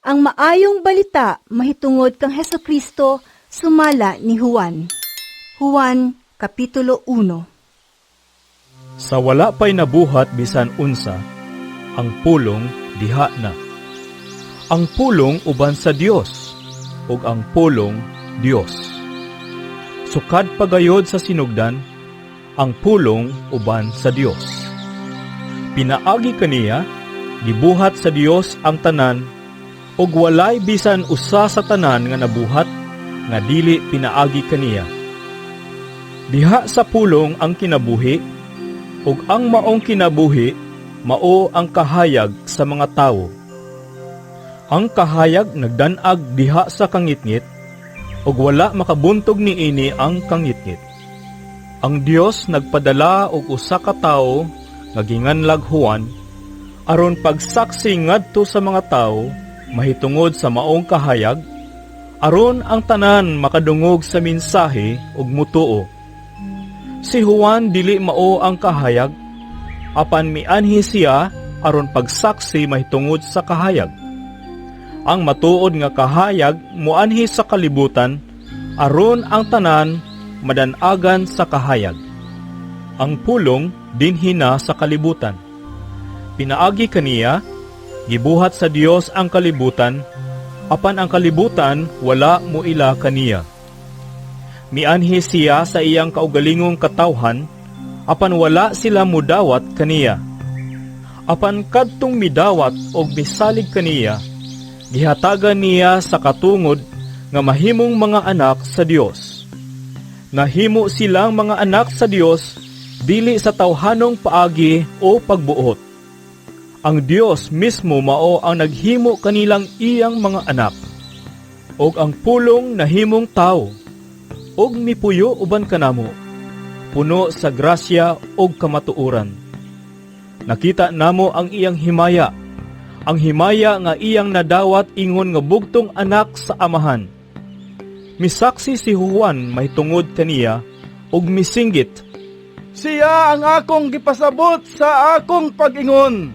Ang maayong balita mahitungod kang Hesukristo sumala ni Juan. Juan Kapitulo 1. Sa wala pa'y nabuhat bisan unsa, ang pulong diha na. Ang pulong uban sa Dios, ug ang pulong Dios. Sukad pagayod sa sinugdan, ang pulong uban sa Dios. Pinaagi kaniya, gibuhat sa Dios ang tanan, ug walay bisan usa sa tanan nga nabuhat, nga dili pinaagi kaniya. Diha sa pulong ang kinabuhi, ug ang maong kinabuhi, mao ang kahayag sa mga tawo. Ang kahayag nagdanag diha sa kangitngit, ug wala makabuntog niini ang kangitngit. Ang Dios nagpadala og usa ka tawo nga ginganlag Juan, aron pagsaksi ngadto sa mga tawo mahitungod sa maong kahayag, aron ang tanan makadungog sa mensahe ug mutuo. Si Juan dili mao ang kahayag, apan mianhi siya aron pagsaksi mahitungod sa kahayag. Ang matuod nga kahayag muanhi sa kalibutan, aron ang tanan madanagan sa kahayag. Ang pulong dinhina sa kalibutan. Pinaagi kaniya, gibuhat sa Dios ang kalibutan, apan ang kalibutan wala moila kaniya. Mianhi siya sa iyang kaugalingong katawhan, apan wala sila mudawat kaniya. Apan kadtong midawat og misalig kaniya, gihatagan niya sa katungod nga mahimong mga anak sa Dios. Nahimo silang mga anak sa Dios dili sa tawhanong paagi o pagbuot. Ang Dios mismo mao ang naghimo kanilang iyang mga anak. Og ang pulong nahimong tao, og mipuyo uban kanamo, puno sa grasya og kamatuoran. Nakita namo ang iyang himaya, ang himaya nga iyang nadawat ingon nga bugtong anak sa amahan. Misaksi si Juan mahitungod kaniya, og misinggit, Siya ang akong gipasabot sa akong pag-ingon.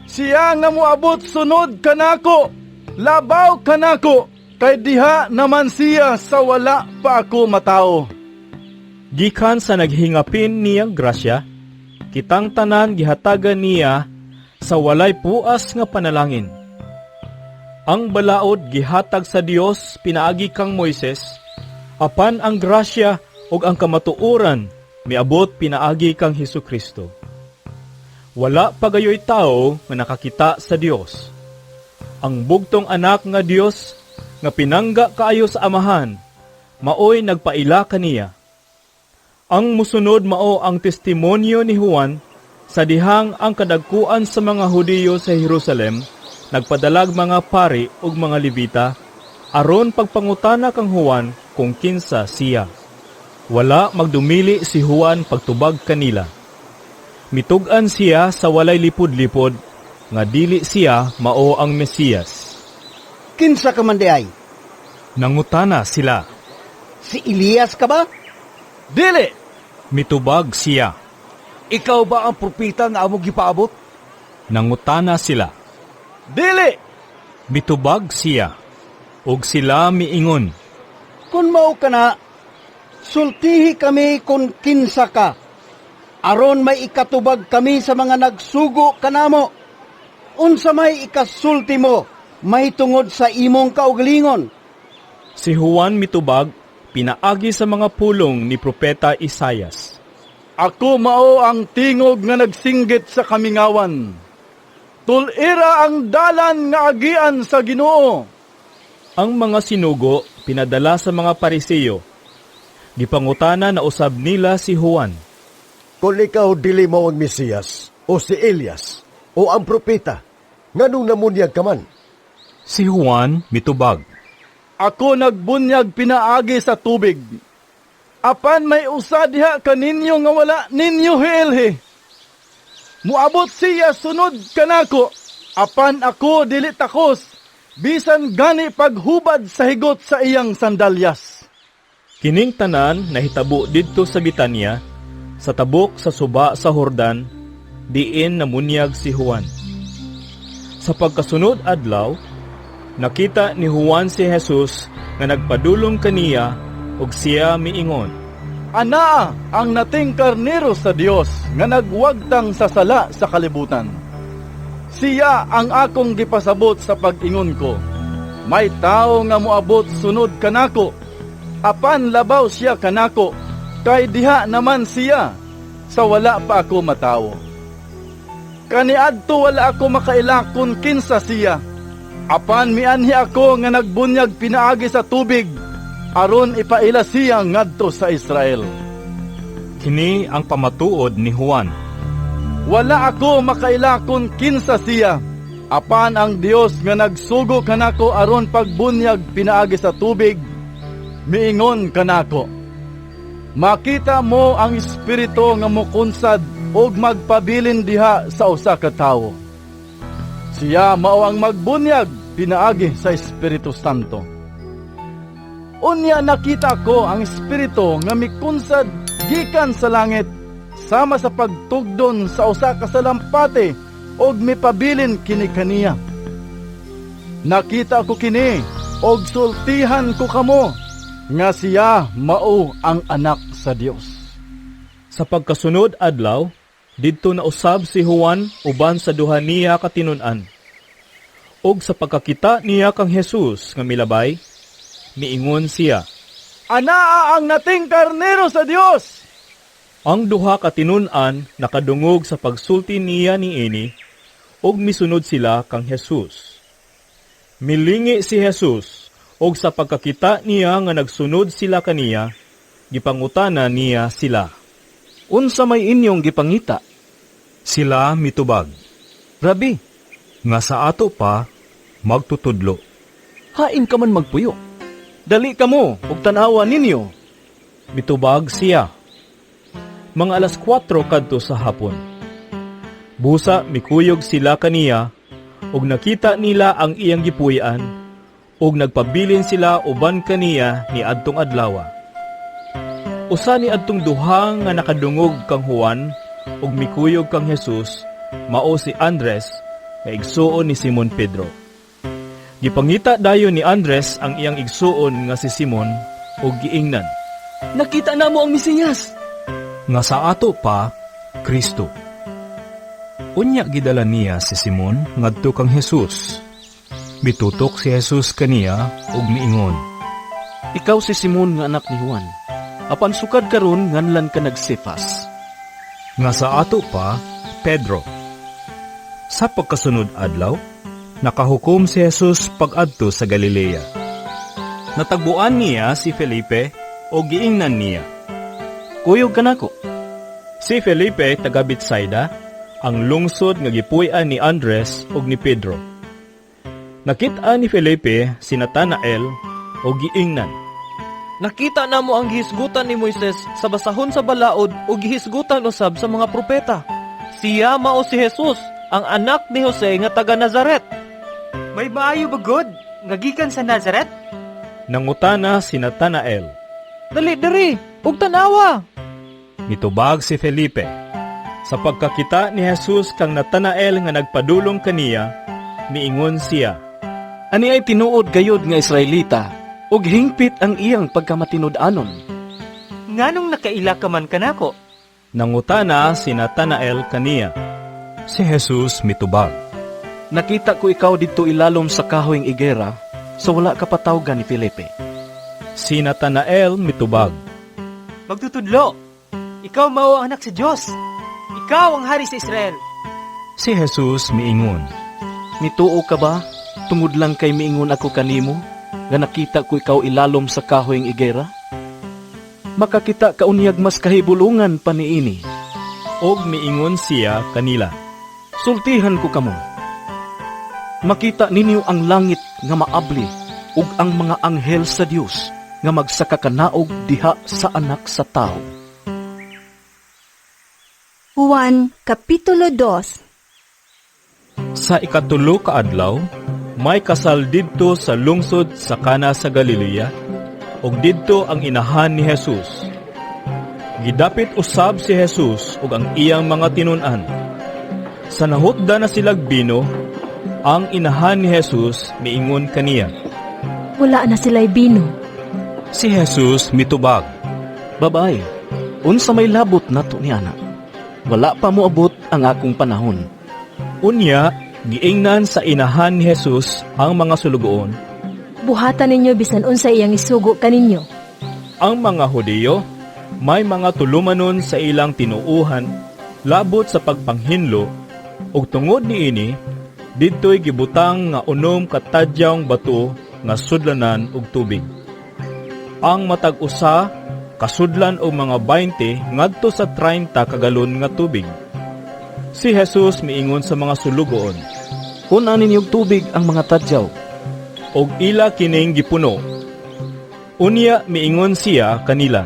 Siya nga moabot sunod kanako, labaw kanako, kay diha naman siya sa wala pa ako matao. Gikan sa naghingapin niyang grasya, kitang tanan gihatagan niya sa walay puas nga panalangin. Ang balaod gihatag sa Dios pinaagi kang Moises, apan ang grasya ug ang kamatuoran miabot pinaagi kang Hesukristo. Wala pagayoy tao nga nakakita sa Dios. Ang bugtong anak nga Dios nga pinangga kaayo sa amahan, maoy nagpaila kaniya. Ang musunod mao ang testimonyo ni Juan sa dihang ang kadagkuan sa mga Hudiyo sa Jerusalem nagpadalag mga pari ug mga Levita aron pagpangutana kang Juan kung kinsa siya. Wala magdumili si Juan pagtubag kanila. Mitug-an siya sa walay lipod-lipod nga dili siya mao ang Mesiyas. Kinsa ka man di ay? Nangutana sila. Si Elias ka ba? Dili! Mitubag siya. Ikaw ba ang propeta nga among gipaabot? Nangutana sila. Dili! Mitubag siya. Ug sila miingon. Kung mao ka na, sultihi kami kung kinsa ka. Aron may ikatubag kami sa mga nagsugo kanamo. Unsa may ikasulti mo, may tungod sa imong kaugalingon. Si Juan mitubag, pinaagi sa mga pulong ni Propeta Isaias. Ako mao ang tingog nga nagsinggit sa kamingawan. Tulira ang dalan nga agian sa Ginoo. Ang mga sinugo pinadala sa mga Pariseo. Gipangutana na usab nila si Juan. Kung ikaw dili mo ang Mesiyas, o si Elias, o ang propeta, nganong namunyag ka man? Si Juan mitubag. Ako nagbunyag pinaagi sa tubig. Apan may usa diha kaninyo nga wala ninyo hiilhi. Muabot siya sunod kanako, apan ako dili takos, bisan gani paghubad sa higot sa iyang sandalyas. Kining tanan nahitabo didto sa Betania, sa tabok sa suba sa Jordan, diin namunyag si Juan. Sa pagkasunod adlaw, Nakita ni Juan si Jesus nga nagpadulong kaniya ug siya miingon, Anaa ang nating karnero sa Dios nga nagwagtang sa sala sa kalibutan. Siya ang akong gipasabot sa pag-ingon ko. May tao nga moabot sunod kanako. Apan labaw siya kanako, kay diha naman siya sa wala pa ako matawo. Kaniadto wala ako makailakon kinsa siya. Apan mianhi ako nga nagbunyag pinaagi sa tubig, aron ipaila siya ngadto sa Israel. kini ang pamatuod ni Juan. Wala ako makailakon kinsa siya. Apan ang Dios nga nagsugo kanako aron pagbunyag pinaagi sa tubig, miingon kanako, makita mo ang espiritu nga mokunsad og magpabilin diha sa usa ka tawo. Siya mao ang magbunyag pinaagi sa Espiritu Santo. Unya nakita ko ang espiritu nga mikunsad gikan sa langit, sama sa pagtugdon sa usa ka salampati og mipabilin kini kaniya. Nakita ko kini og sultihan ko kamo nga siya mao ang anak sa Dios. Sa pagkasunod adlaw, didto na usab si Juan uban sa duha niya katinun-an. Og sa pagkakita niya kang Jesus nga milabay, miingon siya, Anaa ang nating karnero sa Dios! ang duha katinun-an nakadungog sa pagsulti niya niini, og misunod sila kang Jesus. Milingi si Jesus, og sa pagkakita niya nga nagsunod sila kaniya, gipangutana niya sila. Unsa may inyong gipangita? Sila mitubag, Rabi, nga sa ato pa magtutudlo. hain ka man magpuyo. Dali kamo ug tan-awa ninyo. Mitubag siya. Mga alas 4 kadto sa hapon. Busa mikuyog sila kaniya, ug nakita nila ang iyang gipuy-an, ug nagpabilin sila uban kaniya ni adtong adlawa. Usa ni adtong duha nga nakadungog kang Juan, ug mikuyog kang Jesus, mao si Andres, nga igsuon ni Simon Pedro. Gipangita dayon ni Andres ang iyang igsuon nga si Simon, ug giingnan, Nakita na mo ang Mesiyas. nga sa ato pa, Kristo. Unya gidala niya si Simon ngadto kang Jesus. Bitutok si Jesus kaniya ug miingon, Ikaw si Simon nga anak ni Juan. Apan sukad karon nganlan ka nagsifas. nga sa ato pa, Pedro. Sa pagkasunod adlaw, nakahukom si Jesus pag-adto sa Galilea. Natagbuan niya si Felipe o giingnan niya. Kuyog ka nako. Si Felipe taga Betsaida, ang lungsod nga gipuy-an ni Andres ug ni Pedro. Nakita ni Felipe si Natanael o giingnan. Nakita na mo ang gihisgutan ni Moises sa basahon sa balaod o gihisgutan usab sa mga propeta. Siya mao si Jesus, ang anak ni Jose nga taga Nazaret. May maayo ba God? Ngagikan sa Nazaret? Nangutana si Natanael. Dali diri, ug tanawa. Mitubag si Felipe. Sa pagkakita ni Jesus kang Natanael nga nagpadulong kaniya, miingon siya. Ani ay tinuod gayod nga Israelita, ug hingpit ang iyang pagkamatinud-anon. Nganong nakaila ka man kanako? Nangutana si Natanael kaniya. Si Jesus mitubag. Nakita ko ikaw dito ilalom sa kahoyng igera, sa wala kapatawgan ni Felipe. Si Natanael mitubag. Magtutudlo. Ikaw mao ang anak sa Diyos. Ikaw ang hari sa Israel. Si Jesus miingon. Nituo ka ba? Tungod lang kay miingon ako kanimo, nga nakita ko ikaw ilalom sa kahoyng igera? Makakita ka unyag mas kahibulungan pa niini. Og miingon siya kanila. Sultihan ko kamo. Makita ninyo ang langit nga maabli ug ang mga anghel sa Dios nga magsakakanaog diha sa anak sa tao. Juan Kapitulo 2. Sa ikatulo ka adlaw, may kasal didto sa lungsod sa Kana sa Galilea, ug didto ang inahan ni Jesus. Gidapit usab si Jesus ug ang iyang mga tinun-an. Sa nahutda na silag bino, Ang inahan ni Jesus miingon kaniya. Wala na sila'y bino. Si Jesus mitubag. Babae, unsa may labot nato ni ana? Wala pa moabot ang akong panahon. Unya, giingnan sa inahan ni Jesus ang mga sulugoon. Buhatan ninyo bisan unsa iyang isugo kaninyo. Ang mga Hudiyo may mga tulumanon sa ilang tinuuhan labot sa pagpanghinlo ug tungod niini didtoy gibutang nga unom ka tadyawng bato nga sudlanan og tubig. Ang matag usa kasudlan og mga 20 ngadto sa 30 ka galon nga tubig. Si Jesus miingon sa mga sulugoon, Kunan ninyog tubig ang mga tadyaw. og ila kining gipuno. Unya miingon siya kanila,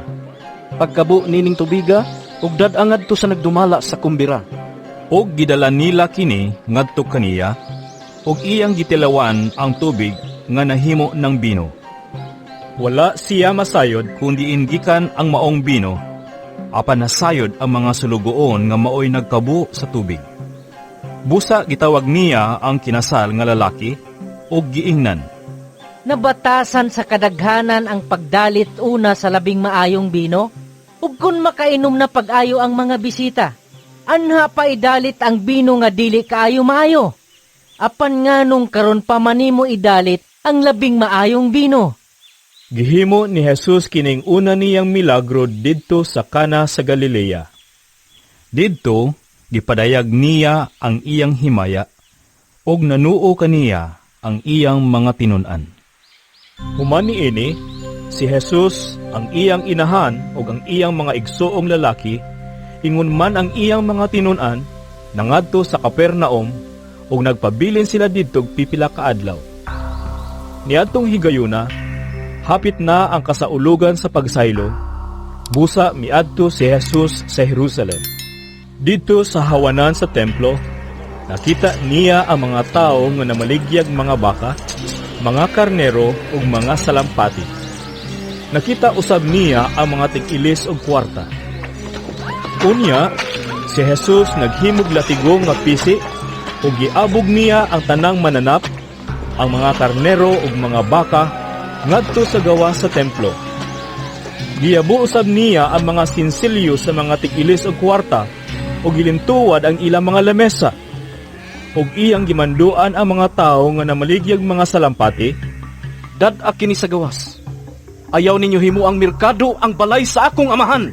Pagkabo nining tubiga, ug dad-angad to sa nagdumala sa kumbira. og gidala nila kini ngadto kaniya, og iyang gitilawan ang tubig nga nahimo ng bino. Wala siya masayod kundi gikan ang maong bino, apan nasayod ang mga sulugoon nga maoy nagkabo sa tubig. Busa gitawag niya ang kinasal nga lalaki, og giingnan. Nabatasan sa kadaghanan ang pagdalit una sa labing maayong bino, ug kun makainom na pag-ayo ang mga bisita, anha pa idalit ang bino nga dili kaayo maayo. Apan nganong karon pa manimo idalit ang labing maayong bino. Gihimo ni Jesus kining una niyang milagro didto sa Kana sa Galilea. Didto gipadayag niya ang iyang himaya, og nanuo kaniya ang iyang mga tinun-an. Human niini, si Jesus, ang iyang inahan ug ang iyang mga igsoong lalaki, ingon man ang iyang mga tinun-an, nangadto sa Capernaum, ug nagpabilin sila didto pipila ka adlaw. Niadtong higayuna, hapit na ang kasaulugan sa pagsaylo, busa miadto si Jesus sa Jerusalem. Dito sa hawanan sa templo, nakita niya ang mga tao nga namaligyag mga baka, mga karnero ug mga salampati. Nakita usab niya ang mga tig-ilis ug kwarta. Unya, si Jesus naghimog latigong nga pisi ug giabog niya ang tanang mananap, ang mga karnero ug mga baka ngadto sa gawa sa templo. Giabo usab niya ang mga sinsilyo sa mga tig-ilis ug kwarta ug gilintuwad ang ilang mga lamesa. Ug iyang gimanduan ang mga tao nga namaligyag mga salampati. Dad-a kini sa gawas. Ayaw ninyo himo ang merkado ang balay sa akong amahan.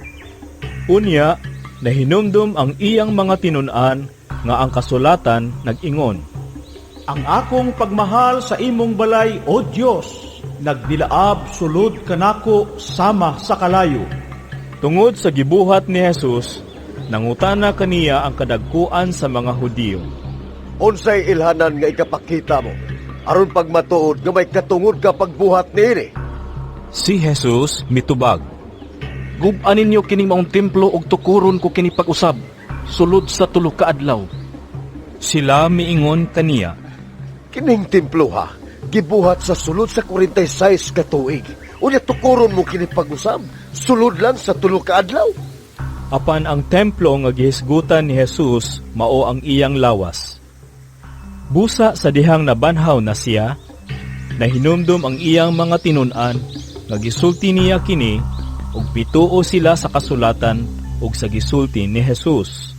Unya, nahinumdum ang iyang mga tinun-an nga ang kasulatan nag-ingon. Ang akong pagmahal sa imong balay, O Diyos, nagdilaab sulod kanako sama sa kalayo. Tungod sa gibuhat ni Jesus, nangutana kaniya ang kadagkuan sa mga Hudiyo. Unsay ilhanan nga ikapakita mo, aron pagmatuod nga may katungod ka pagbuhat niini. Si Jesus mitubag. Gub-an ninyo kining maong templo ug tukuron ko kini pag-usab sulod sa 3 ka adlaw. Sila miingon kaniya, Kining templo ha, gibuhat sa sulod sa 46 ka tuig. Unya tukuron mo kini pag-usab, sulod lang sa 3 ka adlaw. apan ang templo nga gihisgutan ni Jesus mao ang iyang lawas. Busa sa dihang nabanhaw na siya, nahinumdum ang iyang mga tinun-an, nga gisulti niya kini, ug pituo sila sa kasulatan ug sa gisulti ni Jesus.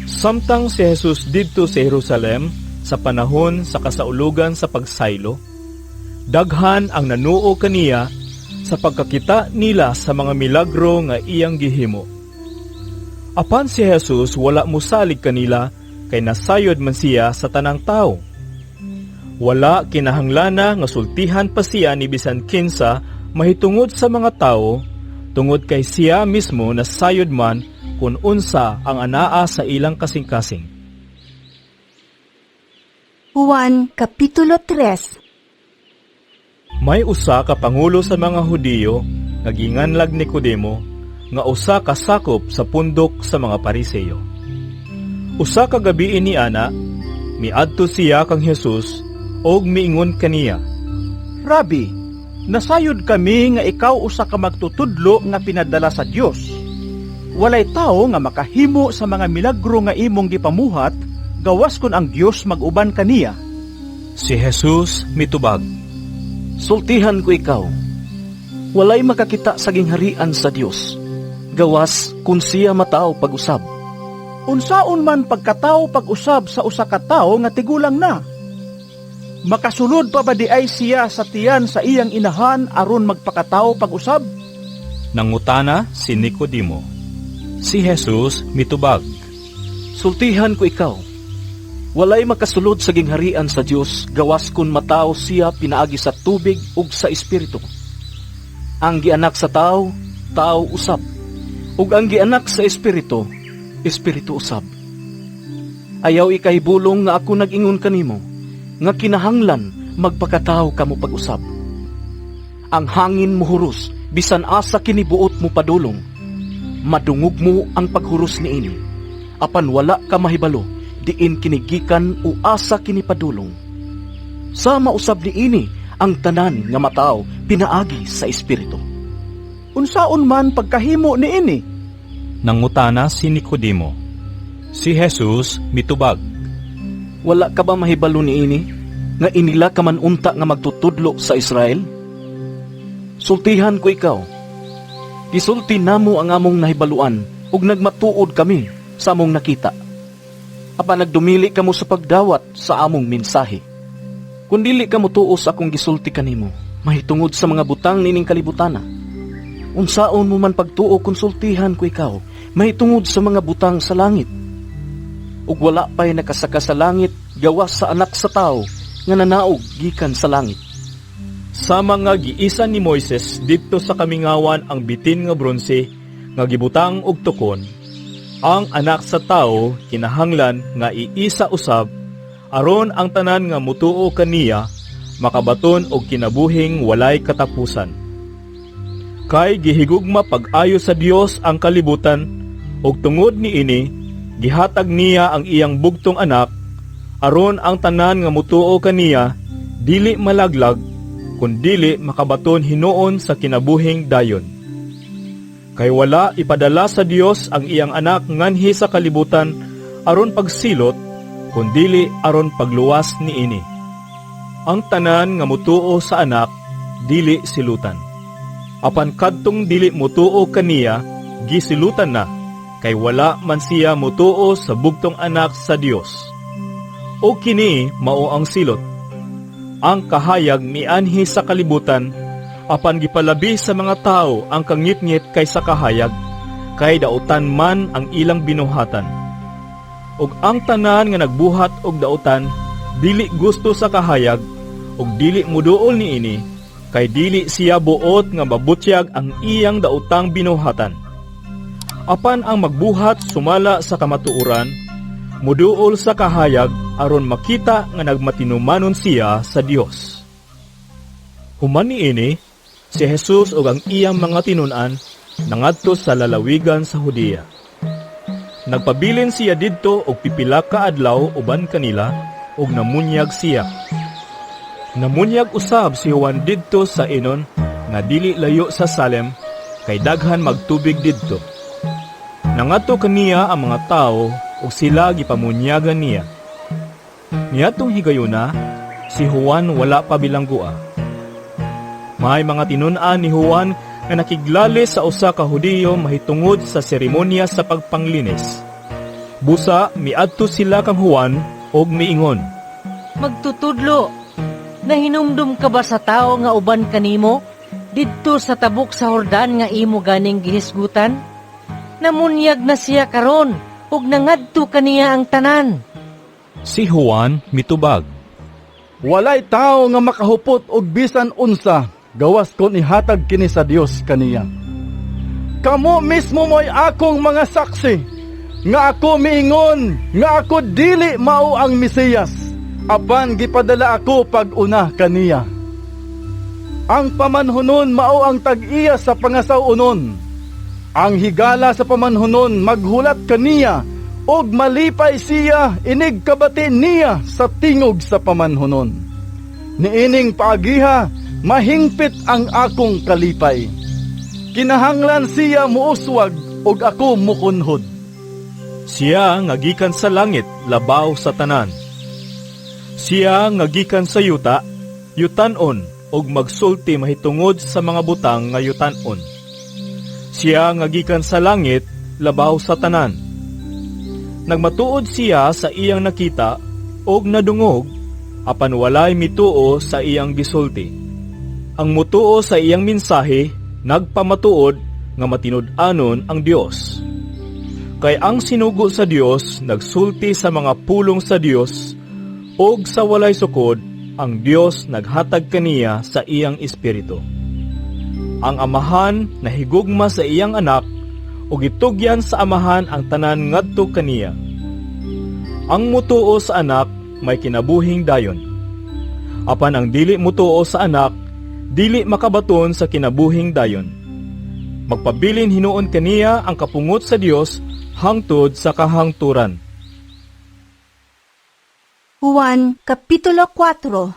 Samtang si Jesus didto sa Jerusalem sa panahon sa kasaulugan sa pagsaylo, daghan ang nanuo kaniya sa pagkakita nila sa mga milagro nga iyang gihimo. Apan si Jesus wala mosalig kanila kay nasayod man siya sa tanang tao. Wala kinahanglana nga sultihan pa siya ni bisan kinsa mahitungod sa mga tao, tungod kay siya mismo nasayod man kung unsa ang anaa sa ilang kasing-kasing. Juan Kapitulo 3. May usa ka pangulo sa mga Hudiyo nga ginganlag Nicodemo nga usa ka sakop sa pundok sa mga Pariseyo. Usa ka gabi ni ana, miadto siya kang Jesus og miingon kaniya, Rabi, nasayod kami nga ikaw usa ka magtutudlo nga pinadala sa Dios. Walay tao nga makahimo sa mga milagro nga imong gipamuhat gawas kon ang Dios mag-uban kaniya. Si Jesus mitubag, Sultihan ko ikaw, walay makakita sa gingharian sa Dios, gawas kun siya matao pag-usab. Unsaon man pagkatao pag-usab sa usa ka tawo nga tigulang na. Makasulod pa ba di ay siya sa tiyan sa iyang inahan aron magpakatao pag-usab? nangutana si Nicodemo. Si Jesus mitubag, Sultihan ko ikaw, walay makasulod sa gingharian sa Dios, gawas kun matao siya pinaagi sa tubig ug sa espiritu. Ang gianak sa tao, tao usab, ug ang gianak sa espiritu, espiritu usab. Ayaw ikahibulong nga ako nag-ingon kanimo, nga kinahanglan magpakatao kamo pag-usab. Ang hangin muhuros, bisan asa kinibuot mo padulong. Madungog mo ang paghuros niini, apan wala ka mahibalo, diin kinigikan o asa kinipadulong. Sa mausab niini ang tanan nga matao pinaagi sa espiritu. Unsaon man pagkahimo niini? nangutana si Nicodemo. Si Jesus mitubag, Wala ka ba mahibalo niini, nga inila ka man unta nga magtutudlo sa Israel? Sultihan ko ikaw, gisulti namo ang among nahibaluan, ug nagmatuod kami sa among nakita. Apan nagdumili kamo sa pagdawat sa among mensahe. Kung dili kamo tuo sa akong gisulti kanimo, mahitungod sa mga butang nining kalibutana. Unsaon mo man pagtuo konsultihan ko ikaw, mahitungod sa mga butang sa langit. Ug wala pa'y nakasaka sa langit, gawas sa anak sa tao, nga nanaog gikan sa langit. sa mga giisan ni Moises didto sa kamingawan ang bitin nga bronse nga gibutang og tukon. Ang anak sa tao kinahanglan nga iisa usab aron ang tanan nga mutuo kaniya makabaton og kinabuhing walay katapusan. Kay gihigugma pag-ayo sa Dios ang kalibutan ug tungod niini gihatag niya ang iyang bugtong anak aron ang tanan nga mutuo kaniya dili malaglag kundili makabaton hinuon sa kinabuhing dayon. Kay wala ipadala sa Dios ang iyang anak nganhi sa kalibutan aron pagsilot kundili aron pagluwas niini. Ang tanan nga mutuo sa anak dili silutan. Apan kadtong dili mutuo kaniya gisilutan na kay wala man siya mutuo sa bugtong anak sa Dios. O kini mao ang silot. Ang kahayag ni anhi sa kalibutan, apan gipalabi sa mga tao ang kangit-ngit kaysa kahayag, kay dautan man ang ilang binuhatan. Ug ang tanan nga nagbuhat og dautan, dili gusto sa kahayag, ug dili muduol niini, kay dili siya buot nga mabutyag ang iyang dautang binuhatan. Apan ang magbuhat sumala sa kamatuoran, muduol sa kahayag aron makita nga nagmatinumanon siya sa Dios. Human niini, si Jesus ug ang iyang mga tinun-an nangadto sa lalawigan sa Judea. Nagpabilin siya didto og pipila ka adlaw uban kanila ug namunyag siya. Namunyag usab si Juan didto sa Enon nga dili layo sa Salem kay daghan magtubig didto. Nangadto kaniya ang mga tao ug sila gipamunyagan niya. Niadtong higayuna, si Juan wala pa bilanggua. May mga tinun-an ni Juan nga nakiglali sa usa ka Hudiyo mahitungod sa seremonya sa pagpanglinis. Busa miadto sila kang Juan og miingon, Magtutudlo, nahinumdum ka ba sa tao nga uban kanimo? Didto sa tabok sa Hordan nga imo ganing gihisgutan? Namunyag na siya karon, ug nangadto kaniya ang tanan. Si Juan mitubag, Walay tao nga makahupot og bisan unsa gawas kon ihatag kini sa Dios kaniya. Kamo mismo mo'y akong mga saksi nga ako miingon nga ako dili mao ang Mesiyas, apan gipadala ako pag-una kaniya. Ang pamanhunon mao ang tag-iya sa pangasaw-unon. Ang higala sa pamanhunon maghulat kaniya og malipay siya inig kabati niya sa tingog sa pamanhunon. Niining paagiha mahingpit ang akong kalipay. Kinahanglan siya muuswag og ako mukunhod. Siya nga gikan sa langit labaw sa tanan. Siya nga gikan sa yuta, yutan-on og magsulti mahitungod sa mga butang nga yutan-on. Siya nga gikan sa langit labaw sa tanan. Nagmatuod siya sa iyang nakita og nadungog, apan walay mituo sa iyang gisulti. Ang mutuo sa iyang mensahe nagpamatuod nga matinud-anon ang Dios. Kay ang sinugo sa Dios nagsulti sa mga pulong sa Dios, og sa walay sukod ang Dios naghatag kaniya sa iyang espiritu. Ang amahan nahigugma sa iyang anak ug gitugyan sa amahan ang tanan ngadto kaniya. Ang mutuo sa anak may kinabuhing dayon. Apan ang dili mutuo sa anak dili makabaton sa kinabuhing dayon. Magpabilin hinuon kaniya ang kapungot sa Dios hangtod sa kahangturan. Juan Kapitulo 4.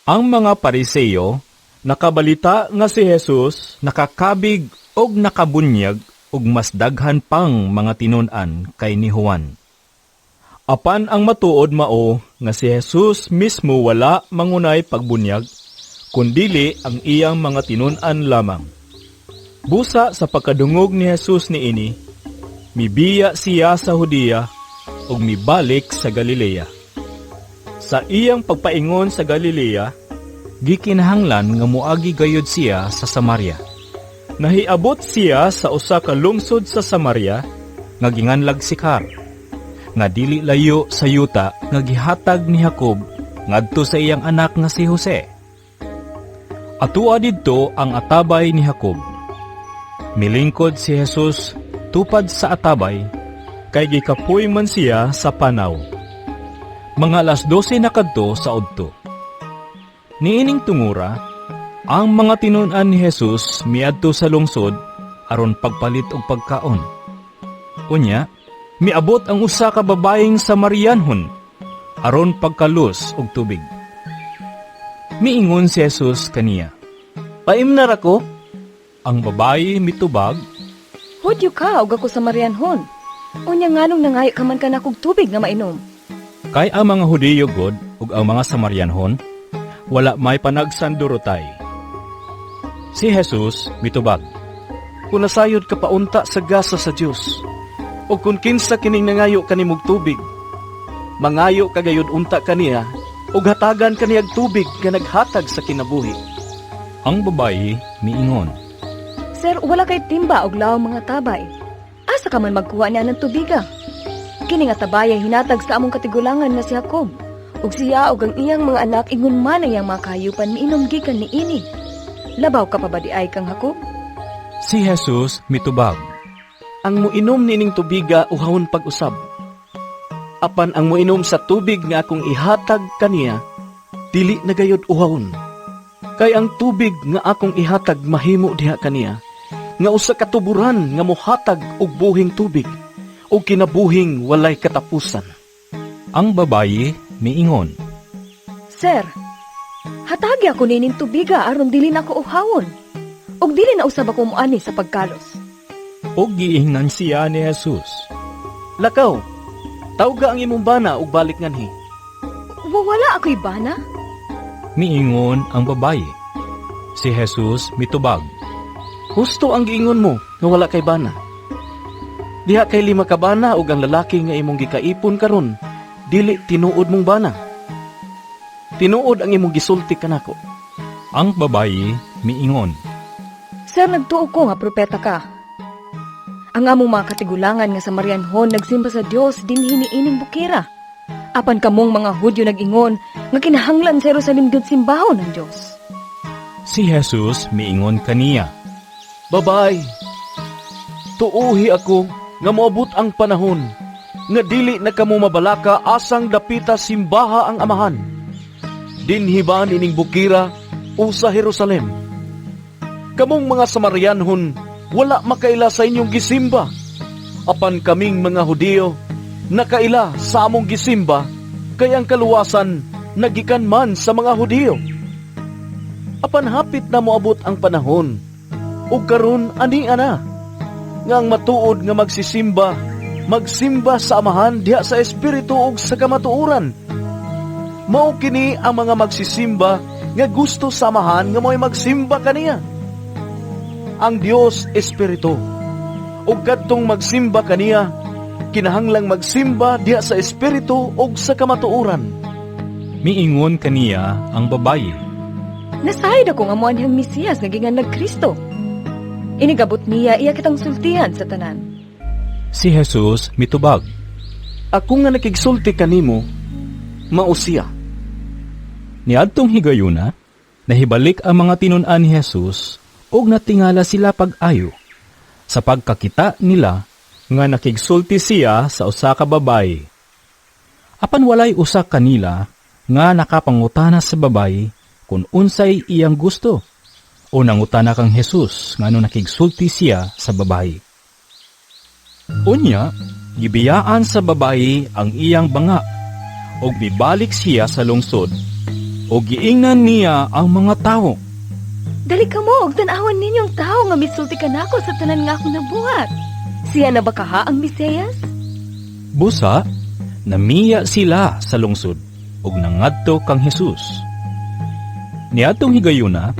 Ang mga Pariseyo nakabalita nga si Jesus nakakabig og nakabunyag og mas daghan pang mga tinun-an kay ni Juan. Apan ang matuod mao nga si Jesus mismo wala mangunay pagbunyag, kundili ang iyang mga tinun-an lamang. Busa sa pagkadungog ni Jesus niini, mibiya siya sa Hudiya ug mibalik sa Galilea. Sa iyang pagpaingon sa Galilea, gikinahanglan nga moagi gayud siya sa Samaria. Nahiabot siya sa usa ka lungsod sa Samaria nga ginganlag Sikar, nga dili layo sa yuta nga gihatag ni Jacob ngadto sa iyang anak nga si Jose. Atua didto ang atabay ni Jacob. Milingkod si Jesus tupad sa atabay, kay gikapoy man siya sa panaw. Mga 12:00 na kadto sa udto. Niining tungura, ang mga tinun-an ni Jesus miadto sa lungsod aron pagpalit og pagkaon. Unya, miabot ang usa ka babaeng Samarianhon aron pagkalus og tubig. Miingon si Jesus kaniya, "Paimnar ako?" Ang babayi mitubag, "Hudyo ka ug ako Samarianhon. Unya nganong nangayo ka man kanakog tubig nga mainom?" kay ang mga Hudiyo god ug ang mga Samarianhon wala may panagsandurotay. Si Jesus mitubag, Kung nasayod ka paunta sa gasa sa Dios, o kung kinsa kining nangayo kanimog tubig, mangayo kagayod unta kaniya, ug hatagan kaniyag tubig nga naghatag sa kinabuhi. Ang babayi miingon, "Sir, wala kay timba og laom mga tabay. Asa ka man magkuha niya ng tubiga? Kini nga tabay ay hinatag sa among katigulangan nga si Jacob, ug siya ug ang iyang mga anak ingon man ang iyang mga kahayupan miinom gikan ni ini. Labaw ka pa ba di ay kang Jacob?" si Jesus mitubag, Ang muinom nining tubiga uhawon pag-usab. Apan ang muinom sa tubig nga akong ihatag kaniya, dili na gayud uhawon. Kay ang tubig nga akong ihatag mahimo diha kaniya, nga usa ka tuburan nga mohatag og buhing tubig, og kinabuhing walay katapusan. Ang babayi miingon, "Sir, hatagi ako nining tubiga aron dili na ko uhawon, ug dili na usab ako moani sa pagkalos." og giingnan siya ni Jesus. Lakaw, tawga ang imong bana ug balik nganhi. Wala ako'y bana? Miingon ang babayi. Si Jesus mitubag, Husto ang giingon mo nga wala kay bana. Diha kay 5 ka bana ug ang lalaki nga imong gikaipon karon, dili tinuod mong bana. Tinuod ang imong gisulti kanako. Ang babayi miingon, Sir, nagtuo ko nga propeta ka. Ang among mga katigulangan nga Samarianhon nagsimba sa Dios dinhi niining bukira. Apan kamong mga Hudyo nag-ingon nga kinahanglan sa Jerusalem gud simbahon ng Dios. Si Jesus miingon kaniya, Babay, tuuhi ako nga moabot ang panahon nga dili na kamo mabalaka asang dapita simbaha ang amahan. Dinhi ba nining bukira o sa Jerusalem? Kamong mga Samarianhon wala makaila sa inyong gisimba. Apan kaming mga Hudiyo nakaila sa among gisimba, kay ang kaluwasan nagikan man sa mga Hudiyo. Apan hapit na moabot ang panahon, ug karon ani ana nga ang matuod nga magsisimba magsimba sa amahan diha sa espiritu ug sa kamatuoran. Mao kini ang mga magsisimba nga gusto sa amahan nga mo'y magsimba kaniya. Ang Dios espiritu, ug kadtong magsimba kaniya, kinahanglang magsimba diha sa espiritu ug sa kamatuoran. Miingon kaniya ang babayi. Nasahid ako nga moan niyang Mesiyas nga ginganlag Kristo. Inigabot niya iya kitang sultihan sa tanan. Si Jesus mitubag. Ako nga nakigsulti kanimo, mao siya. Niadtong higayuna, nahibalik ang mga tinun-an ni Jesus ug natingala sila pag-ayo. Sa pagkakita nila nga nakigsulti siya sa usa ka babayi. Apan walay usa kanila nga nakapangutana sa babayi kung unsay iyang gusto. O nangutana kang Jesus ngano nakigsulti siya sa babayi. Unya, gibiyaan sa babayi ang iyang banga ug bibalik siya sa lungsod. O giingnan niya ang mga tawo. Dali ka mo, og tanawan ninyong tao nga misulti ka nako sa tanan nga ako nabuhat. Siya na ba kaha ang Mesiyas? Busa, namiya sila sa lungsod ug nangadto kang Jesus. Niadtong higayuna,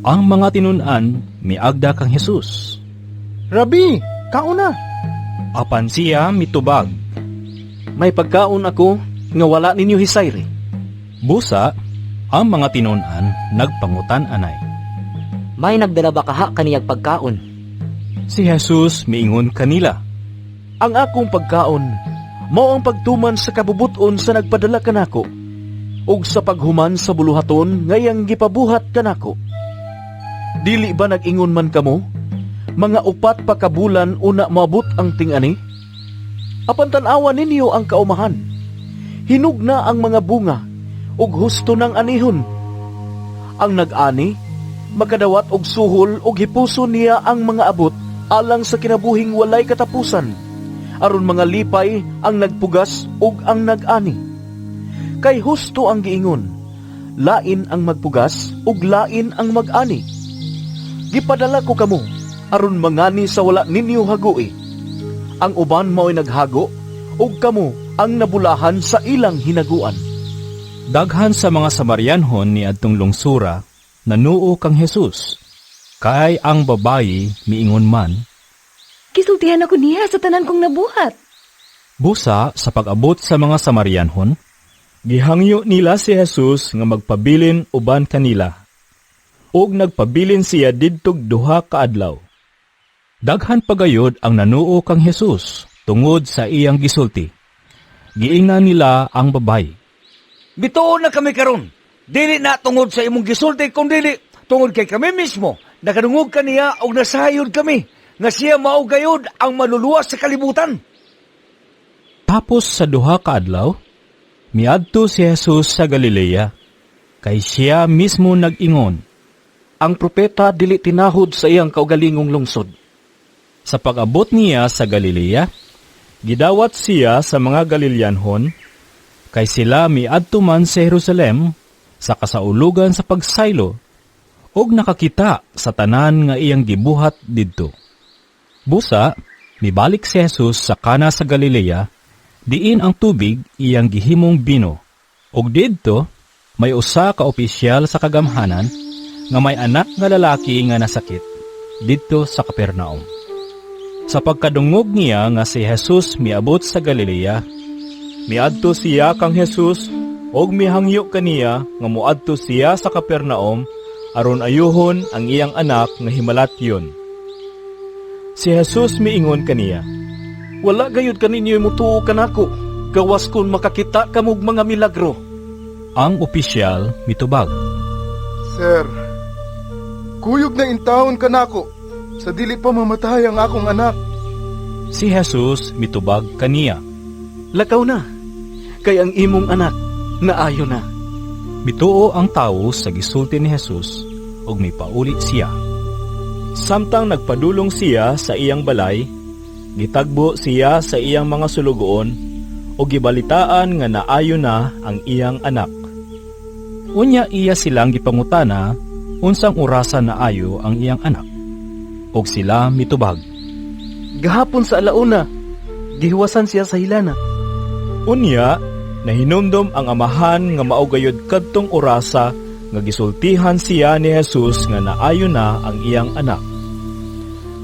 ang mga tinun-an miagda kang Jesus. Rabi, kauna. Apan siya mitubag. May pagkaon ako nga wala ninyo hisayri. Busa, ang mga tinun-an nagpangutan anay. May nagdala ba kaha kaniyag pagkaon? Si Jesus miingon kanila. Ang akong pagkaon, mao ang pagtuman sa kabubuton sa nagpadala kanako, ug sa paghuman sa buluhaton ngayang gipabuhat kanako. Dili ba nag-ingon man kamo? Mga 4 pa kabulan una maabot ang ting-ani? Apan tan-awan ninyo ang kaumahan. Hinugna ang mga bunga, ug husto ng anihon. Ang nag-ani, makadawat og suhol ug hipuso niya ang mga abot alang sa kinabuhing walay katapusan. Aron mga lipay ang nagpugas ug ang nag-ani. Kay husto ang giingon, lain ang magpugas ug lain ang mag-ani. Gipadala ko kamo aron mangani sa wala ninyo hagoi. Ang uban mao'y naghago ug kamo ang nabulahan sa ilang hinaguan. Daghan sa mga Samarianhon ni adtong lungsura nanuo kang Jesus. Kay ang babayi miingon man, Kisultihan ako niya sa tanan kong nabuhat. busa sa pag-abot sa mga Samarianhon, gihangyo nila si Jesus nga magpabilin uban kanila. Og nagpabilin siya didtog 2 ka adlaw. Daghan pagayod ang nanuo kang Jesus tungod sa iyang gisulti. Giingnan nila ang babayi. Bituon na kami karon. Dili na tungod sa imong gisulti, kundi tungod kay kami mismo. Nakanungog kaniya o nasayod kami, nga siya mao gayud ang maluluwas sa kalibutan. Tapos sa 2 ka adlaw, miadto si Jesus sa Galilea, kay siya mismo nag-ingon. Ang propeta dili tinahod sa iyang kaugalingong lungsod. Sa pag-abot niya sa Galilea, gidawat siya sa mga Galileanhon, kay sila miadto man sa Jerusalem sa kasaulugan sa pagsaylo, og nakakita sa tanan nga iyang gibuhat didto. Busa, mibalik si Jesus sa Kana sa Galilea, diin ang tubig iyang gihimong bino, og didto may usa ka opisyal sa kagamhanan nga may anak nga lalaki nga nasakit didto sa Capernaum. Sa pagkadungog niya nga si Jesus miabot sa Galilea, miadto siya kang Jesus og mihangyo kaniya nga muadto siya sa Capernaum aron ayuhon ang iyang anak nga himalatyon. Si Jesus miingon kaniya, Wala gayud kaninyo mutuo kanako, gawas kun makakita kamog mga milagro. Ang opisyal mitubag. Sir, kuyog na intawon ka nako, sa dili pa mamatay ang akong anak. Si Jesus mitubag kaniya. Lakaw na, kay ang imong anak naayo na. Mituo ang tawo sa gisulti ni Jesus ug mipauli siya. Samtang nagpadulong siya sa iyang balay, gitagbo siya sa iyang mga sulugoon o gibalitaan nga naayo na ang iyang anak. Unya iya silang gipangutana unsang orasan naayo ang iyang anak. Og sila mitubag. Gahapon sa alauna, gihiwasan siya sa hilana. Unya, nahinumdom ang amahan nga maugayod kadtong orasa nga gisultihan siya ni Jesus nga naayo na ang iyang anak.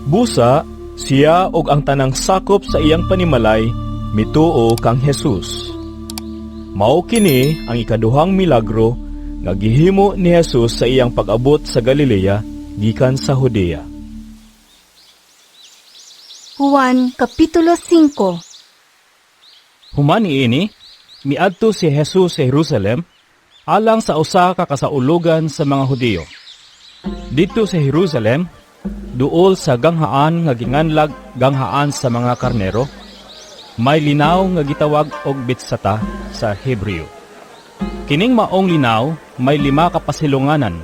Busa, siya og ang tanang sakop sa iyang panimalay mituo kang Jesus. Mao kini ang ikaduhang milagro nga gihimo ni Jesus sa iyang pag-abot sa Galilea gikan sa Judea. Juan Kapitulo 5. Human niini, miadto si Jesus sa Jerusalem alang sa usa ka kasaulugan sa mga Hudiyo. Dito sa Jerusalem, duol sa ganghaan nga ginganlag ganghaan sa mga karnero, may linaw nga gitawag og Betsata sa Hebreo. Kining maong linaw may 5 ka pasilunganan.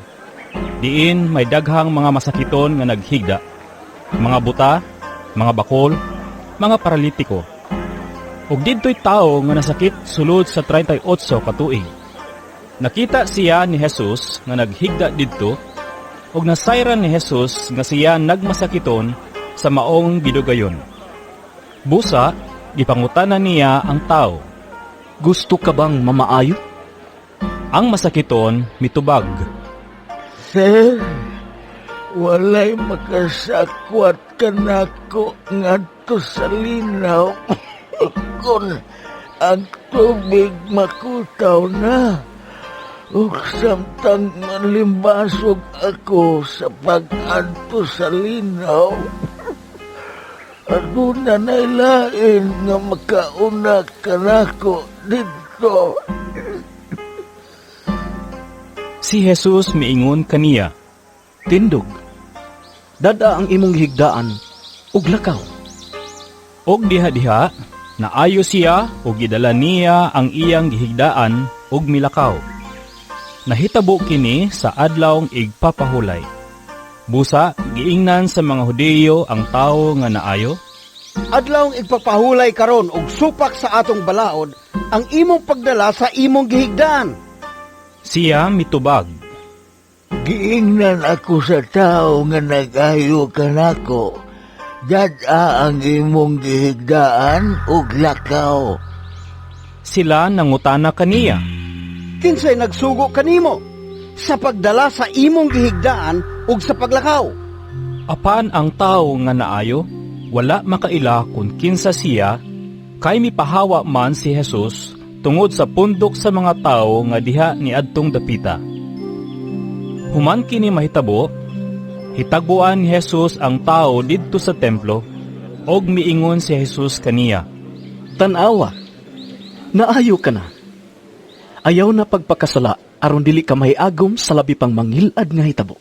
Diin may daghang mga masakiton nga naghigda, mga buta, mga bakol, mga paralitiko. Ug didto'y tao nga nasakit sulod sa 38 ka tuig. Nakita siya ni Jesus nga naghigda didto, ug nasayran ni Jesus nga siya nagmasakiton sa maong gidugayon. Busa, gipangutanan niya ang tao, Gusto ka bang mamaayo? ang masakiton mitubag, Sir, walay makasakwat ka nako ngadto sa linaw kung ang tubig makutaw na. Ug samtang malimbasog ako sa pag-adto sa linaw, aduna na'y lain nga makauna ka nako dito. Si Jesus miingon kaniya, Tindog, dada ang imong higdaan, ug lakaw. og diha-diha, naayo siya ug gidala niya ang iyang gihigdaan ug milakaw. Nahitabo kini sa adlawng igpapahulay. Busa, giingnan sa mga Hudiyo ang tawo nga naayo. Adlawng igpapahulay karon og supak sa atong balaod ang imong pagdala sa imong gihigdaan. Siya mitubag, Giingnan ako sa tao nga nag-ayo ka nako. Dada ang imong gihigdaan ug lakaw. Sila nangutana kaniya, Kinsay nagsugo kanimo sa pagdala sa imong gihigdaan ug sa paglakaw? apan ang tawo nga naayo, wala makaila kung kinsa siya, kay mipahawa man si Jesus tungod sa pundok sa mga tawo nga diha niadtong dapita. Human kini mahitabo, hitagbuan ni Jesus ang tawo didto sa templo, og miingon si Jesus kaniya, Tanawa, naayo ka na. Ayaw na pagpakasala, aron dili ka mahiagom sa labi pang mangilad nga hitabo.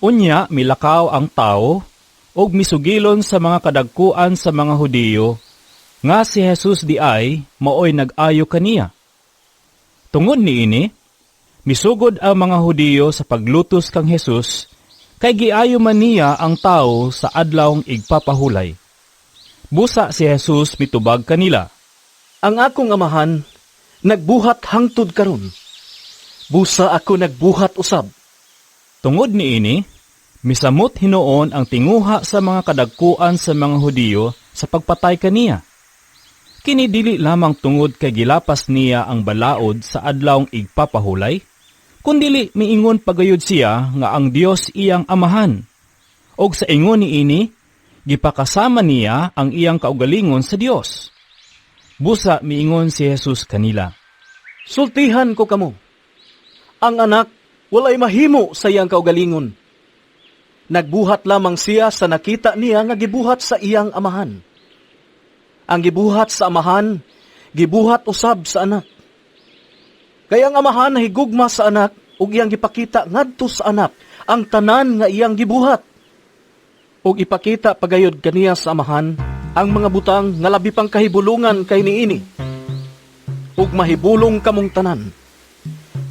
Unya milakaw ang tawo, og misugilon sa mga kadagkuan sa mga Hudiyo, nga si Jesus di ay maoy nag-ayo kaniya. Tungod niini, misugod ang mga Hudiyo sa paglutos kang Jesus, kay giayo man niya ang tawo sa adlawng igpapahulay. Busa si Jesus mitubag kanila, Ang akong amahan, nagbuhat hangtod karon. Busa ako nagbuhat usab. Tungod niini, misamot hinuon ang tinguha sa mga kadagkuan sa mga Hudiyo sa pagpatay kaniya. Kini dili lamang tungod kay gilapas niya ang balaod sa adlawng igpapahulay, kundili miingon pagayod siya nga ang Dios iyang amahan. Og sa ingon niini, gipakasama niya ang iyang kaugalingon sa Dios. Busa miingon si Jesus kanila, Sultihan ko kamo. Ang anak, walay mahimo sa iyang kaugalingon. Nagbuhat lamang siya sa nakita niya nga gibuhat sa iyang amahan. Ang gibuhat sa amahan, gibuhat usab sa anak. Kaya ang amahan nahigugma sa anak ug iyang gipakita ngadto sa anak ang tanan nga iyang gibuhat. Ug ipakita pagayod kaniya sa amahan ang mga butang nga labi pang kahibulungan kay niini. Ug mahibulong kamong tanan.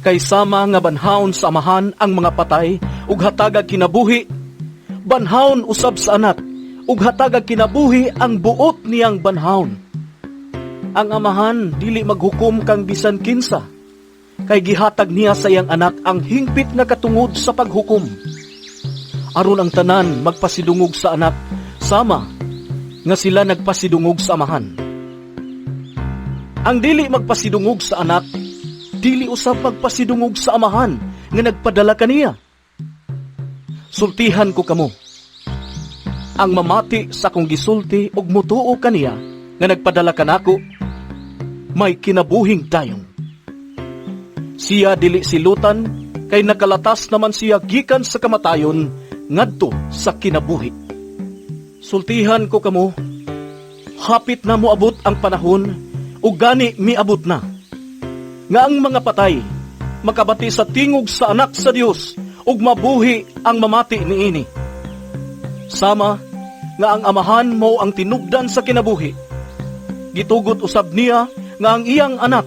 Kay sama nga banhaon sa amahan ang mga patay ug hatagag kinabuhi, banhaon usab sa anak ug hatagag kinabuhi ang buot niyang banhaon. Ang amahan dili maghukom kang bisan kinsa, kay gihatag niya sa iyang anak ang hingpit nga katungod sa paghukom. Aron ang tanan magpasidungog sa anak, sama nga sila nagpasidungog sa amahan. Ang dili magpasidungog sa anak, dili usab magpasidungog sa amahan nga nagpadala kaniya. Sultihan ko kamo. Ang mamati sa akong gisulti og mutuo kaniya nga nagpadala kanako, may kinabuhing dayong. Siya dili silutan, kay nakalatas naman siya gikan sa kamatayon ngadto sa kinabuhi. Sultihan ko kamo, hapit na moabot ang panahon ug gani miabot na nga ang mga patay makabati sa tingog sa anak sa Dios ug mabuhi ang mamati niini. Sama nga ang amahan mo ang tinubdan sa kinabuhi. Gitugot usab niya nga ang iyang anak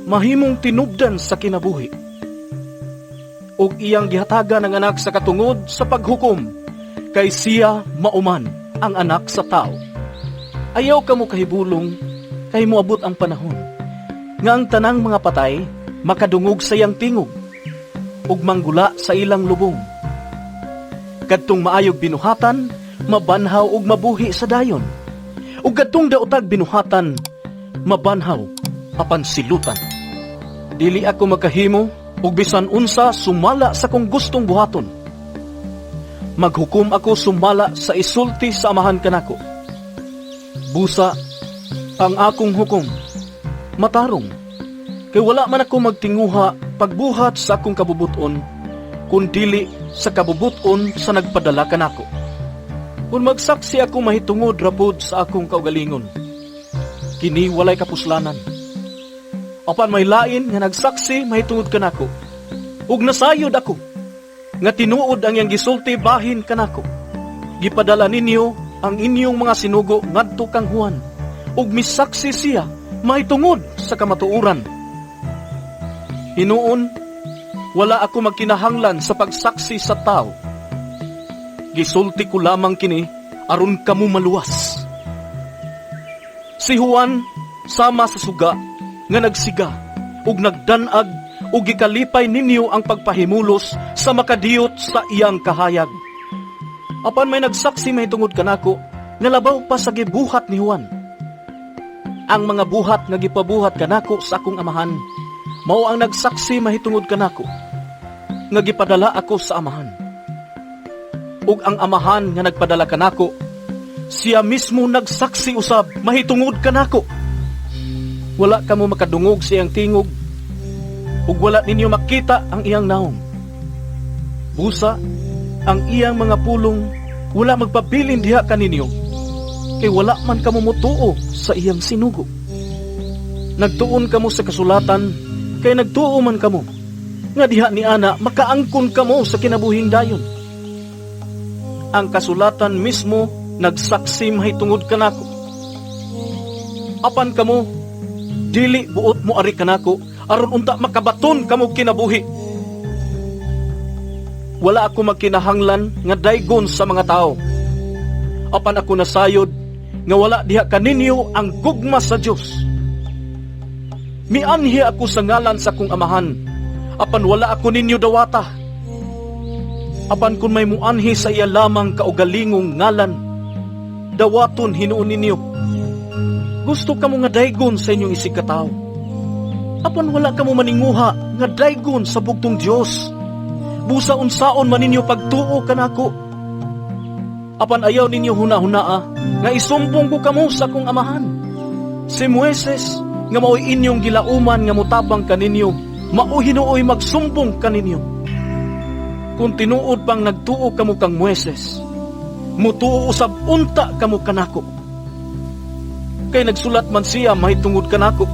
mahimong tinubdan sa kinabuhi. Ug iyang gihatagan ang anak sa katungod sa paghukom, kay siya mauman ang anak sa tao. Ayaw kamo kahibulong, kay moabot ang panahon nga ang tanang mga patay makadungog sa iyang tingog ug manggula sa ilang lubong. Kadtong maayog binuhatan, mabanhaw ug mabuhi sa dayon. Ug kadtong daotag binuhatan, mabanhaw apan silutan. Dili ako makahimo ug bisan unsa sumala sa kong gustong buhaton. Maghukom ako sumala sa isulti sa amahan kanako. Busa ang akong hukom, matarong, kay wala man ako magtinguha pagbuhat sa akong kabubuton, kundili sa kabubuton sa nagpadala kanako. Kung magsaksi ako mahitungod rapod sa akong kaugalingon, kini walay kapuslanan. Apan may lain nga nagsaksi mahitungod kanako, ug nasayod ako, nga tinuod ang iyang gisulti bahin kanako. Gipadala ninyo ang inyong mga sinugo ngadto kang Juan, ug misaksi siya mahitungod sa kamatuoran. Hinuon, wala ako magkinahanglan sa pagsaksi sa tao. Gisulti ko lamang kini aron kamo maluwas. Si Juan sama sa suga nga nagsiga ug nagdanag ug gikalipay ninyo ang pagpahimulos sa makadiyot sa iyang kahayag. Apan may nagsaksi mahitungod kanako nga labaw pa sa gibuhat ni Juan. Ang mga buhat nga gipabuhat kanako sa akong amahan, mao ang nagsaksi mahitungod kanako nga gipadala ako sa amahan. Ug ang amahan nga nagpadala kanako, siya mismo nagsaksi usab mahitungod kanako. Wala kamo makadungog sa iyang tingog, ug wala ninyo makita ang iyang naong. Busa, ang iyang mga pulong wala magpabilin diha kaninyo, kay wala man kamo mutuo sa iyang sinugo. Nagtuon kamo sa kasulatan, kay nagtuo man kamo, nga diha ni ana makaangkon kamo sa kinabuhing dayon. Ang kasulatan mismo nagsaksi mahitungod kanako. Apan kamo, dili buot mo ari kanako, aron unta makabaton kamo kinabuhi. Wala ako magkinahanglan nga daygon sa mga tao. Apan ako nasayod nga wala diha kaninyo ang gugma sa Dios. Mianhi ako sa ngalan sa kong amahan, apan wala ako ninyo dawata. Apan kun may muanhi sa iya lamang kaugalingong ngalan, dawaton hinuon ninyo. Gusto kamo nga daygon sa inyong isig katao. Apan wala kamo maninguha nga daygon sa bugtong Dios. Busa unsaon man ninyo pagtuo kanako. Apan ayaw ninyo hunahunaa nga isumbong ko kamo sa akong amahan. Si Moises nga mao'y inyong gilauman nga mutabang kaninyo, mao hinuoy magsumbong kaninyo. Kung tinuod pang nagtuo kamo kang Moises, mutuo usab unta kamo kanako. Kay nagsulat man siya mahitungod kanako.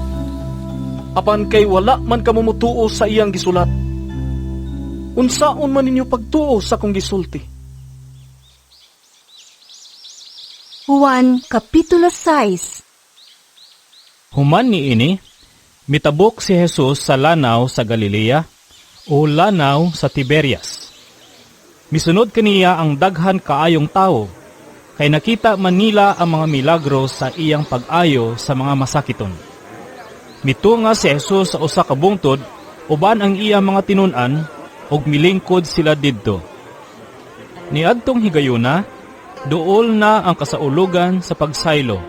Apan kay wala man kamo mutuo sa iyang gisulat, unsaon man ninyo pagtuo sa kong gisulti? Juan Kapitulo 6. Human niini, mitabok si Jesus sa lanaw sa Galilea o lanaw sa Tiberias. Misunod kaniya ang daghan kaayong tao, kay nakita man nila ang mga milagro sa iyang pag-ayo sa mga masakiton. Mitunga si Jesus sa usa ka bungtod, uban ang iyang mga tinun-an, ug milingkod sila didto. Niadtong higayuna, duol na ang kasaulugan sa pagsaylo.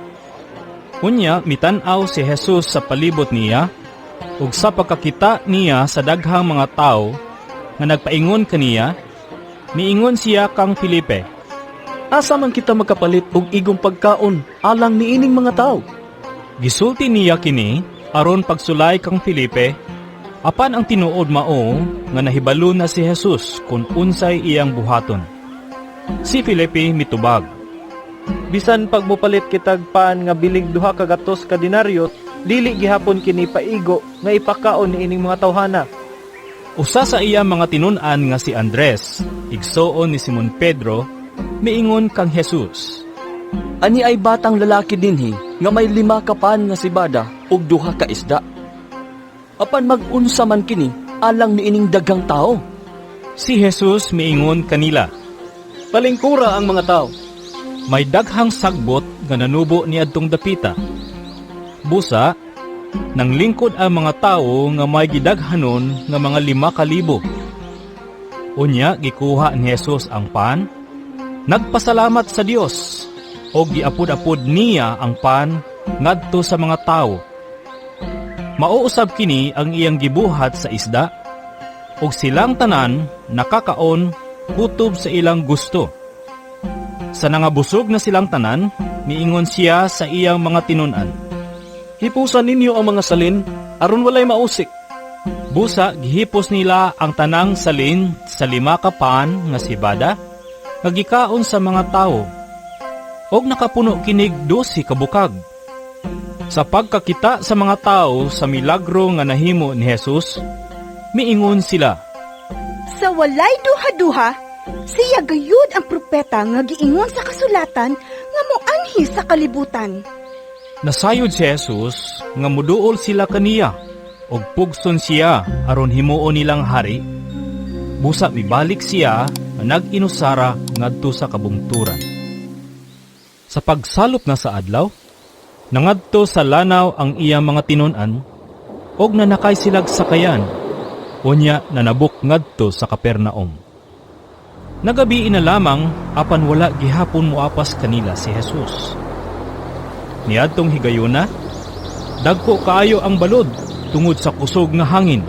Unya, mitan-aw si Jesus sa palibot niya, ug sa pagkakita niya sa daghang mga tao nga nagpaingon kaniya, miingon siya kang Felipe, Asa man kita magkapalit og igong pagkaon alang niining mga tao? gisulti niya kini aron pagsulay kang Felipe, apan ang tinuod mao nga nahibalo na si Jesus kung unsay iyang buhaton. Si Felipe mitubag, Bisan pag mopalit kitag pan nga bilig duha ka gatos ka dinaryo, dili gihapon kini paigo nga ipakaon ni ining mga tawhana. Usa sa iyang mga tinun-an nga si Andres, igsoon ni Simon Pedro, miingon kang Jesus, Ani ay batang lalaki dinhi nga may 5 kapan nga sibada ug 2 ka isda. Apan mag-unsa man kini alang niining daghang tao? Si Jesus miingon kanila, Palingkura ang mga tao. may daghang sagbot nga nanubo ni adtong dapita. Busa, nang lingkod ang mga tao nga may gidaghanon nga mga 5,000. Unya, gikuha ni Jesus ang pan, nagpasalamat sa Dios, o giapod-apod niya ang pan ngadto sa mga tao. Mauusab kini ang iyang gibuhat sa isda, ug silang tanan nakakaon kutob sa ilang gusto. Sa nangabusog na silang tanan, miingon siya sa iyang mga tinun-an, Hipusan ninyo ang mga salin aron walay mausik. Busa, gihipos nila ang tanang salin sa 5 kapan nga sibada, nga gikaon sa mga tao, og nakapuno kinig 12 kabukag. Sa pagkakita sa mga tao sa milagro nga nahimo ni Jesus, miingon sila, Sa walay duha-duha, siya gayud ang propeta nga giingon sa kasulatan nga moanhi sa kalibutan. Nasayod si Jesus nga muduol sila kaniya, og pugson siya aron himuon nilang hari. Busa mibalik siya nga nag-inusara ngadto sa kabungturan. Sa pagsalop na sa adlaw, nangadto sa lanaw ang iyang mga tinun-an, og nanakay silag sakayan, unya nanabuk ngadto sa Kapernaum. Nagabi na lamang apan wala gihapon moapas kanila si Jesus. Niadtong higayuna, dagko kaayo ang balod tungod sa kusog nga hangin.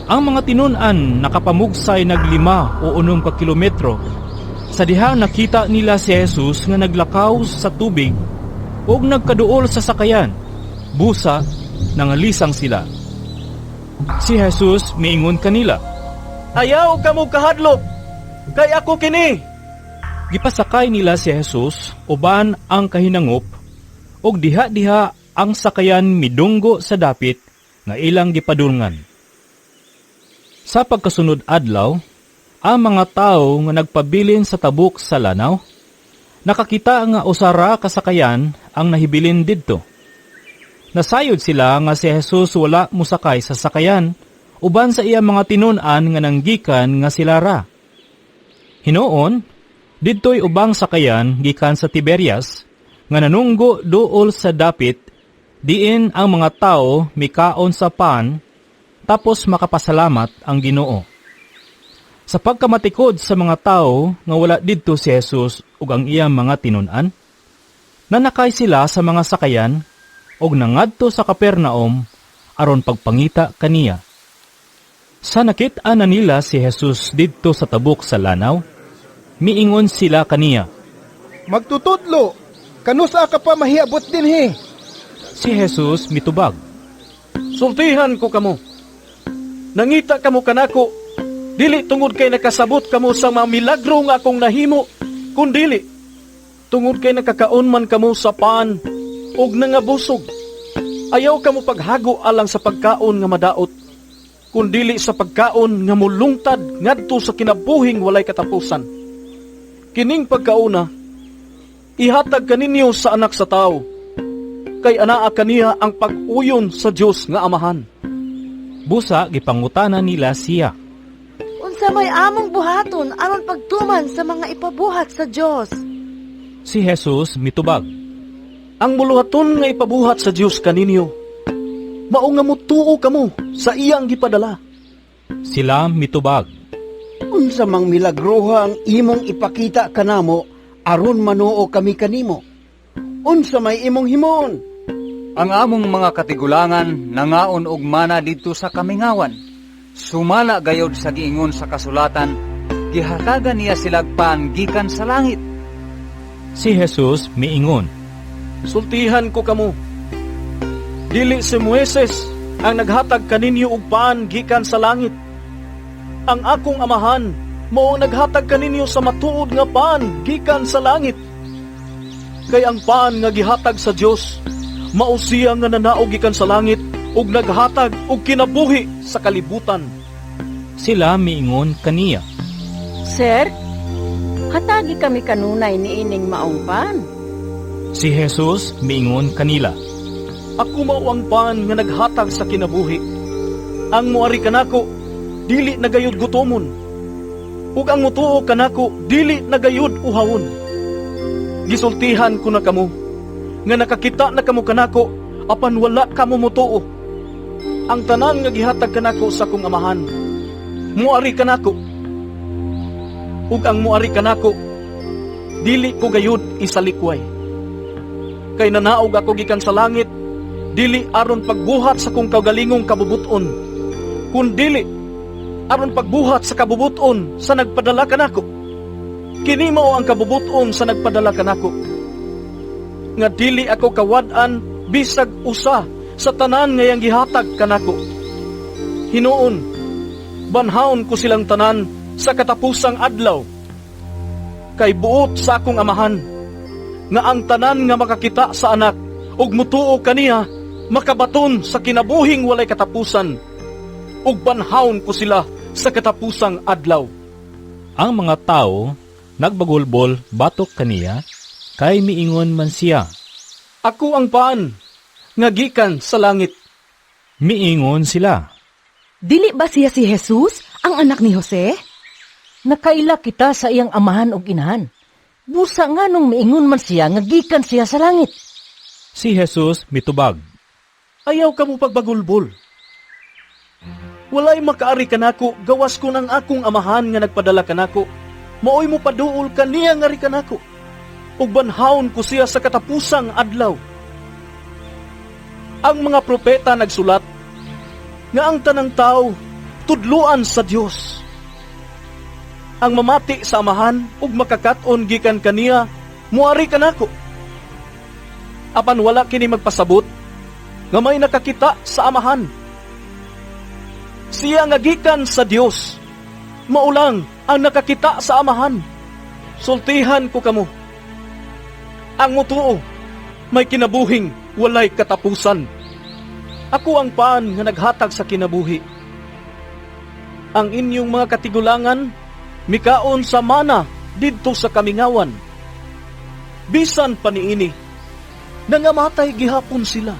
Ang mga tinun-an nakapamugsay nag 5 o 6 ka kilometro. Sa diha nakita nila si Jesus nga naglakaw sa tubig ug nagkaduol sa sakayan. Busa, nangalisang sila. Si Jesus miingon kanila, Ayaw kamo kahadlok, kay ako kini. Gipasakay nila si Jesus uban ang kahinangop ug diha-diha ang sakayan midunggo sa dapit nga ilang gipadulngan. Sa pagkasunod adlaw, ang mga tao nga nagpabilin sa tabuk sa lanaw, nakakita nga usara kasakayan ang nahibilin didto. Nasayod sila nga si Jesus wala musakay sa sakayan uban sa iyang mga tinun-an nga nanggikan nga sila ra. Hinoon, didto'y ubang sakayan gikan sa Tiberias, nga nanunggo duol sa dapit, diin ang mga tao mikaon sa pan, tapos makapasalamat ang Ginoo. Sa pagkamatikod sa mga tao nga wala didto si Jesus ug ang iyang mga tinun-an, nanakay sila sa mga sakayan ug nangadto sa Kapernaum aron pagpangita kaniya. Sa nakit-an na nila si Jesus didto sa tabuk sa lanaw, miingon sila kaniya, Magtutudlo, kanusa ka pa mahiabot dinhi? Si Jesus mitubag, Sultihan ko kamo. Nangita kamo kanako, dili tungod kay nakasabot kamo sa mga milagro nga akong nahimo, kundili tungod kay nakakaon man kamo sa paan ug nangabusog. Ayaw kamo paghago alang sa pagkaon nga madaot, kundili sa pagkaon nga mulungtad ngadto sa kinabuhing walay katapusan. Kining pagkauna, ihatag kaninyo sa anak sa tao, kay anaa kaniya ang pag-uyon sa Dios nga Amahan. Busa, gipangutana nila siya. Unsa may among buhaton aron pagtuman sa mga ipabuhat sa Dios? Si Jesus mitubag, Ang muluhaton nga ipabuhat sa Dios kaninyo, mao nga mutuo kamo sa iyang gipadala. Sila mitubag, Unsa mang milagroha ang imong ipakita kanamo aron manuo kami kanimo. Unsa may imong himon? Ang among mga katigulangan nangaon og mana didto sa kamingawan. Sumala gayod sa giingon sa kasulatan, gihatagan niya silag pan gikan sa langit. Si Jesus miingon, Sultihan ko kamo. Dili si Moises ang naghatag kaninyo og paan gikan sa langit. Ang akong amahan mao naghatag kaninyo sa matuod nga paan gikan sa langit. Kay ang paan nga gihatag sa Dios mao siya nga nanaog gikan sa langit ug naghatag og kinabuhi sa kalibutan. Sila miingon kaniya, Sir, hatagi kami kanunay ni ining maong paan. Si Jesus miingon kanila, Ako mao ang paan nga naghatag sa kinabuhi. Ang moari kanako dili nagayud gutomon. Ug ang mutuo kanako dili nagayud uhawon. Gisultihan ko na kamo nga nakakita na kamo kanako apan wala kamo mutuo. Ang tanan nga gihatag kanako sa akong amahan moari kanako. Ug ang moari kanako dili ko gayud isalikway. Kay nanaog ako gikan sa langit, dili aron pagbuhat sa kong kaugalingong kabubuton, kundili aron pagbuhat sa kabubuton sa nagpadala kanako. Kini mao ang kabubuton sa nagpadala kanako, nga dili ako kawad-an bisag usa sa tanan ngayang gihatag kanako. Hinuon, banhaon ko silang tanan sa katapusang adlaw, kay buot sa akong amahan, nga ang tanan nga makakita sa anak ug mutuo kaniya makabaton sa kinabuhing walay katapusan, ug banhaon ko sila sa katapusang adlaw. Ang mga tao nagbagulbol batok kaniya, kay miingon man siya, Ako ang paan nga gikan sa langit. Miingon sila, Dili ba siya si Jesus, ang anak ni Jose? Nakaila kita sa iyang amahan ug inahan. Busa nga nung miingon man siya nga gikan siya sa langit. Si Jesus mitubag, Ayaw ka mo pagbagulbol. Walay makaari kanako, gawas ko ng akong amahan nga nagpadala kanako. Maoy mo paduol kaniya nga ri kanako. Ug banhaon ko siya sa katapusang adlaw. Ang mga propeta nagsulat nga ang tanang tao tudluan sa Dios. Ang mamati sa amahan ug makakaton gikan kaniya muari kanako. Apan wala kini magpasabot nga may nakakita sa amahan. Siya nga gikan sa Dios, maulang ang nakakita sa amahan. Sultihan ko kamo. Ang mutuo may kinabuhing walay katapusan. Ako ang paan nga naghatag sa kinabuhi. Ang inyong mga katigulangan mikaon sa mana didto sa kamingawan. Bisan pa niini, nangamatay gihapon sila.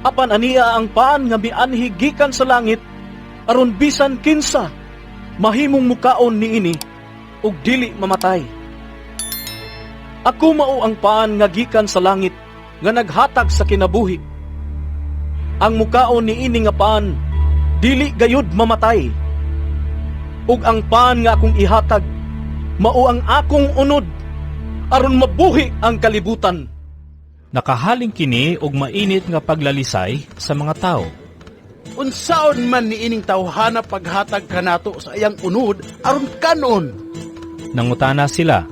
Apan aniya ang paan nga mianhi gikan sa langit, aron bisan kinsa mahimong mukaon niini ug dili mamatay. Ako mao ang paan nga gikan sa langit nga naghatag sa kinabuhi. Ang mukaon niini nga paan dili gayud mamatay. Ug ang paan nga akong ihatag mao ang akong unod aron mabuhi ang kalibutan. Nakahaling kini og mainit nga paglalisay sa mga tao. Unsaon man ni ining tawhana paghatag kanato sa iyang unod aron kanon? Nangutana sila.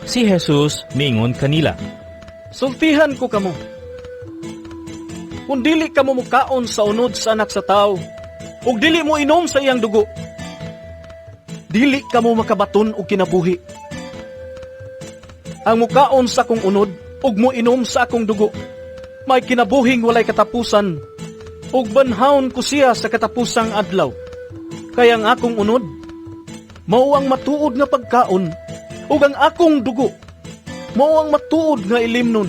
Si Jesus miingon kanila, Sultihan ko kamo. Kung dili kamo mukaon sa unod sa anak sa tao, ug dili mo inom sa iyang dugo, dili kamo makabaton og kinabuhi. Ang mukaon sa akong unod ug mo inom sa akong dugo, may kinabuhing walay katapusan, ug banhaon ko siya sa katapusang adlaw. Kaya ang akong unod mao ang matuod nga pagkaon, ug ang akong dugo mao ang matuod nga ilimnon.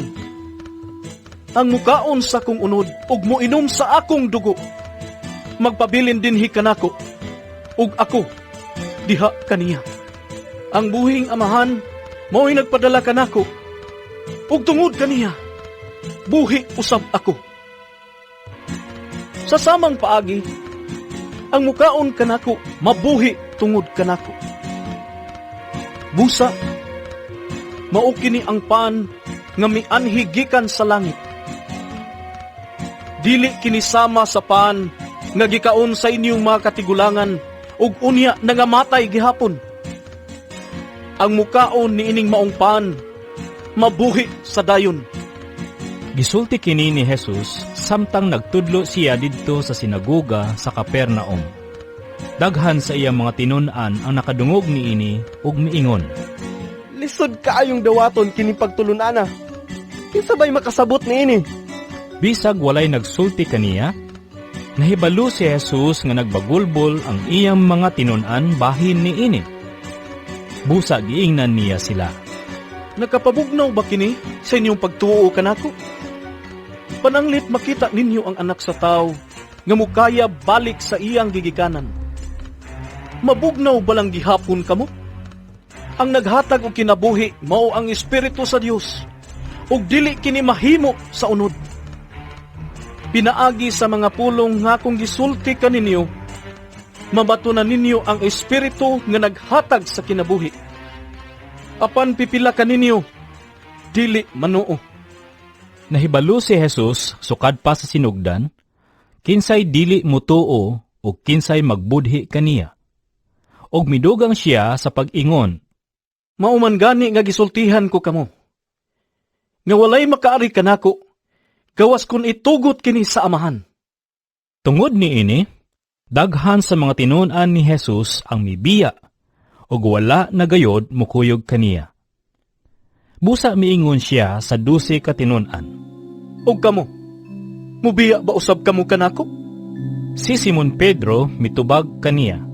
Ang mukaon sa akong unod ug mo inom sa akong dugo, magpabilin dinhi kanako, ug ako diha kaniya. Ang buhing amahan mao'y nagpadala kanako, ug tungod kaniya buhi usab ako. Sa samang paagi, ang mukaon kanako mabuhi tungod kanako. Busa mao kini ang paan nga mianhi gikan sa langit. Dili kini sama sa paan nga gikaon sa inyong mga katigulangan ug unya nangamatay gihapon. Ang mukaon ni ining maong paan mabuhi sa dayon. Gisulti kini ni Jesus samtang nagtudlo siya didto sa sinagoga sa Capernaum. Daghan sa iyang mga tinun-an ang nakadungog niini ug miingon, Lisod kaayong dawaton kini pagtulunana. Kinsa bay makasabot niini? Bisag walay nagsulti kaniya, nahibalo si Jesus nga nagbagulbol ang iyang mga tinun-an bahin niini. Busa giingnan niya sila. Nakapabugnaw ba kini sa inyong pagtuo kanako? Pananglit makita ninyo ang anak sa tao nga mukaya balik sa iyang gigikanan. Mabugnaw ba lang gihapon kamo? Ang naghatag og kinabuhi mao ang Espiritu sa Dios, ug dili kini mahimo sa unod. Pinaagi sa mga pulong nga kung gisulti kaninyo, mabatunan ninyo ang Espiritu nga naghatag sa kinabuhi. Apan pipila kaninyo, dili manuo. Nahibalo si Jesus sukad pa sa sinugdan, kinsay dili mutuo o kinsay magbudhi kaniya. Og midugang siya sa pag-ingon, Mauman gani nga gisultihan ko kamo. Nga walay makaari kanako, gawas kun itugot kini sa amahan. Tungod niini, daghan sa mga tinun-an ni Jesus ang mibiya ug wala na gayod mukuyog kaniya. Busa miingon siya sa 12 ka tinun-an. Og kamo, mubiya ba usab kamo kanako? Si Simon Pedro mitubag kaniya,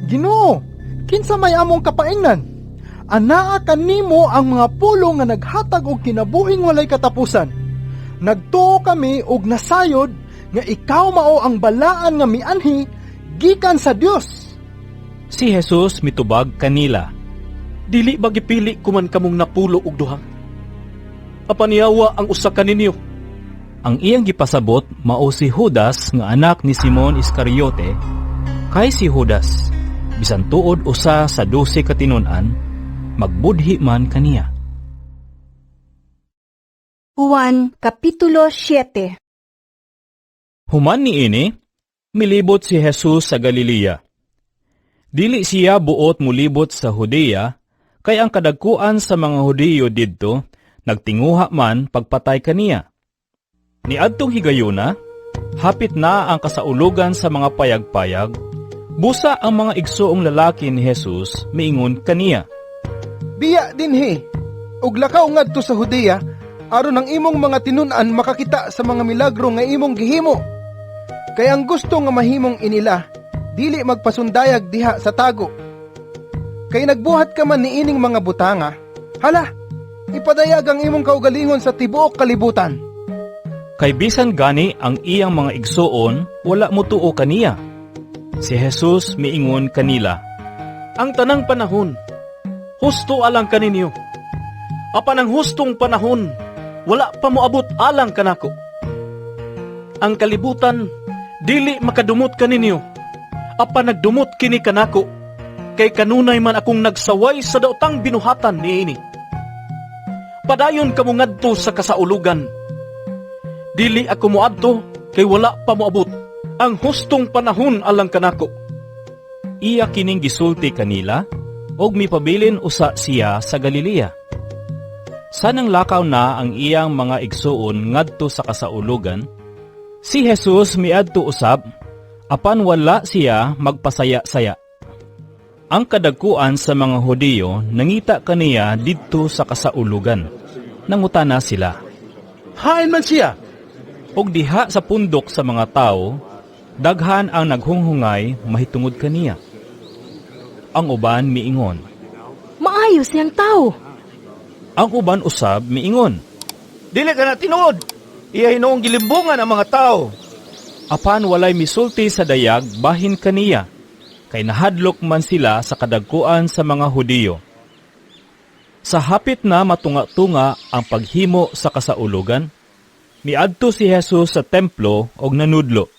Ginoo, kinsa may among kapaingnan? Anaa kanimo ang mga pulong nga naghatag og kinabuhing walay katapusan. Nagtuo kami og nasayod nga ikaw mao ang balaan nga mianhi gikan sa Dios. Si Jesus mitubag kanila, Dili ba gipili kuman kamong napulo og duha? Apaniyawa ang usa kaninyo. Ang iyang gipasabot mao si Judas nga anak ni Simon Iscariote. Kay si Judas, bisan tuod usa sa 12 ka tinun-an, magbudhi man kaniya. Juan Kapitulo 7. Human niini, milibot si Jesus sa Galilea. Dili siya buot mulibot sa Judea, kay ang kadagkuan sa mga Hudiyo didto nagtinguha man pagpatay kaniya. Niadtong higayuna, hapit na ang kasaulugan sa mga payag-payag, busa ang mga igsoong lalaki ni Jesus miingon kaniya, Biya dinhi, ug lakaw ngadto sa Judea, aron ang imong mga tinun-an makakita sa mga milagro nga imong gihimo. Kay ang gusto nga mahimong inila, dili magpasundayag diha sa tago. Kay nagbuhat ka man niining mga butanga, hala, ipadayag ang imong kaugalingon sa tibuok kalibutan. Kay bisan gani ang iyang mga igsoon, wala mutuo kaniya. Si Jesus miingon kanila, Ang tanang panahon, husto alang kaninyo. Apan ang hustong panahon, wala pa moabot alang kanako. Ang kalibutan, dili makadumot kaninyo. Apan nagdumot kini kanako, kay kanunay man akong nagsaway sa daotang binuhatan niini. Padayon kamo ngadto sa kasaulugan. Dili ako moadto, kay wala pa moabot ang hustong panahon alang kanako. Iya kining gisulti kanila, og mipabilin usa siya sa Galilea. Sanang lakaw na ang iyang mga igsuon ngadto sa kasaulugan, si Jesus miadto usab, apan wala siya magpasaya-saya. Ang kadagkuan sa mga Hudiyo nangita kaniya didto sa kasaulugan. Nangutana sila, Hain man siya? Og diha sa pundok sa mga tao, daghan ang naghunghungay mahitungod kaniya. Ang uban miingon, Maayos niyang tao. Ang uban usab miingon, Dili ka na tinuod. Iya hinoong gilimbungan ang mga tao. Apan walay misulti sa dayag bahin kaniya, kay nahadlok man sila sa kadagkuan sa mga Hudiyo. Sa hapit na matunga-tunga ang paghimo sa kasaulugan, miadto si Jesus sa templo og nanudlo.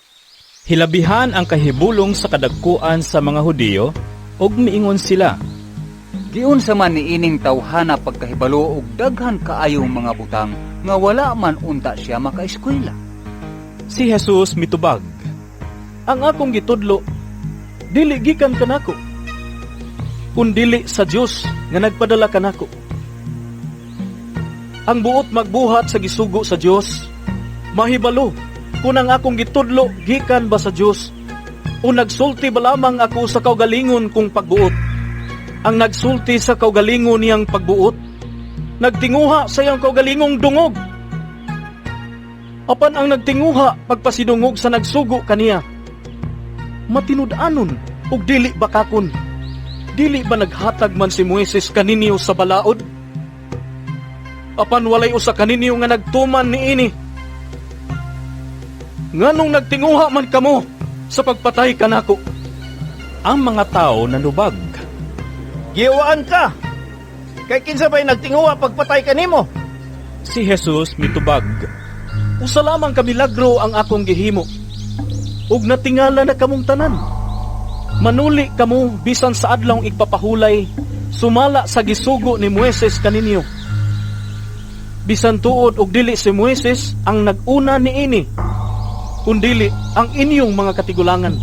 Hilabihan ang kahibulong sa kadagkuan sa mga Hudiyo og miingon sila, Giunsa man ni ining tawhana pagkahibalo og daghan kaayong mga butang nga wala man unta siya makaeskwela. Si Jesus mitubag, ang akong gitudlo, dili gikan kanako, kundili sa Dios nga nagpadala kanako. Ang buot magbuhat sa gisugo sa Dios, mahibalo kung ang akong gitudlo gikan ba sa Dios o nagsulti ba lamang ako sa kaugalingon kong pagbuot. Ang nagsulti sa kaugalingon niyang pagbuot, nagtinguha sa iyang kaugalingong dungog. Apan ang nagtinguha pagpasidungog sa nagsugo kaniya, matinud-anon ug dili bakakon. Dili ba naghatag man si Moises kaninyo sa balaod? Apan walay usa kaninyo nga nagtuman niini. Nganong nagtinguha man kamo sa pagpatay kanako? Ang mga tao nanubag, Giwaan ka! Kay kinsa ba'y nagtinguha pagpatay kanimo? si Jesus mitubag, usa lamang ka milagro ang akong gihimo, ug natingala na kamong tanan. Manuli kamo bisan sa adlaw igpapahulay, sumala sa gisugo ni Moises kaninyo. Bisan tuod og dili si Moises ang nag-una niini, kundili ang inyong mga katigulangan.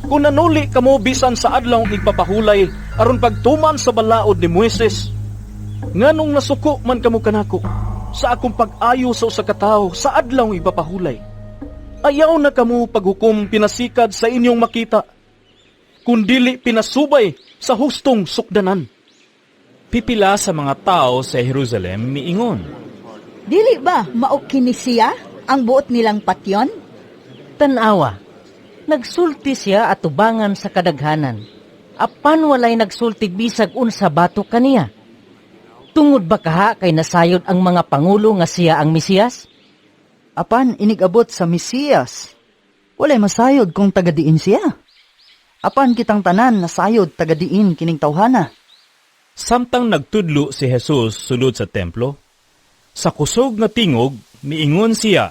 Kung nanuli kamo bisan sa adlaw igpapahulay aron pagtuman sa balaod ni Moises, nganong nasuko man kamo kanako sa akong pag-ayo sa usa ka tawo sa adlaw igpapahulay? Ayaw na kamo paghukom pinasikad sa inyong makita, kundili pinasubay sa hustong sukdanan. Pipila sa mga tao sa Jerusalem miingon, Dili ba mao kini siya ang buot nilang patyon? Tanawa, nagsulti siya at tubangan sa kadaghanan. Apan walay nagsulti bisag unsa batok kaniya. Tungod ba kaha kay nasayod ang mga pangulo nga siya ang Mesiyas? Apan inigabot sa Mesiyas, walay masayod kung tagadiin siya. Apan kitang tanan nasayod tagadiin kining tawhana. Samtang nagtudlo si Jesus sulod sa templo, sa kusog nga tingog miingon siya,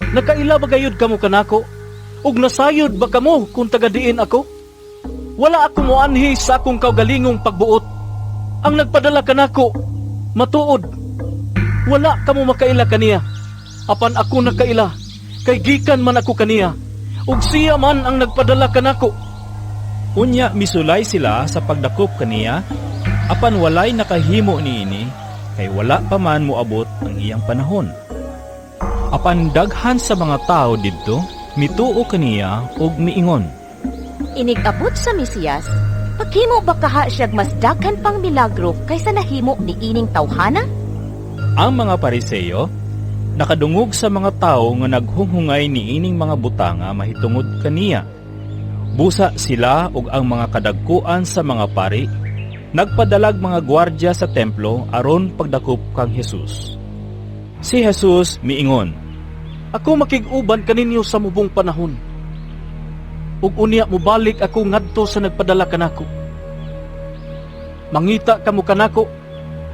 Nakaila ba gayud kamo kanako? Ug nasayod ba kamo kung tagadiin ako? Wala ako moanhi sa akong kaugalingong pagbuot. Ang nagpadala kanako, matuod. Wala kamo makaila kaniya. Apan ako nakaila, kay gikan man ako kaniya. Ug siya man ang nagpadala kanako. Unya misulay sila sa pagdakop kaniya, apan walay nakahimo niini, kay wala pa man moabot ang iyang panahon. Apan daghan sa mga tao didto mituo kaniya og miingon, Inigabot sa Mesiyas, paghimo ba kaha siyag mas daghan pang milagro kaysa nahimo ni ining tawhana? Ang mga Pariseyo nakadungog sa mga tao nga naghunghungay ni ining mga butanga mahitungod kaniya. Busa sila ug ang mga kadagkuan sa mga pari nagpadalag mga gwardya sa templo aron pagdakop kang Jesus. Si Jesus miingon, Ako makig-uban kaninyo sa mubong panahon. Ug unya mobalik ako ngadto sa nagpadala kanako. Mangita kamo kanako,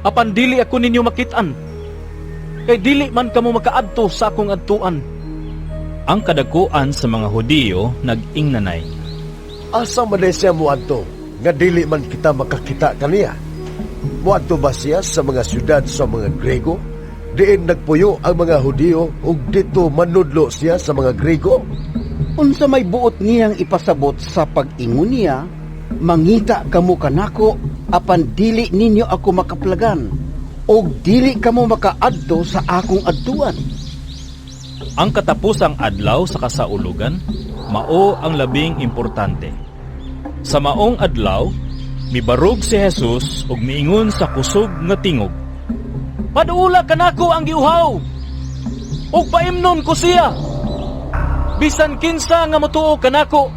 apan dili ako ninyo makit-an. Kay dili man kamo makaadto sa akong adtuan. Ang kadagkuan sa mga Hudiyo nag-ingnanay, Asa man siya muadto nga dili man kita makakita kaniya? Muadto ba siya sa mga syudad sa mga Grego? Diin nagpuyo ang mga Hudiyo ug dito manudlo siya sa mga Grego? Unsa may buot niyang ipasabot sa pag-ingon niya, mangita kamo kanako apan dili ninyo ako makaplagan o dili kamo makaadto sa akong adtuan. ang katapusang adlaw sa kasaulugan mao ang labing importante. Sa maong adlaw, mibarog si Jesus ug miingon sa kusog nga tingog, Paduula kanako ang giuhaw, ug paimnon ko siya. Bisan kinsa nga motuo kanako,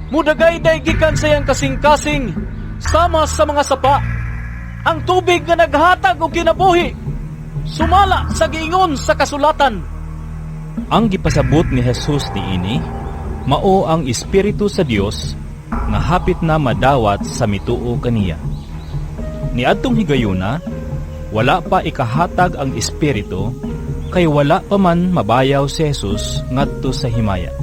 mudagay-day gikan sa iyang kasing-kasing, sama sa mga sapa. Ang tubig nga naghatag og kinabuhi, sumala sa giingon sa kasulatan. Ang gipasabot ni Jesus niini mao ang Espiritu sa Dios nga hapit na madawat sa mituo kaniya. Niadtong higayuna, wala pa ikahatag ang Espiritu, kay wala pa man mabayaw si Jesus ngadto sa himaya.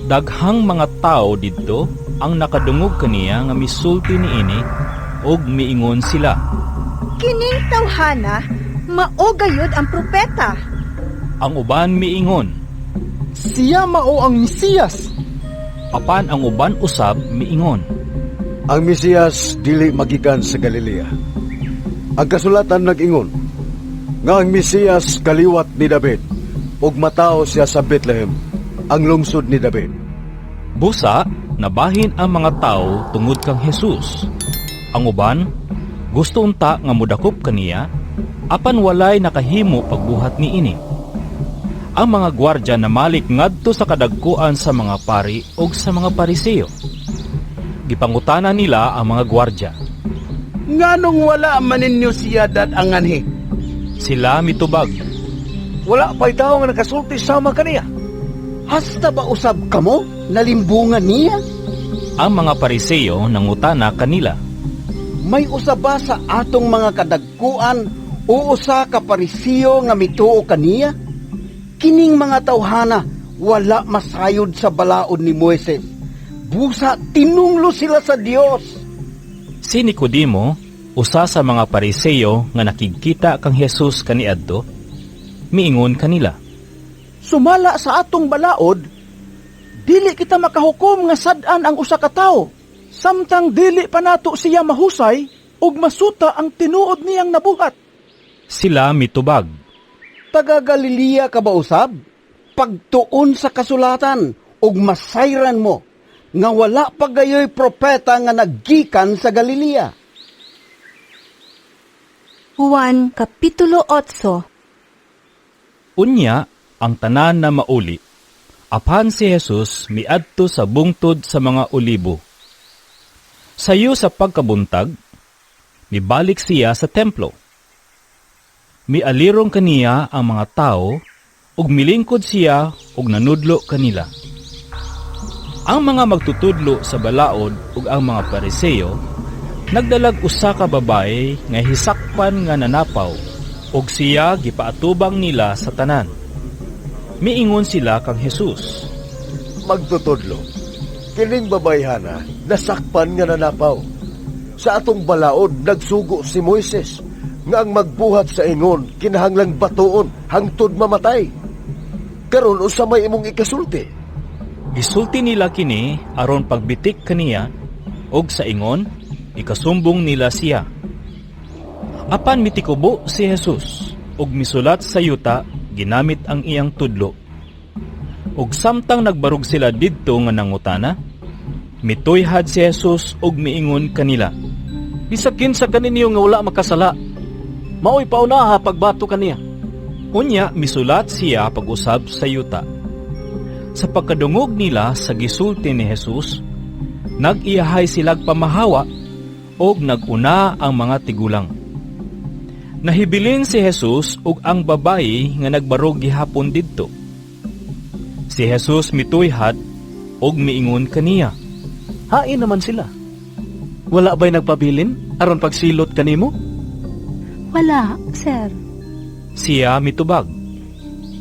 Daghang mga tao didto ang nakadungog kaniya nga misulti niini og miingon sila. Kining tawhana, mao gayud ang propeta. Ang uban miingon, Siya mao ang Mesiyas. apan ang uban usab miingon, Ang Mesiyas dili magikan sa Galilea. Ang kasulatan nag-ingon, nga ang Mesiyas kaliwat ni David, ug matao siya sa Bethlehem, ang lungsod ni David. Busa, nabahin ang mga tao tungod kang Jesus. Ang uban, gusto unta nga mudakop kaniya, apan walay nakahimo pagbuhat ni ini. Ang mga gwardya namalik ngadto sa kadagkuan sa mga pari o sa mga Pariseo. Gipangutana nila ang mga gwardya. Nganong wala man ninyo siya ang anhi? Sila mitubag. Wala pa'y tao nga nakasulti sama kaniya. Hasta ba usab kamo? Nalimbungan niya? Ang mga Pariseo nangutana kanila. May usab ba sa atong mga kadagkuan o usa ka Pariseo nga mituo kaniya? Kining mga tawhana wala masayod sa balaod ni Moises. Busa tinunglo sila sa Dios. Si Nicodemo, usa sa mga Pariseo nga nakikita kang Jesus kaniadto, miingon kanila. Sumala sa atong balaod, dili kita makahukom nga sad-an ang usa ka tawo, samtang dili pa nato siya mahusay ug masuta ang tinuod niyang nabuhat. Sila mitubag. Taga Galilea ka ba usab? Pagtuon sa kasulatan ug masayran mo nga wala pa gayoy propeta nga naggikan sa Galilea. Juan Kapitulo 8. Unya, ang tanan na mauli. Apan si Jesus miadto sa bungtod sa mga olibo. Sayo sa pagkabuntag, mibalik siya sa templo. Mialirong kaniya ang mga tao, ug milingkod siya ug nanudlo kanila. Ang mga magtutudlo sa balaod ug ang mga Pariseo nagdalag usa ka babae nga hisakpan nga nanapaw, ug siya gipaatubang nila sa tanan. Miingon sila kang Jesus. Magtutudlo, kining babayhana nasakpan nga nanapaw. Sa atong balaod nagsugo si Moises nga ang magbuhat sa ingon kinahanglang batuon hangtod mamatay. Karon usa may imong ikasulti. Gisulti nila kini aron pagbitik kaniya, og sa ingon ikasumbong nila siya. Apan mitikubo si Jesus ug misulat sa yuta ginamit ang iyang tudlo. Ug samtang nagbarog sila didto nga nangutana, mituyhad si Jesus ug miingon kanila. Bisag kinsa kaninyo nga wala makasala, mao'y paunaha pagbato kaniya. Unya misulat siya pag-usab sa yuta. Sa pagkadungog nila sa gisulti ni Jesus, nag-iyahay silag pamahawa og naguna ang mga tigulang. Nahibilin si Jesus ug ang babayi nga nagbarog gihapon didto. Si Jesus mituyhad og miingon kaniya. Hain naman sila. Wala ba'y nagpabilin aron pagsilot kanimo? Wala, sir. Siya mitubag.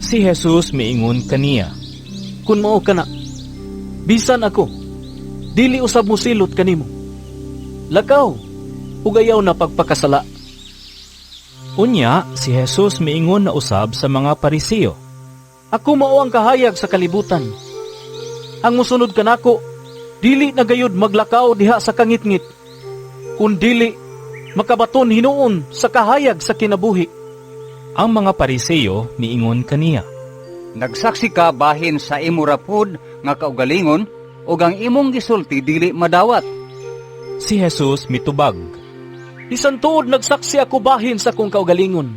Si Jesus miingon kaniya. Kun mao kana, bisan ako, dili usab mo silot kanimo. Lakaw, ug ayaw na pagpakasala. Unya, si Jesus miingon na usab sa mga Pariseo. Ako mao ang kahayag sa kalibutan. Ang musunod kanako, dili na gayud maglakaw diha sa kangitngit, kun dili makabaton hinuon sa kahayag sa kinabuhi. Ang mga Pariseo miingon kaniya. Nagsaksi ka bahin sa imo rapod nga kaugalingon ug ang imong gisulti dili madawat. Si Jesus mitubag. Bisan tuod nagsaksi ako bahin sa kong kaugalingon.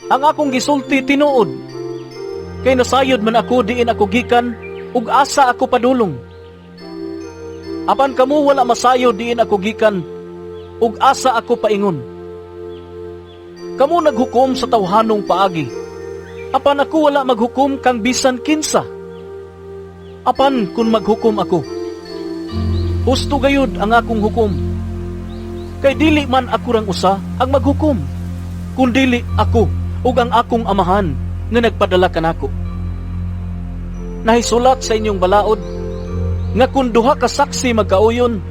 Ang akong gisulti tinuod. Kay nasayod man ako diin ako gikan ug asa ako padulong. Apan kamo wala masayod diin ako gikan ug asa ako paingon. Kamo naghukom sa tawhanong paagi. Apan ako wala maghukom kang bisan kinsa. Apan kung maghukom ako, husto gayud ang akong hukom. Kay dili man ako rang usa ang maghukom, kun dili ako ug ang akong amahan nga nagpadala kanako. Nahisulat sa inyong balaod nga kun duha ka saksi magkauyon,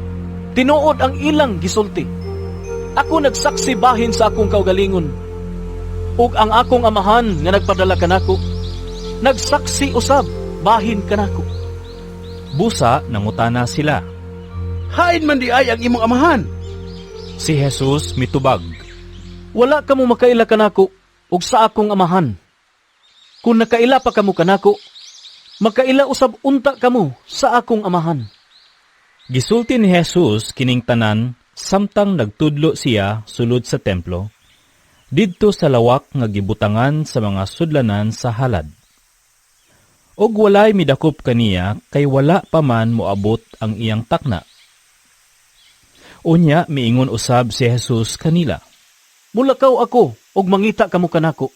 tinuod ang ilang gisulti. Ako nagsaksi bahin sa akong kaugalingon. Ug ang akong amahan nga nagpadala kanako, nagsaksi usab bahin kanako. Busa nangutana sila. Hain man di ay ang imong amahan. Si Jesus mitubag. Wala kamo makaila kanako ug sa akong amahan. Kung nakaila pa kamo kanako, makaila usab unta kamo sa akong amahan. Gisulti ni Jesus kining tanan samtang nagtudlo siya sulod sa templo, didto sa lawak nga gibutangan sa mga sudlanan sa halad. Og walay midakop kaniya kay wala pa man moabot ang iyang takna. Unya miingon usab si Jesus kanila. Mulakaw ako og mangita kamo kanako.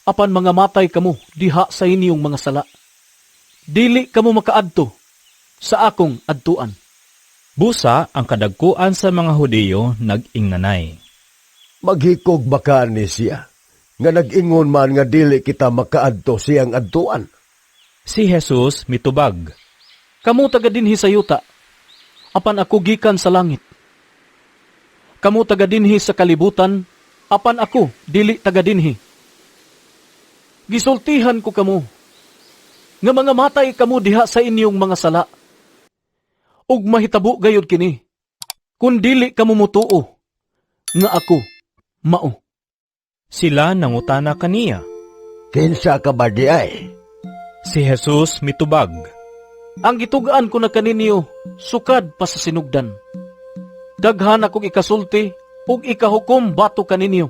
Apan mga matay kamo diha sa inyong mga sala. Dili kamo makaadto sa akong adtuan. Busa ang kadagkuan sa mga Hudiyo nag-ingnanay. Maghikog baka ni siya, nga nag-ingon man nga dili kita makaadto siyang adtuan. Si Jesus mitubag. Kamo taga dinhi sa yuta, apan ako gikan sa langit. Kamo taga dinhi sa kalibutan, apan ako dili taga dinhi. Gisultihan ko kamo, nga mga matay kamo diha sa inyong mga sala. Ug mahitabo gayud kini, kun dili kamo mutuo, nga ako mao. Sila nangutana kaniya. Kinsa ka ba di ay? Si Jesus mitubag. Ang gitugaan ko na kaninyo, sukad pa sa sinugdan. Daghan akong ikasulti, ug ikahukom bato kaninyo.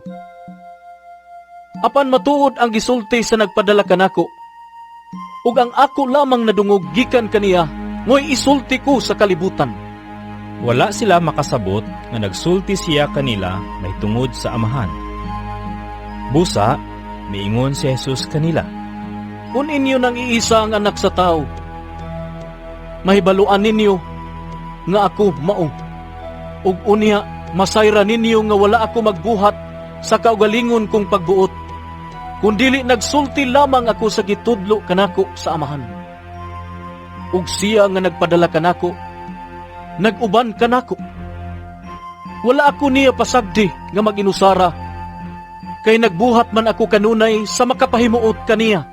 Apan matuod ang gisulti sa nagpadala kanako, ug ang ako lamang nadungog gikan kaniya, ngoy isulti ko sa kalibutan. Wala sila makasabot nga nagsulti siya kanila may tungod sa amahan. Busa, miingon si Jesus kanila. Kung inyo nang iisa ang anak sa tao, mahibaluan ninyo nga ako mao. Ug unya, masayra ninyo nga wala ako magbuhat sa kaugalingon kong pagbuot, kundili nagsulti lamang ako sa gitudlo kanako sa amahan. Ug siya nga nagpadala kanako, nag-uban kanako. Wala ako niya pasagdi nga mag-inusara, kay nagbuhat man ako kanunay sa makapahimuot kaniya.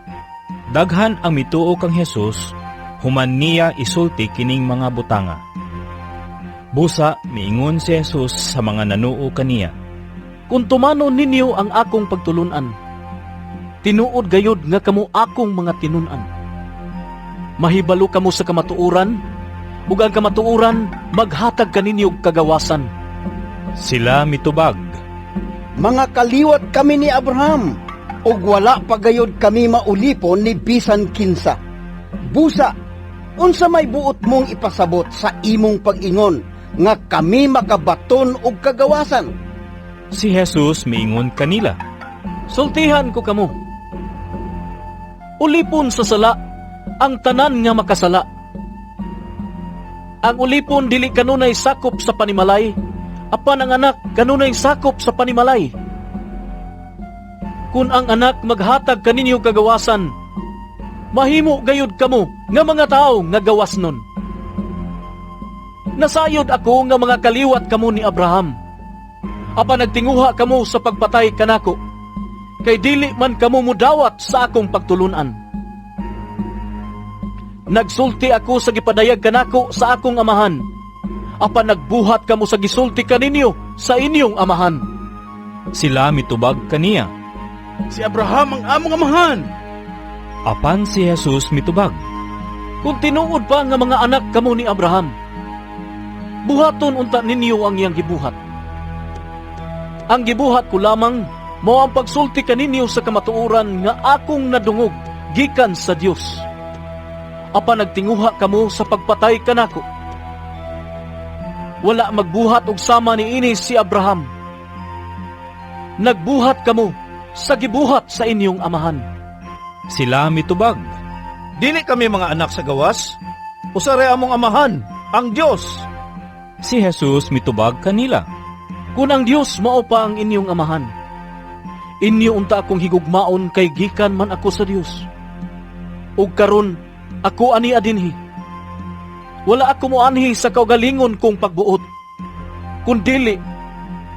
Daghan ang mituo kang Jesus, human niya isulti kining mga butanga. Busa, miingon si Jesus sa mga nanuo kaniya. Kung tumano ninyo ang akong pagtulunan, tinuod gayod nga kamo akong mga tinunan. Mahibalo kamo sa kamatuuran, ug ang kamatuuran maghatag kaninyo kagawasan. Sila mitubag. Mga kaliwat kami ni Abraham, ug wala pagayod kami maulipon ni bisan kinsa. Busa, unsa may buot mong ipasabot sa imong pag-ingon nga kami makabaton og kagawasan? Si Jesus miingon kanila. Sultihan ko kamo. Ulipon sa sala ang tanan nga makasala. Ang ulipon dili kanunay sakop sa panimalay, apan ang anak kanunay sakop sa panimalay. Kung ang anak maghatag kaninyo kagawasan, mahimo gayud kamo nga mga tao nga gawas nun. Nasayod ako nga mga kaliwat kamo ni Abraham, apan nagtinguha kamo sa pagpatay kanako, kay dili man kamo mudawat sa akong pagtulunan. Nagsulti ako sa gipadayag kanako sa akong amahan, apan nagbuhat kamo sa gisulti kaninyo sa inyong amahan. Sila mitubag kaniya. Si Abraham ang among amahan. Apan si Jesus mitubag. Kung tinuod pa nga mga anak kamo ni Abraham, buhaton unta ninyo ang iyang gibuhat. Ang gibuhat ko lamang mao ang pagsulti kaninyo sa kamatuoran nga akong nadungog gikan sa Dios. Apan nagtinguha kamo sa pagpatay kanako. Wala magbuhat og sama ni ini si Abraham. Nagbuhat kamo sa gibuhat sa inyong amahan. Sila mitubag. Dili kami mga anak sa gawas, usare among amahan, ang Dios. Si Jesus mitubag kanila. Kung ang Dios mao pa ang inyong amahan, inyo unta akong higugmaon kay gikan man ako sa Dios. Ug karon ako ani adinhi. Wala ako moanhi sa kaugalingon kong pagbuot, kundili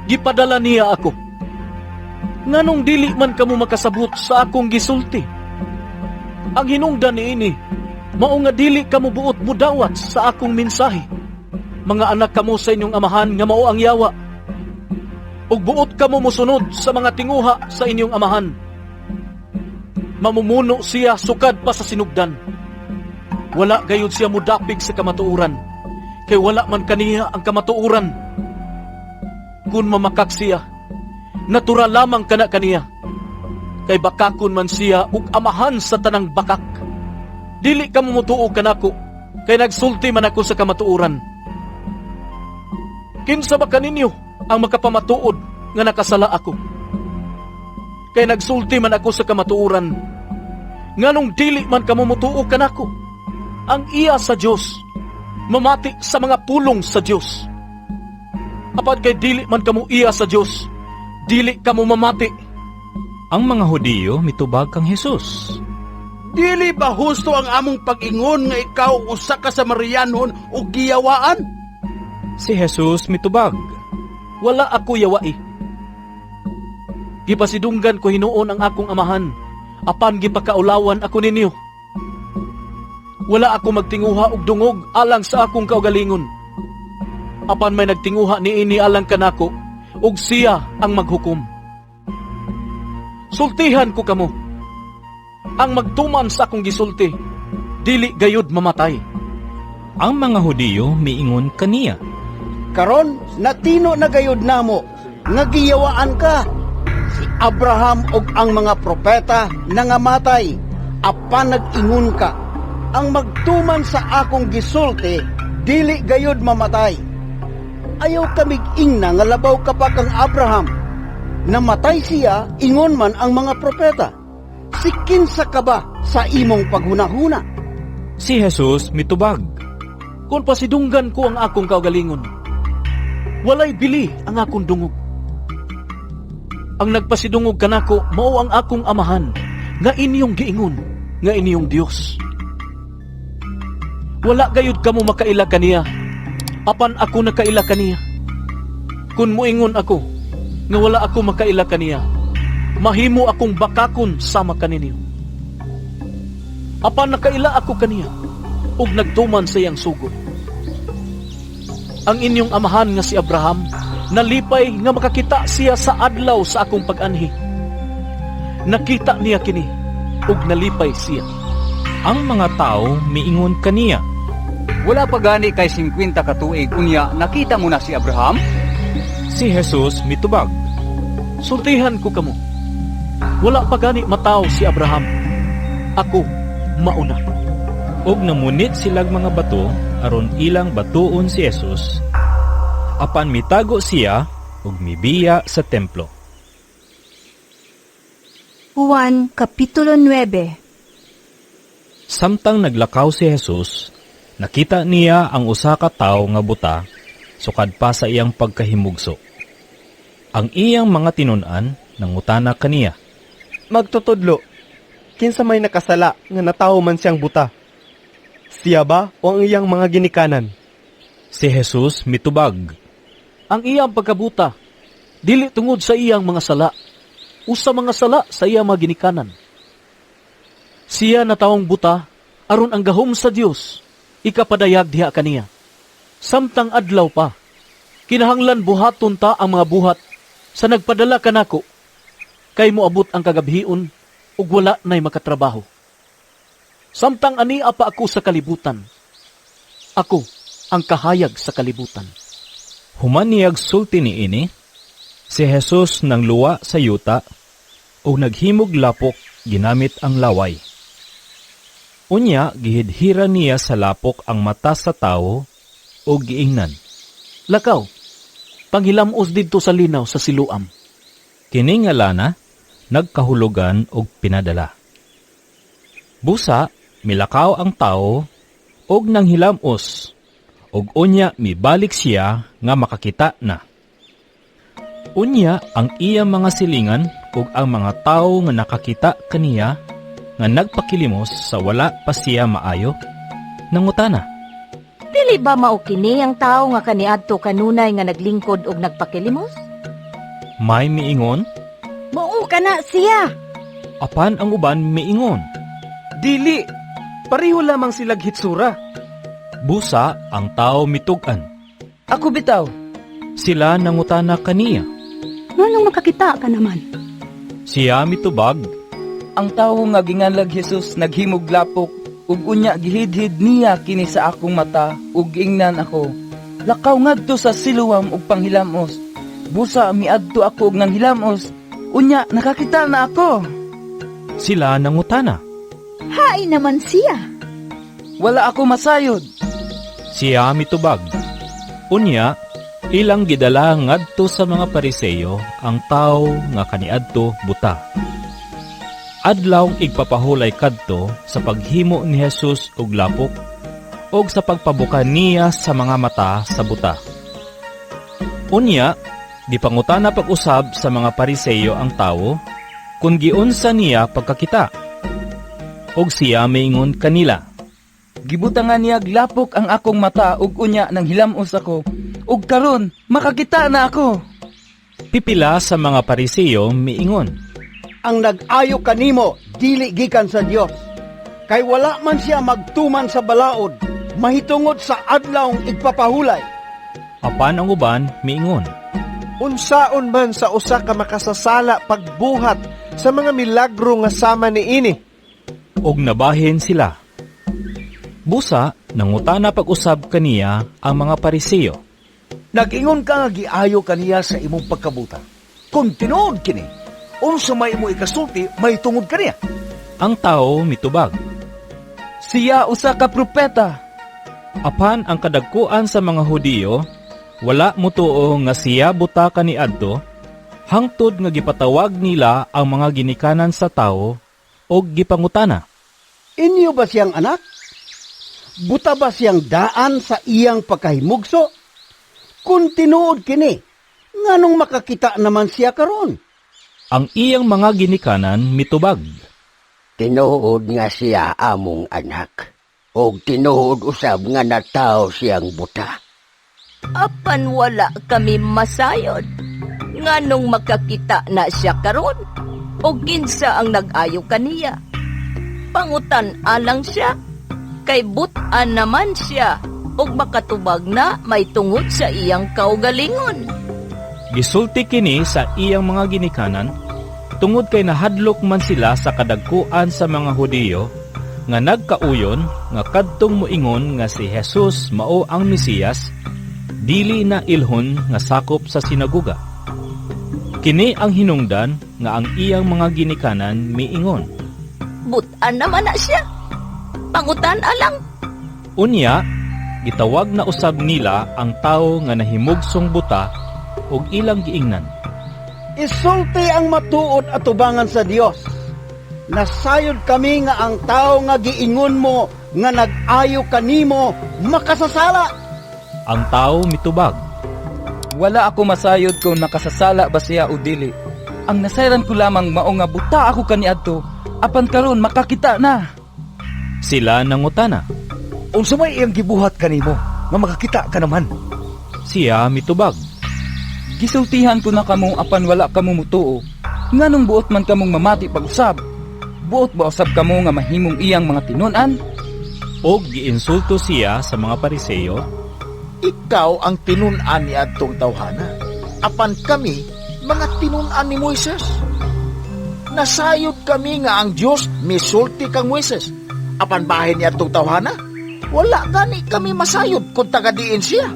Gipadala niya ako. Nganong dili man kamo makasabot sa akong gisulti? Ang hinungdan niini, mao nga dili kamo buot mudawat sa akong mensahe. Mga anak kamo sa inyong amahan nga mao ang yawa. Ug buot kamo mosunod sa mga tinguha sa inyong amahan. Mamumuno siya sukad pa sa sinugdan. Wala gayud siya mudapig sa kamatuuran, kay wala man kaniya ang kamatuuran. Kung mamakak siya, natural lamang kana kaniya, kay bakakon man siya ug amahan sa tanang bakak. Dili ka mumutuo kanako, kay nagsulti man ako sa kamatuuran. Kinsa ba kaninyo ang makapamatuod nga nakasala ako? Kay nagsulti man ako sa kamatuuran, nganong dili man kamumutuo kanako. Ang iya sa Dios mamati sa mga pulong sa Dios. Apan kay dili man kamo iya sa Dios, dili kamo mamati. Ang mga Hudiyo mitubag kang Hesus. Dili ba husto ang among pag-ingon nga ikaw usa ka Samarianon o giyawaan? Si Hesus mitubag, wala ako yawai. Gipasidunggan ko hinuon ang akong amahan, apan gipakaulawan ako ninyo. Wala ako magtinguha og dungog alang sa akong kaugalingon. Apan may nagtinguha niini alang kanako, ug siya ang maghukom. Sultihan ko kamo. Ang magtuman sa akong gisulti, dili gayud mamatay. Ang mga Hudiyo miingon kaniya, Karon natino na gayud namo nga giyawaan ka. Si Abraham ug ang mga propeta nangamatay, apan nag-ingon ka, ang magtuman sa akong gisulti dili gayud mamatay. Ayaw kamig ingna nga labaw ka pa kang Abraham. Namatay siya, ingon man ang mga propeta. Si kinsa ka ba sa imong paghunahuna? Si Hesus mitubag, kung pasidunggan ko ang akong kaugalingon, walay bili ang akong dungog. Ang nagpasidungog kanako mao ang akong amahan, nga inyong giingon, nga inyong Dios. Wala gayud kamo makaila kaniya, apan ako nakaila kaniya. Kung muingon ako, nga wala ako makaila kaniya, mahimo akong bakakon sama kaninyo. Apan nakaila ako kaniya, ug nagtuman sa iyang sugo. Ang inyong amahan nga si Abraham, nalipay nga makakita siya sa adlaw sa akong pag-anhi. Nakita niya kini, ug nalipay siya. Ang mga tao miingon kaniya, wala pa gani kay 50 katuig unya nakita mo na si Abraham? Si Hesus mitubag, sultihan ko kamo. Wala pa gani mataw si Abraham. Ako mauna. Og namunit silag mga bato aron ilang batuon si Hesus. Apan mitago siya ug mibiya sa templo. Juan Kapitulo 9. Samtang naglakaw si Hesus, nakita niya ang usa ka tawo nga buta sukad pa sa iyang pagkahimugso. Ang iyang mga tinun-an nangutana kaniya, Magtutudlo, kinsa may nakasala nga natawo man siyang buta? Siya ba o ang iyang mga ginikanan? Si Hesus mitubag, ang iyang pagkabuta, dili tungod sa iyang mga sala, usa mga sala sa iyang mga ginikanan. Siya natawong buta, aron ang gahom sa Dios, ikapadayag diha kaniya. Samtang adlaw pa, kinahanglan buhaton ta ang mga buhat sa nagpadala kanako, kay moabot ang kagabhion, ug wala na'y makatrabaho. Samtang ania pa ako sa kalibutan, ako ang kahayag sa kalibutan. Human niyag sulti niini, si Hesus nang luwa sa yuta o naghimog lapok ginamit ang laway. Unya gihidhira niya sa lapok ang mata sa tawo o giingnan, Lakaw, panghilamos didto sa linaw sa siluam. Kini nga lana, nagkahulugan og pinadala. Busa, milakaw ang tawo og nanghilamos, og unya mibalik siya nga makakita na. Unya ang iyang mga silingan ug ang mga tawo nga nakakita kaniya nga nagpakilimos sa wala pa siya maayo, nangutana, Dili ba mao kini ang tao nga kaniadto kanunay nga naglingkod og nagpakilimos? May miingon, Mao ka na siya. apan ang uban miingon. Dili, pareho lamang silag hitsura. Busa ang tao mitugan. Ako bitaw. Sila nangutana kaniya. Nganong makakita ka naman? Siya mitubag, Ang tawo nga ginganlag Jesus naghimog lapok ug unya gihidhid niya kini sa akong mata ug ingnan ako. Lakaw ngadto sa siluwam ug panghilamos. Busa miadto ako og nanghilamos. Unya nakakita na ako. sila nangutana. Hain naman siya. Wala ako masayod. Siya mitubag. Unya, ilang gidala ngadto sa mga Pariseyo ang tao nga kaniadto buta. Adlawng igpapahulay kadto sa paghimo ni Jesus og lapok og sa pagpabuka niya sa mga mata sa buta. Unya, gipangutana pag-usab sa mga Pariseyo ang tawo kung giunsa niya pagkakita. Og siya maingon kanila, Gibutangan niya glapok ang akong mata ug unya nang hilamos ako. Ug karon makakita na ako. Pipila sa mga Pariseyo miingon, Ang nag-ayo kanimo dili gikan sa Dios. Kay wala man siya magtuman sa balaod, mahitungod sa adlawng igpapahulay. apan ang uban miingon, Unsaon man sa usa ka makasasala pagbuhat sa mga milagro nga sama ni ini. og nabahin sila. Busa, nangutana pag-usab kaniya ang mga Pariseyo. Nag-ingon ka nga giayo kaniya sa imong pagkabuta. Kung tinuod kini, unsa may imo ikasulti, may tungod kaniya. Ang tao mitubag. Siya usa ka propeta. Apan ang kadagkuan sa mga Hudiyo, wala mutuo nga siya buta kaniadto, hangtod nga gipatawag nila ang mga ginikanan sa tao og gipangutana. Inyo ba siyang anak? Buta ba siyang daan sa iyang pagkahimugso? Kung tinuod kini, nganong makakita naman siya karon? Ang iyang mga ginikanan mitubag. Tinuod nga siya among anak. O tinuod usab nga nataw siyang buta. Apan wala kami masayod. Nganong makakita na siya karon? O kinsa ang nag-ayo kaniya? Pangutan alang siya. Kay butan naman siya. Og makatubag na may tungod sa iyang kaugalingon. Gisulti kini sa iyang mga ginikanan, tungod kay nahadlok man sila sa kadagkuan sa mga Hudiyo, nga nagkauyon nga kadtong moingon nga si Jesus mao ang Mesiyas, dili na ilhon nga sakop sa sinaguga. Kini ang hinungdan nga ang iyang mga ginikanan miingon. Butan naman na siya. Pangutan alang. Unya, gitawag na usab nila ang tao nga nahimugsong buta ug ilang giingnan. Isulti ang matuod at tubangan sa Dios. Nasayod kami nga ang tao nga giingon mo nga nag-ayo kanimo makasasala. Ang tao mitubag. Wala ako masayod kung nakasasala ba siya o dili. Ang nasayran ko lamang mao nga buta ako kaniadto, apan karon makakita na. Sila nangutana. Unsa may iyang gibuhat kanimo nga makakita ka naman? Siya mitubag. Gisultihan ko na kamo apan wala kamo mutuo. Nganong buot man kamong mamati pag-usab? Buot ba usab kamo nga mahimong iyang mga tinun-an? Og giinsulto siya sa mga Pariseyo. Ikaw ang tinun-an ni adtong tawhana. Apan kami mga tinun-an ni Moises. Nasayod kami nga ang Dios misulti kang Moises. Apan bahin ni adtong tawhana, wala gani kami masayod kung tagadiin siya.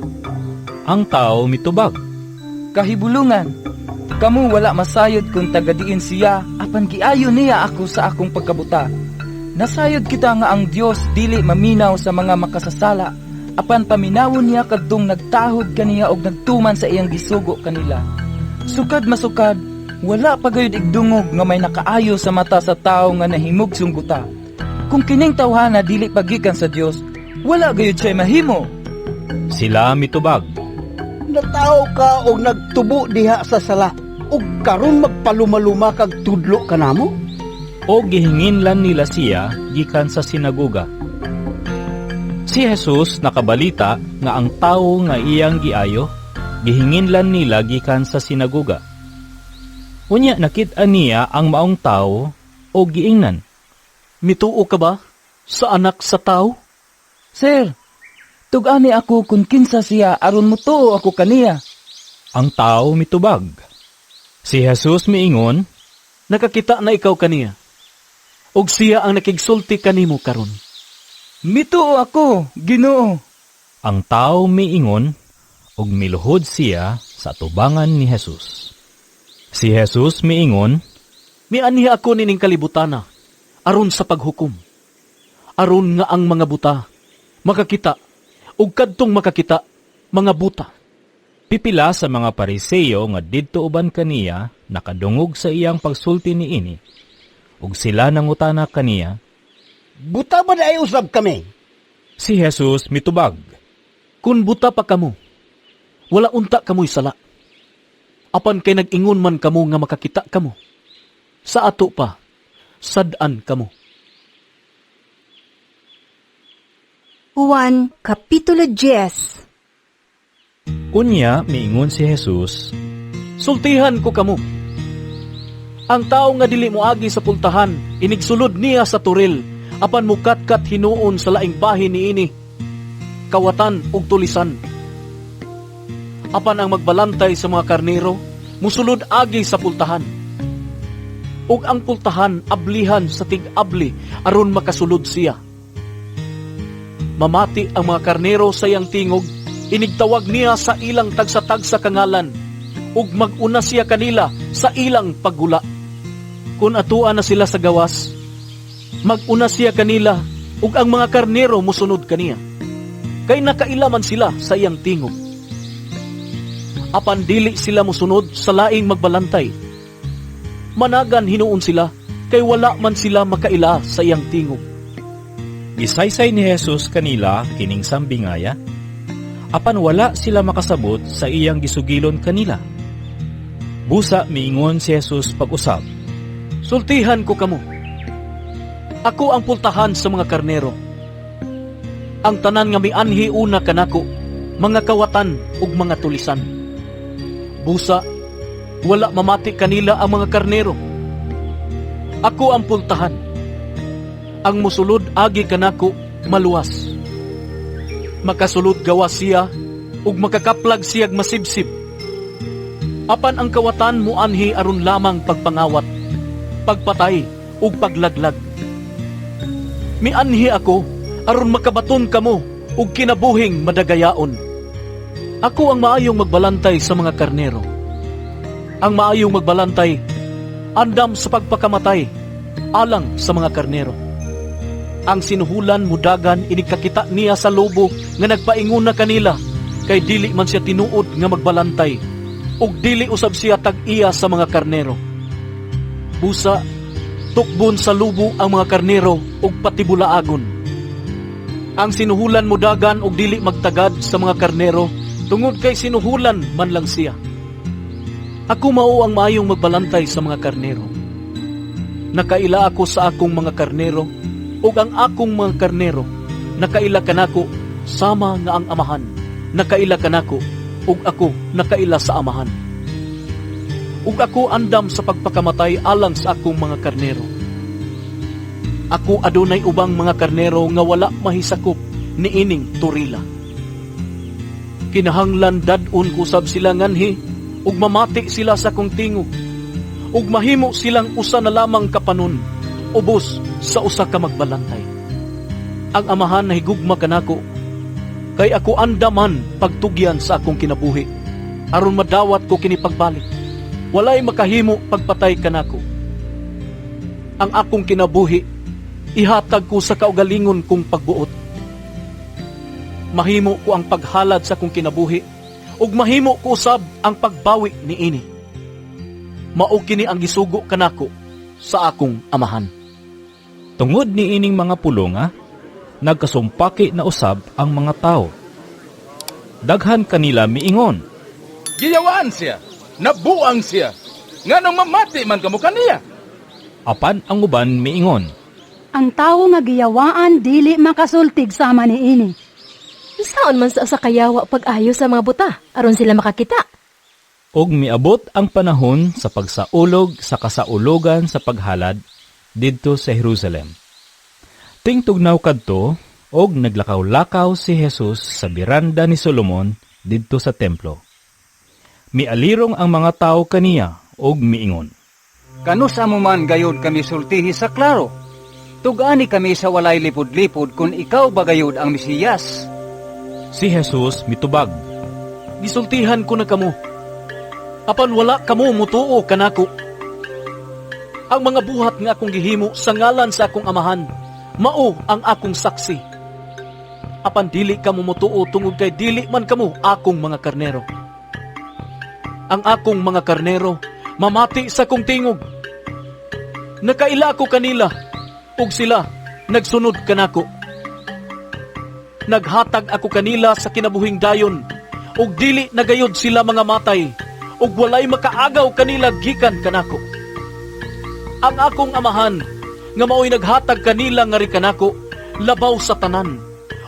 Ang tao mitubag. Kahibulungan, kamo wala masayod kung tagadiin siya, apan giayo niya ako sa akong pagkabuta. Nasayod kita nga ang Dios dili maminaw sa mga makasasala, apan paminawon niya kadtong nagtahod kaniya og nagtuman sa iyang gisugo kanila. Sukad masukad, wala pa gayud igdungog nga may nakaayo sa mata sa tawo nga nahimugsong buta. Kung kining tawhana dili pagikan sa Dios, wala gayud siya mahimo. Sila mitubag. Nataw ka o nagtubo diha sa sala, ug karon magpaluma-luma kag tudlo kanamo? O gihinginlan nila siya gikan sa sinaguga. Si Jesus nakabalita nga ang tawo nga iyang giayo, gihinginlan nila gikan sa sinaguga. Unya nakit-an niya ang maong tao o giingnan. Mituo ka ba sa anak sa tao? Sir, tugani ako kung kinsa siya aron mutuo ako kaniya. Ang tao mitubag. Si Jesus miingon, Nakakita na ikaw kaniya, ug siya ang nakigsulti kanimo karon. Mituo ako, Ginoo. Ang tao miingon, ug miluhod siya sa tubangan ni Jesus. Si Jesus miingon, Mianhi ako nining kalibutana, aron sa paghukom. Aron nga ang mga buta, makakita, ug kadtong makakita, mga buta. Pipila sa mga Pariseyo nga didto uban kaniya nakadungog sa iyang pagsulti niini. Ug sila nangutana kaniya, Buta ba na ay usab kami? Si Jesus mitubag, Kun buta pa kamo, wala unta kamo'y sala. Apan kay nag-ingon man kamo nga makakita kamo. Sa ato pa, sad-an kamo. Juan, Kapitulo 10. Unya miingon si Jesus, Sultihan ko kamo. Ang tao nga dili moagi sa pultahan, inigsulod niya sa turil, apan mukatkat hinuon sa laing bahin niini, kawatan ug tulisan. Apan ang magbalantay sa mga karnero, musulod agi sa pultahan. Ug ang pultahan ablihan sa tig-abli aron makasulod siya. Mamati ang mga karnero sa iyang tingog, inigtawag niya sa ilang tagsa-tagsa kangalan, ug mag-una siya kanila sa ilang paggula. Kung atuan na sila sa gawas, mag-una siya kanila, ug ang mga karnero musunod kaniya. Kay nakailaman sila sa iyang tingog. Apan dili sila musunod sa laing magbalantay. Managan hinuon sila, kay wala man sila makaila sa iyang tingog. gisaysay ni Jesus kanila kining sambingaya, apan wala sila makasabot sa iyang gisugilon kanila. Busa miingon si Jesus pag-usab, Sultihan ko kamo. Ako ang pultahan sa mga karnero. Ang tanan nga mianhi una kanako, mga kawatan ug mga tulisan. Busa, wala mamati kanila ang mga karnero. Ako ang pultahan. Ang musulod agi kanako maluwas. Makasulod gawas siya ug makakaplag siyag masibsib. Apan ang kawatan muanhi aron lamang pagpangawat, pagpatay ug paglaglag. Mianhi ako aron makabaton kamo ug kinabuhing madagayaon. Ako ang maayong magbalantay sa mga karnero. Ang maayong magbalantay andam sa pagpakamatay alang sa mga karnero. Ang sinuhulan mudagan inikakita niya sa lobo nga nagpaingon na kanila, kay dili man siya tinuod nga magbalantay ug dili usab siya tag-iya sa mga karnero. Busa, tukbon sa lubo ang mga karnero ug patibulaagon. Ang sinuhulan mudagan ug dili magtagad sa mga karnero tungod kay sinuhulan man lang siya. Ako mao ang maayong magbalantay sa mga karnero. Nakaila ako sa akong mga karnero ug ang akong mga karnero nakaila kanako sama nga ang amahan nakaila kanako ug ako nakaila sa amahan. Ug ako andam sa pagpakamatay alang sa akong mga karnero. Ako adunay ubang mga karnero nga wala mahisakop niining turila. Kinahanglan dad-on kusab sila nganhi ug mamati sila sa kong tingog ug mahimo silang usa na lamang kapanon ubos sa usa ka magbalantay. Ang amahan na higugma kanako, kay ako andaman pagtugyan sa akong kinabuhi, aron madawat ko kini pagbalik. Walay makahimo pagpatay kanako. Ang akong kinabuhi, ihatag ko sa kaugalingon kong pagbuot. Mahimo ko ang paghalad sa akong kinabuhi, ug mahimo ko usab ang pagbawi niini. Mao kini ang gisugo kanako sa akong amahan. Tungod ni ining mga pulonga, nagkasumpaki na usab ang mga tao. Daghan kanila miingon, Giyawaan siya, nabuang siya, nganong mamati man kamo kaniya. Apan ang uban miingon, Ang tao nga giyawaan dili makasultig sama niini. Saan man sa kayawa pag-ayo sa mga buta, aron sila makakita. Og miabot ang panahon sa pagsaulog sa kasaulogan sa paghalad didto sa Jerusalem. Tingtugnaw kadto og naglakaw-lakaw si Jesus sa biranda ni Solomon didto sa templo. Mialirong ang mga tao kaniya og miingon, Kanusa mo man gayod kami sultihi sa klaro. Tugani kami sa walay lipod-lipod kung ikaw ba gayod ang Mesiyas. Si Jesus mitubag, Gisultihan ko na kamo. Apan wala kamo mutuo kanako. Ang mga buhat nga akong gihimo sa ngalan sa akong amahan, mao ang akong saksi. Apan dili kamo mutuo tungod kay dili man kamo akong mga karnero. Ang akong mga karnero mamati sa kong tingog. Nakaila ko kanila, ug sila nagsunod kanako. Naghatag ako kanila sa kinabuhing dayon, ug dili nagayod sila mga matay, ug walay makaagaw kanila gikan kanako. Ang akong amahan, nga mao'y naghatag kanila nga ri kanako, labaw sa tanan,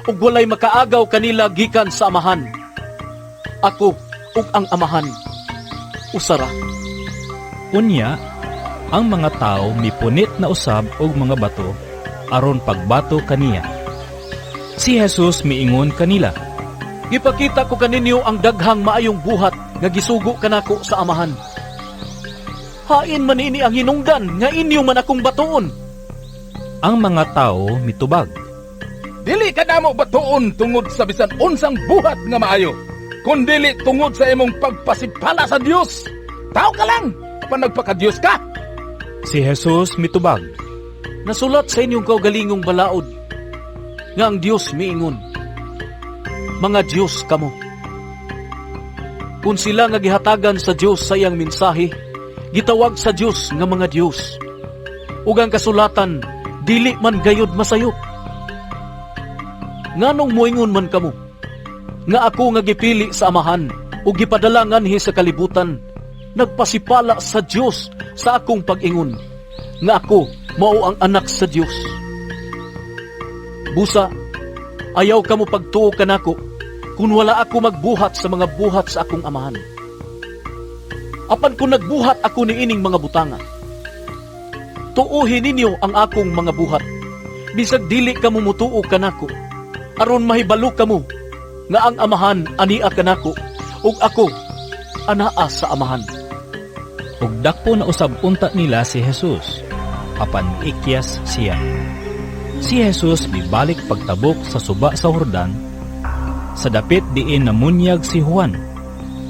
ug walay makaagaw kanila gikan sa amahan. Ako ug ang amahan, usara. Unya, ang mga tao mipunit na usab og mga bato aron pagbato kaniya. Si Jesus miingon kanila, Gipakita ko kaninyo ang daghang maayong buhat nga gisugo kanako sa amahan. Hain man ini ang hinungdan nga inyo man akong batuon. Ang mga tao mitubag, Dili ka namo batuon tungod sa bisan unsang buhat nga maayo, kundili tungod sa imong pagpasipala sa Dios. Tao ka lang, panagpaka-Dios ka. Si Jesus mitubag, Nasulat sa inyong kaugalingong balaod nga ang Dios miingon, mga Diyos kamo. Kung sila nga gihatagan sa Dios sa iyang mensahe, gitawag sa Dios nga mga Diyos. Ug ang kasulatan, dili man gayod masayop. Nganong moingon man kamo, nga ako nga gipili sa amahan, ug gipadala nganhi sa kalibutan, nagpasipala sa Dios sa akong pag-ingon, nga ako mao ang anak sa Dios. Busa, ayaw kamo pagtuo kanako, kung wala ako magbuhat sa mga buhat sa akong amahan. Apan kung nagbuhat ako ni ining mga butanga, tuuhin ninyo ang akong mga buhat, bisag dili kamo mutuo kanako, aron mahibalo kamo nga ang amahan ania kanako, ug ako anaa sa amahan. ug dakpo na usab unta nila si Jesus, apan ikyas siya. Si Jesus mibalik pagtabok sa suba sa Jordan, sa dapit diin namunyag si Juan,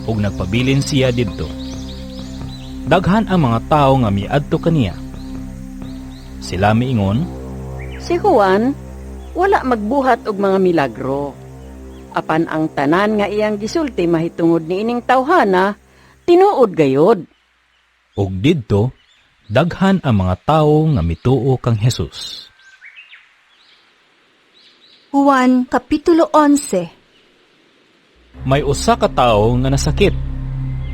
ug nagpabilin siya didto. Daghan ang mga tao nga miadto kaniya. Sila miingon, Si Juan, wala magbuhat og mga milagro. Apan ang tanan nga iyang gisulti mahitungod ni ining tawhana, tinuod gayod. ug didto daghan ang mga tao nga mituo kang Jesus. Juan Kapitulo 11. May usa ka tawo nga nasakit.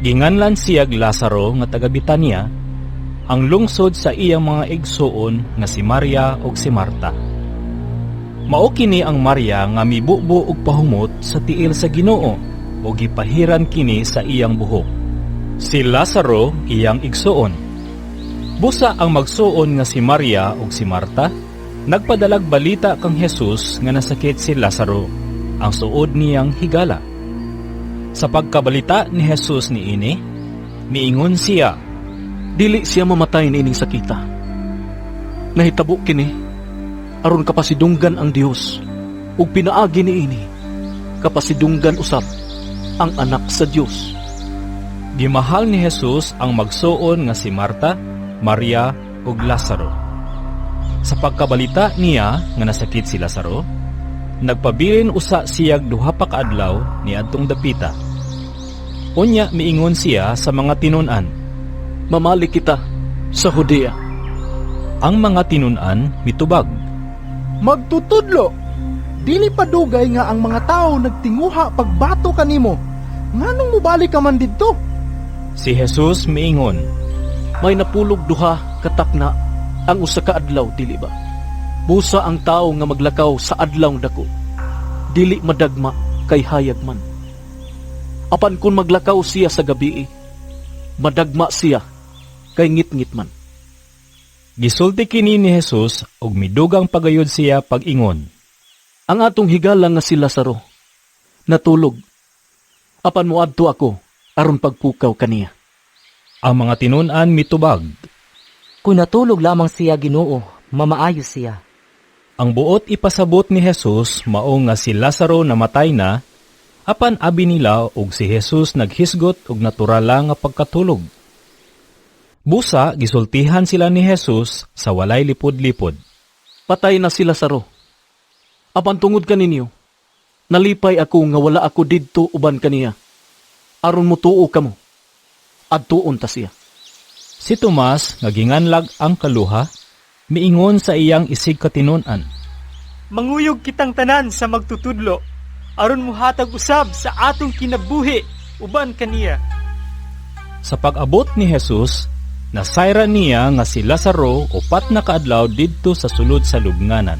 Ginganlan siyag Lazaro nga taga Betania, ang lungsod sa iyang mga igsuon nga si Maria ug si Marta. Mao kini ang Maria nga mibubo og pahumot sa tiil sa Ginoo ug gipahiran kini sa iyang buhok. Si Lazaro iyang igsuon. Busa ang magsuon nga si Maria ug si Marta, nagpadalag balita kang Jesus nga nasakit si Lazaro, ang suod niyang higala. Sa pagkabalita ni Jesus niini, miingon siya, Dili siya mamatay niining sakita. Nahitabo kini, aron kapasidunggan ang Dios, ug pinaagi niini, kapasidunggan usab ang anak sa Dios. Gimahal ni Jesus ang magsuon nga si Marta, Maria ug Lazaro. Sa pagkabalita niya nga nasakit si Lazaro, nagpabilin usa siyag duha pa ka adlaw niadtong dapita. Unya miingon siya sa mga tinun-an, Mamali kita sa Judea. Ang mga tinun-an mitubag, Magtutudlo, dili pa dugay nga ang mga tao nagtinguha pagbato kanimo. Nganong mubalik ka man didto? Si Jesus miingon, May napulog duha katakna ang usa ka adlaw, dili ba? Busa ang tao nga maglakaw sa adlaw dako, dili madagma kay hayag man. Apan kung maglakaw siya sa gabi, madagma siya, kay ngit-ngit man. Gisulti kini ni Jesus ug midugang pagayod siya pag-ingon. Ang atong higala nga si Lazaro, natulog. Apan moadto ako, aron pagpukaw kaniya. Ang mga tinun-an mitubag. Kung natulog lamang siya, Ginoo, mamaayo siya. Ang buot ipasabot ni Jesus mao nga si Lazaro namatay na, apan abi nila ug si Jesus naghisgot og natural lang nga pagkatulog. Busa gisultihan sila ni Jesus sa walay lipod-lipod. Patay na si Lazaro. Apan tungod kaninyo, nalipay ako nga wala ako didto uban kaniya. Aron mutuo kamo, adtuon ta siya. Si Tomas nga ginganlag ang kaluha, miingon sa iyang isig katinun-an. Manguyog kitang tanan sa magtutudlo, aron muhatag usab sa atong kinabuhi uban kaniya. Sa pag-abot ni Jesus, nasayra niya nga si Lazaro 4 na kaadlaw didto sa sulod sa lubnganan.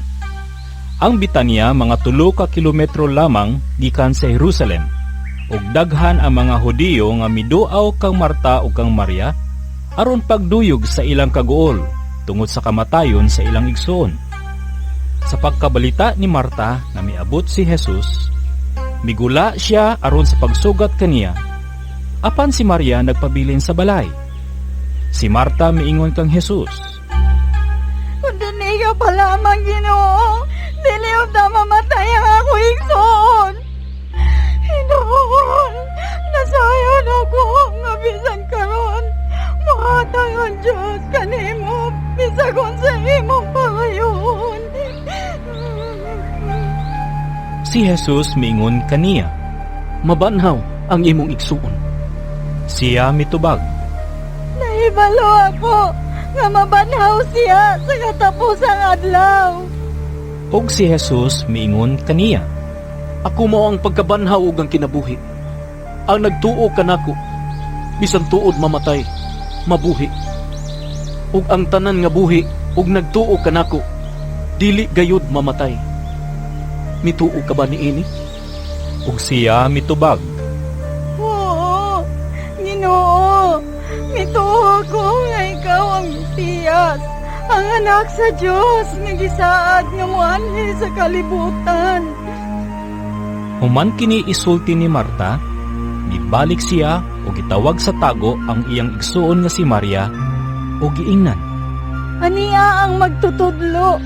Ang Betania mga 3 ka kilometro lamang gikan sa Jerusalem, ug daghan ang mga Hudiyo nga miduaw kang Marta ug kang Maria aron pagduyog sa ilang kaguol tungod sa kamatayon sa ilang igsoon. Sa pagkabalita ni Marta nga miabot si Jesus, migula siya aron sa pagsugat kaniya. Apan si Maria nagpabilin sa balay. Si Marta miingon kang Jesus, Kung dini ka pa lamang, Ginoo, dili unta mamatay ang ako igsoon. Hinoon, nasayon ako nga bisan karon. Mahatag ang Diyos kanimo, bisagon sa imong pangayon. Si Jesus miingon kaniya, mabanhaw ang imong igsuon. Siya mitubag, Naibalo ako nga mabanhaw siya sa katapusang adlaw. ug si Jesus miingon kaniya, Ako mao ang pagkabanhaw ug ang kinabuhi. Ang nagtuo kanako, bisan tuod mamatay, mabuhi. Ug ang tanan nga buhi ug nagtuo kanako, dili gayud mamatay. Mituo ka ba niini? ug siya mitubag, Oo, Ginoo, mituo ko nga ikaw ang Mesiyas, ang anak sa Diyos nga gisaad nga moanhi sa kalibutan. Human kini isulti ni Marta, gibalik siya o gitawag sa tago ang iyang igsuon nga si Maria o giingnan. Aniya ang magtutudlo,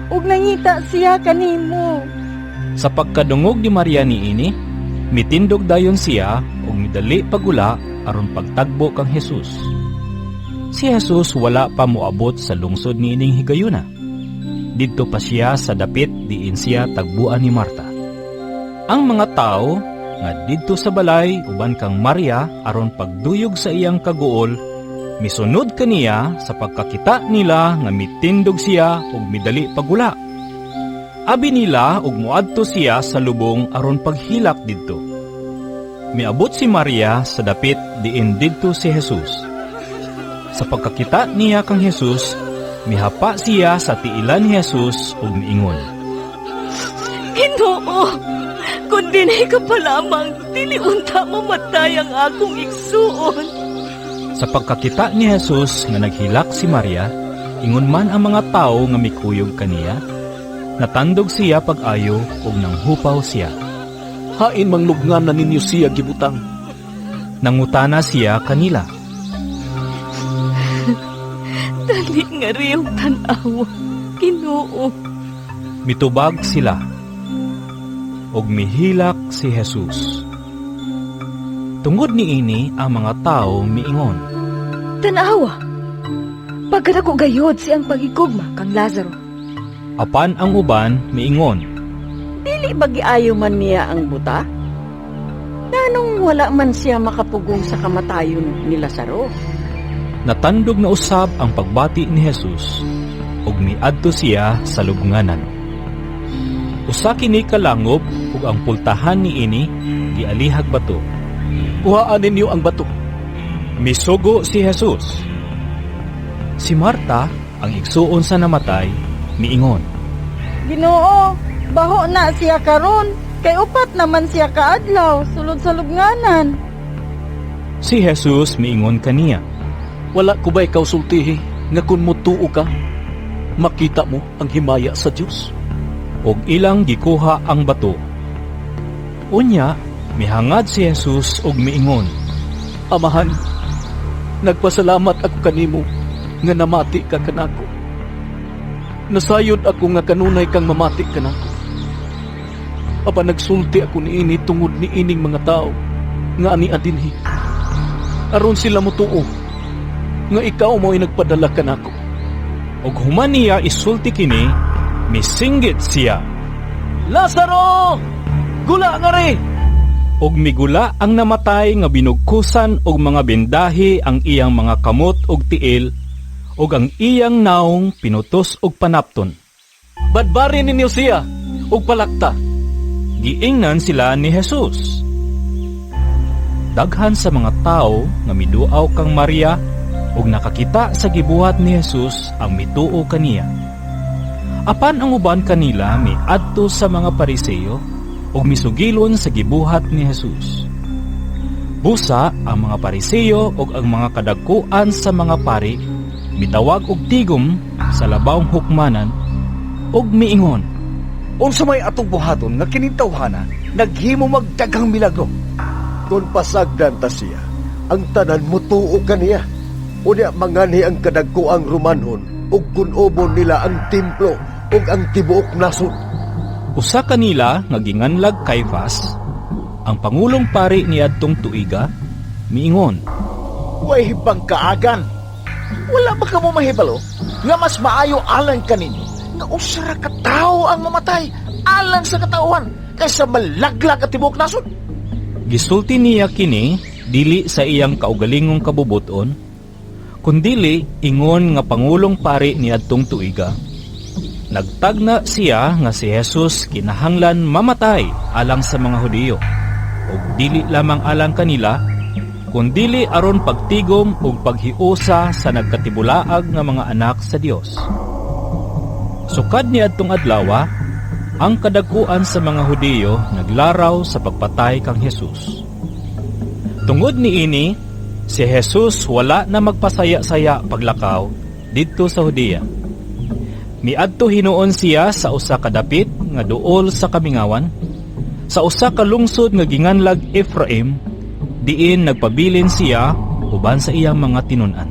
ug nangita siya kanimo. Sa pagkadungog ni Maria niini, mitindog dayon siya o midali pagula aron pagtagbo kang Jesus. Si Jesus wala pa moabot sa lungsod niining higayuna. Didto pa siya sa dapit diin siya tagbuan ni Marta. Ang mga tao nga didto sa balay uban kang Maria aron pagduyog sa iyang kaguol, misunod kaniya sa pagkakita nila nga mitindog siya ug midali pagula. Abi nila ug moadto siya sa lubong aron paghilak didto. Miabot si Maria sa dapit diin didto si Jesus. Sa pagkakita niya kang Jesus, mihapa siya sa tiilan ni Jesus ug miingon, Ginoo, kung dinhi ka pa lamang, dili unta mamatay ang akong igsuon. Sa pagkakita ni Jesus nga naghilak si Maria, ingon man ang mga tao nga mikuyog kaniya, natandog siya pag-ayo ug nanghupaw siya. Hain manglubngan na ninyo siya gibutang. Nangutana siya kanila, Dali nga riyong tanawa, Ginoo. mitubag sila, ug mihilak si Jesus. Tungod niini ang mga tao miingon, Tanawa, pagkatako gayod siyang pagigugma kang Lazaro. apan ang uban miingon, Dili bagiayo man niya ang buta? Nanong wala man siya makapugong sa kamatayon ni Lazaro? natandog na usab ang pagbati ni Jesus, ug miadto siya sa lubnganan. Usa kini kalangob ug ang pultahan niini gialihag bato. Kuhaan ninyo ang bato. Misugo si Jesus. Si Marta, ang igsuon sa namatay, miingon, Ginoo, baho na siya karon, kay upat naman siya kaadlaw sulod sa lubnganan. Si Jesus miingon kaniya, Wala ko ba ikaw sultihi, nga kun mutuo ka, makita mo ang himaya sa Dios? og ilang gikuha ang bato. Unya, mihangad si Jesus og miingon, Amahan, nagpasalamat ako kanimo nga namati ka kanako. Nasayod ako nga kanunay kang mamati kanako. Apan nagsulti ako niini tungod ni ining mga tao nga ani adinhi. Aron sila motuo nga ikaw mo'y nagpadala kanako. Og human niya isulti kini, misinggit siya. Lazaro! Gula nga ri! Og migula ang namatay nga binugkusan og mga bendahi ang iyang mga kamot og tiil, og ang iyang naong pinutos og panapton. Badbari ninyo siya og palakta. Giingnan sila ni Jesus. Daghan sa mga tao nga miduaw kang Maria ug nakakita sa gibuhat ni Jesus ang mituo kaniya. Apan ang uban kanila miadto sa mga Pariseo ug misugilon sa gibuhat ni Jesus. Busa ang mga Pariseo ug ang mga kadagkuan sa mga pari mitawag og tigom sa labawng hukmanan ug miingon, Unsa may atong buhaton nga kining tawhana naghimo magdaghang milagro? Kung pasagdan ta siya, ang tanan mutuo kaniya. Unya mangani ang kadagkuang Romanhon ug kunobon nila ang templo ug ang tibuok nasod. Usa kanila nga ginganlag Caifás, ang pangulong pari ni adtong tuiga, miingon, Way hibang kaagan. Wala ba ka mo mahibalo nga mas maayo alang kaninyo nga usara ka tao ang mamatay alang sa katauhan kaysa malaglag at tibuok nasod? Gisulti niya kini dili sa iyang kaugalingong kabubuton, kundili ingon nga pangulong pari ni adtong tuiga. Nagtagna siya nga si Jesus kinahanglan mamatay alang sa mga Hudiyo, ug dili lamang alang kanila, kundili aron pagtigom ug paghiusa sa nagkatibulaag nga mga anak sa Dios. Sukad ni adtong adlaw, ang kadagkuan sa mga Hudiyo naglaraw sa pagpatay kang Jesus. Tungod niini, si Jesus wala na magpasaya-saya paglakaw didto sa Hudiya. Miadto hinuon siya sa usa ka dapit nga duol sa kamingawan, sa usa ka lungsod nga ginganlag Ephraim, diin nagpabilin siya uban sa iyang mga tinun-an.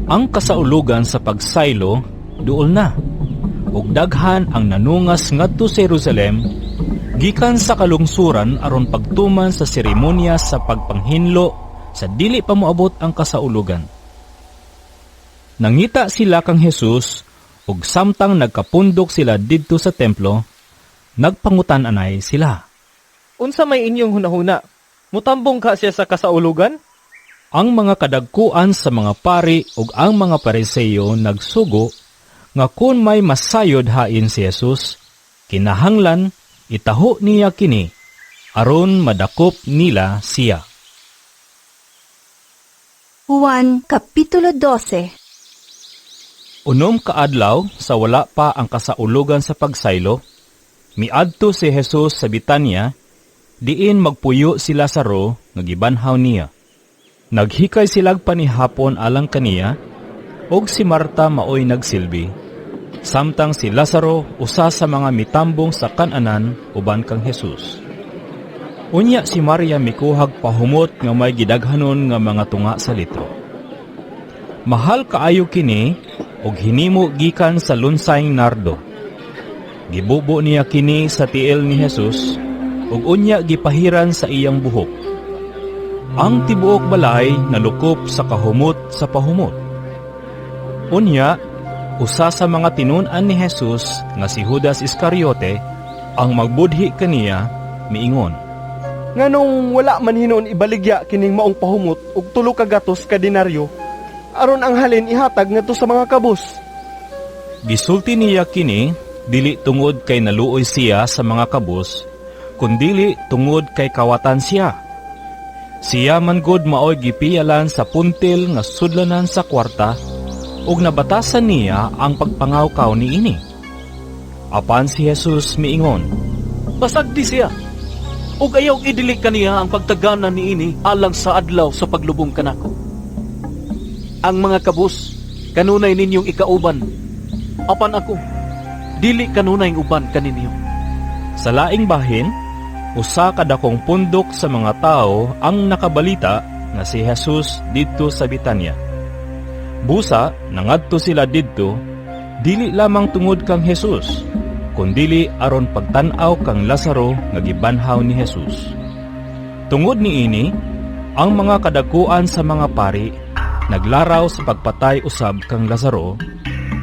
Ang kasaulugan sa pagsaylo duol na, ug daghan ang nanungas ngadto sa Jerusalem gikan sa kalungsuran aron pagtuman sa seremonya sa pagpanghinlo sa dili pa moabot ang kasaulugan. Nangita sila kang Jesus ug samtang nagkapundok sila didto sa templo, nagpangutan-anay sila. Unsa may inyong hunahuna? Mutambong ka siya sa kasaulugan? Ang mga kadagkuan sa mga pari ug ang mga Pariseo nagsugo nga kun may masayod hain si Jesus, kinahanglan itaho niya kini aron madakop nila siya. Juan Kapitulo 12. Unom kaadlaw sa wala pa ang kasaulugan sa pagsaylo, miadto si Jesus sa Betania, diin magpuyo si Lazaro nga gibanhaw niya. Naghikay silag panihapon alang kaniya, og si Marta maoy nagsilbi, samtang si Lazaro usa sa mga mitambong sa kan-anan uban kang Jesus. Unya si Maria mikuhag pahumot nga may gidaghanon nga mga tunga sa litro. Mahal kaayo kini og hinimo gikan sa lunsayng nardo. Gibubo niya kini sa tiil ni Jesus ug unya gipahiran sa iyang buhok. Ang tibuok balay nalukop sa kahumot sa pahumot. Unya, usa sa mga tinun-an ni Jesus nga si Judas Iscariote ang magbudhi kaniya miingon, Nganong wala man hinon ibaligya kining maong pahumot ug 3 ka gatos ka denaryo aron ang halin ihatag ngadto sa mga kabus. Gisulti niya kini dili tungod kay naluoy siya sa mga kabus, kundili tungod kay kawatan siya. Siya man gud maoy gipiyalan sa puntil nga sudlanan sa kwarta ug nabatasan niya ang pagpangawkaw niini. Apan si Jesus miingon, Basagdi siya. ug ayaw idili kaniya ang pagtaganan niini alang sa adlaw sa paglubong kanako. Ang mga kabus, kanunay ninyong ikauban. Apan ako, dili kanunay uban kaninyo. Sa laing bahin, usa ka dakong pundok sa mga tao ang nakabalita nga si Jesus didto sa Betania. Busa nangadto sila didto dili lamang tungod kang Jesus, kundili aron pagtan-aw kang Lazaro nga gibanhaw ni Jesus. Tungod niini, ang mga kadakuan sa mga pari naglaraw sa pagpatay usab kang Lazaro,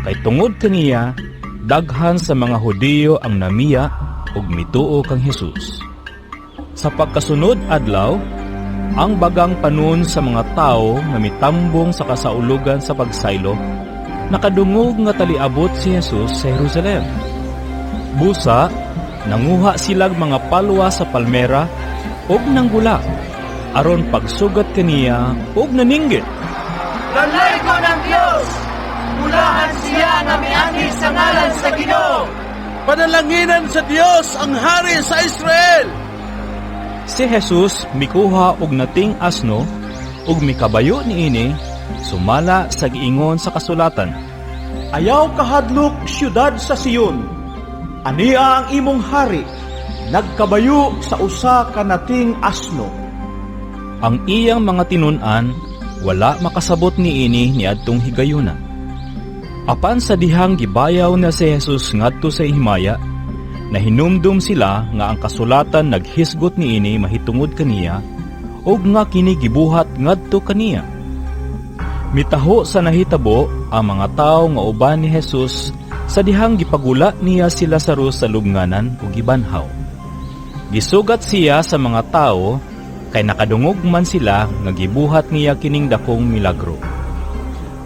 kay tungod kaniya daghan sa mga Hudiyo ang namiya ug mituo kang Jesus. Sa pagkasunod adlaw, ang bagang panon sa mga tao nga mitambong sa kasaulugan sa pagsaylo, nakadungog nga taliabot si Jesus sa Jerusalem. Busa, nanguha silag mga palwa sa palmera ug nanggula, aron pagsugat kaniya ug naninggit. Lalay ko ng Diyos! Mulahan siya na mianhi sa ngalan sa Ginoo! Panalanginan sa Diyos ang hari sa Israel! Si Jesus mikuha og nating asno ug mikabayo niini, sumala sa giingon sa kasulatan. Ayaw kahadlok syudad sa Sion. Ania ang imong hari, nagkabayo sa usa ka nating asno. Ang iyang mga tinun-an wala makasabot niini niadtong higayuna. Apan sa dihang gibayaw na si Jesus ngadto sa himaya, nahinumdum sila nga ang kasulatan naghisgot niini mahitungod kaniya ug nga kini gibuhat ngadto kaniya. Mitaho sa nahitabo ang mga tawo nga uban ni Jesus sa dihang gipagula niya si Lazaro sa lubnganan ug gibanhaw. Gisugat siya sa mga tawo kay nakadungog man sila nga gibuhat niya kining dakong milagro.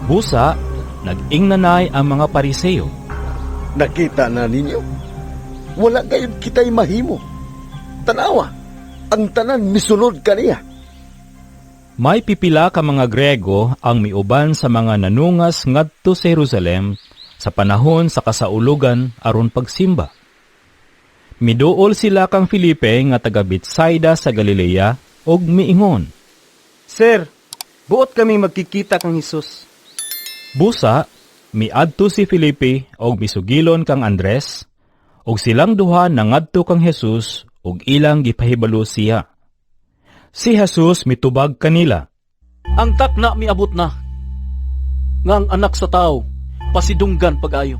Busa, nag-ingnanay ang mga Pariseo. Nakita na ninyo? Wala gayud kita'y mahimo. Tanawa, ang tanan misunod kaniya. May pipila ka mga Grego ang miuban sa mga nanungas ngadto sa Jerusalem sa panahon sa kasaulugan aron pagsimba. Miduol sila kang Felipe nga taga Betsaida sa Galilea og miingon, Sir, buot kami magkikita kang Hesus. Busa, miadto si Felipe og misugilon kang Andres, og silang duha nangadto kang Jesus og ilang gipahibalo siya. Si Jesus mitubag kanila. Ang takna miabot na, nga ang anak sa tao, pasidunggan pag-ayo.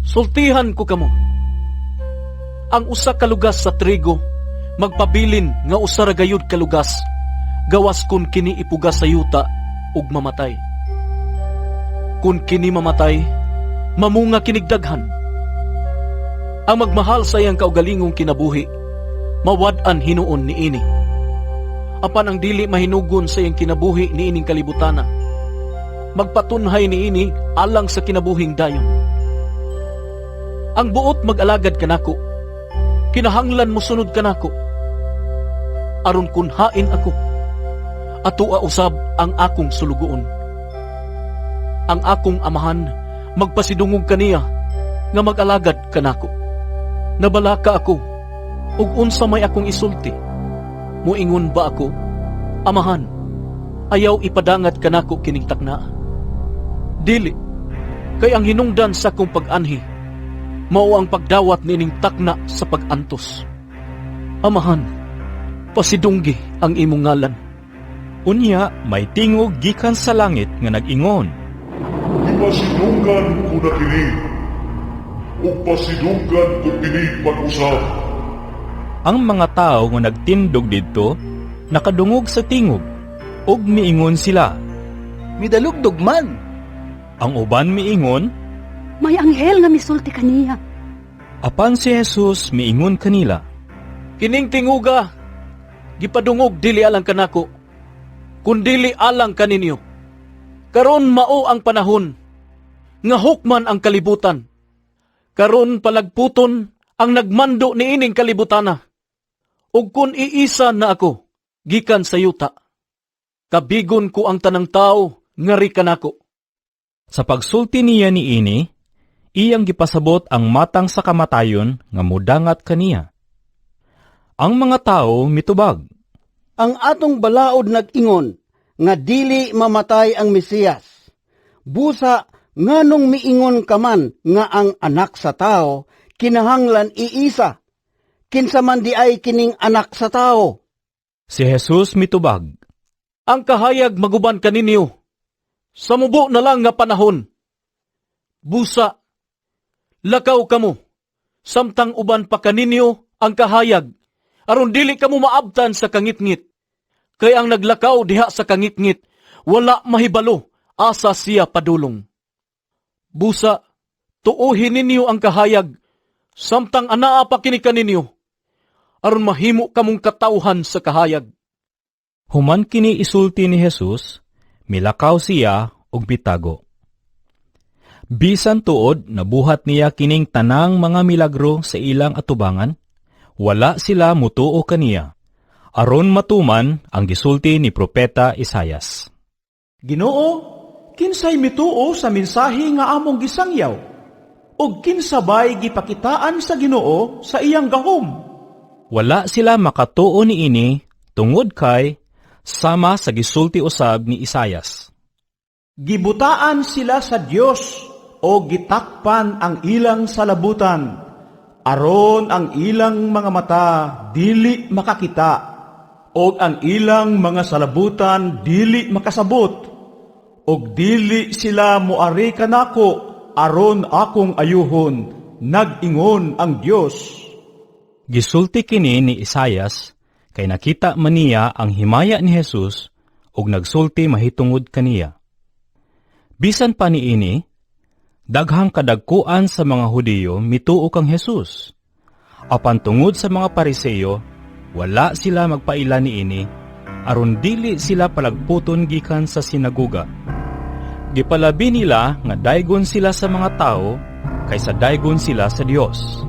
Sultihan ko kamo. Ang usa ka lugas sa trigo, magpabilin nga usa ra gayud ka lugas, gawas kun kini ipugas sa yuta ug mamatay. Kun kini mamatay, mamunga kinigdaghan. Ang magmahal sa iyang kaugalingong kinabuhi, mawad-an hinuon niini. Apan ang dili mahinugon sa iyang kinabuhi niining kalibutana, magpatunhay niini alang sa kinabuhing dayon. Ang buot mag-alagad kanako, kinahanglan mo sunod kanako. Aron kunhain ako, atua usab ang akong sulugoon. Ang akong amahan magpasidungog kaniya nga mag-alagad kanako. Nabalaka ako, ug unsa may akong isulti. Muingon ba ako, amahan, ayaw ipadangat kanako kining takna? Dili, kay ang hinungdan sa kong pag-anhi, mao ang pagdawat nining takna sa pag-antos. Amahan, pasidunggi ang imong ngalan. Unya, may tingog gikan sa langit nga nag-ingon, Ipasidunggan ko na kini, o pasidunggan ko kini pag-usap. Ang mga tao nga nagtindog didto nakadungog sa tingog ug miingon sila, Midalugdog man. Ang uban miingon, May anghel nga misulti kaniya. apan si Jesus miingon kanila, Kining tinguga, gipadungog dili alang kanako, kundili alang kaninyo. Karon mao ang panahon, nga hukman ang kalibutan. Karon palagputon ang nagmando ni ining kalibutana. Ug kun iisa na ako, gikan sa yuta, kabigon ko ang tanang tao, ngari kanako. Sa pagsulti niya ni ini, iyang gipasabot ang matang sa kamatayon nga mudangat kaniya. Ang mga tao mitubag. Ang atong balaod nag-ingon nga dili mamatay ang Mesiyas. Busa nganong miingon ka man nga ang anak sa tao kinahanglan iisa. Kinsa man di ay kining anak sa tao. Si Jesus mitubag. Ang kahayag maguban kaninyo. Sa mubo na lang nga panahon. Busa, lakaw kamo. Samtang uban pa kaninyo ang kahayag. Aron dili kamo maabtan sa kangitngit. Kay ang naglakaw diha sa kangitngit, wala mahibalo, asa siya padulong. Busa, tuuhin ninyo ang kahayag, samtang anaa pa kini kaninyo, aron mahimo kamong katauhan sa kahayag. Human kini isulti ni Jesus, milakaw siya og bitago. Bisan tuod nabuhat niya kining tanang mga milagro sa ilang atubangan, wala sila mutuo kaniya. Aron matuman ang gisulti ni Propeta Isayas. Ginoo, kinsay mituo sa mensahe nga among gisangyaw, ug kinsabay gipakitaan sa Ginoo sa iyang gahom. Wala sila makatuo niini tungod kay sama sa gisulti usab ni Isayas. Gibutaan sila sa Dios o gitakpan ang ilang salabutan, aron ang ilang mga mata dili makakita, og ang ilang mga salabutan dili makasabot, og dili sila moari kanako aron akong ayuhon, nag-ingon ang Dios. Gisulti kini ni Isayas kay nakita man niya ang himaya ni Jesus og nagsulti mahitungod kaniya. Bisan pa niini, daghang kadagkuan sa mga Hudiyo mituo kang Jesus. Apan tungod sa mga Pariseo, wala sila magpaila niini, aron dili sila palagputon gikan sa sinaguga. Gipalabi nila nga daygon sila sa mga tao, kaysa daygon sila sa Dios.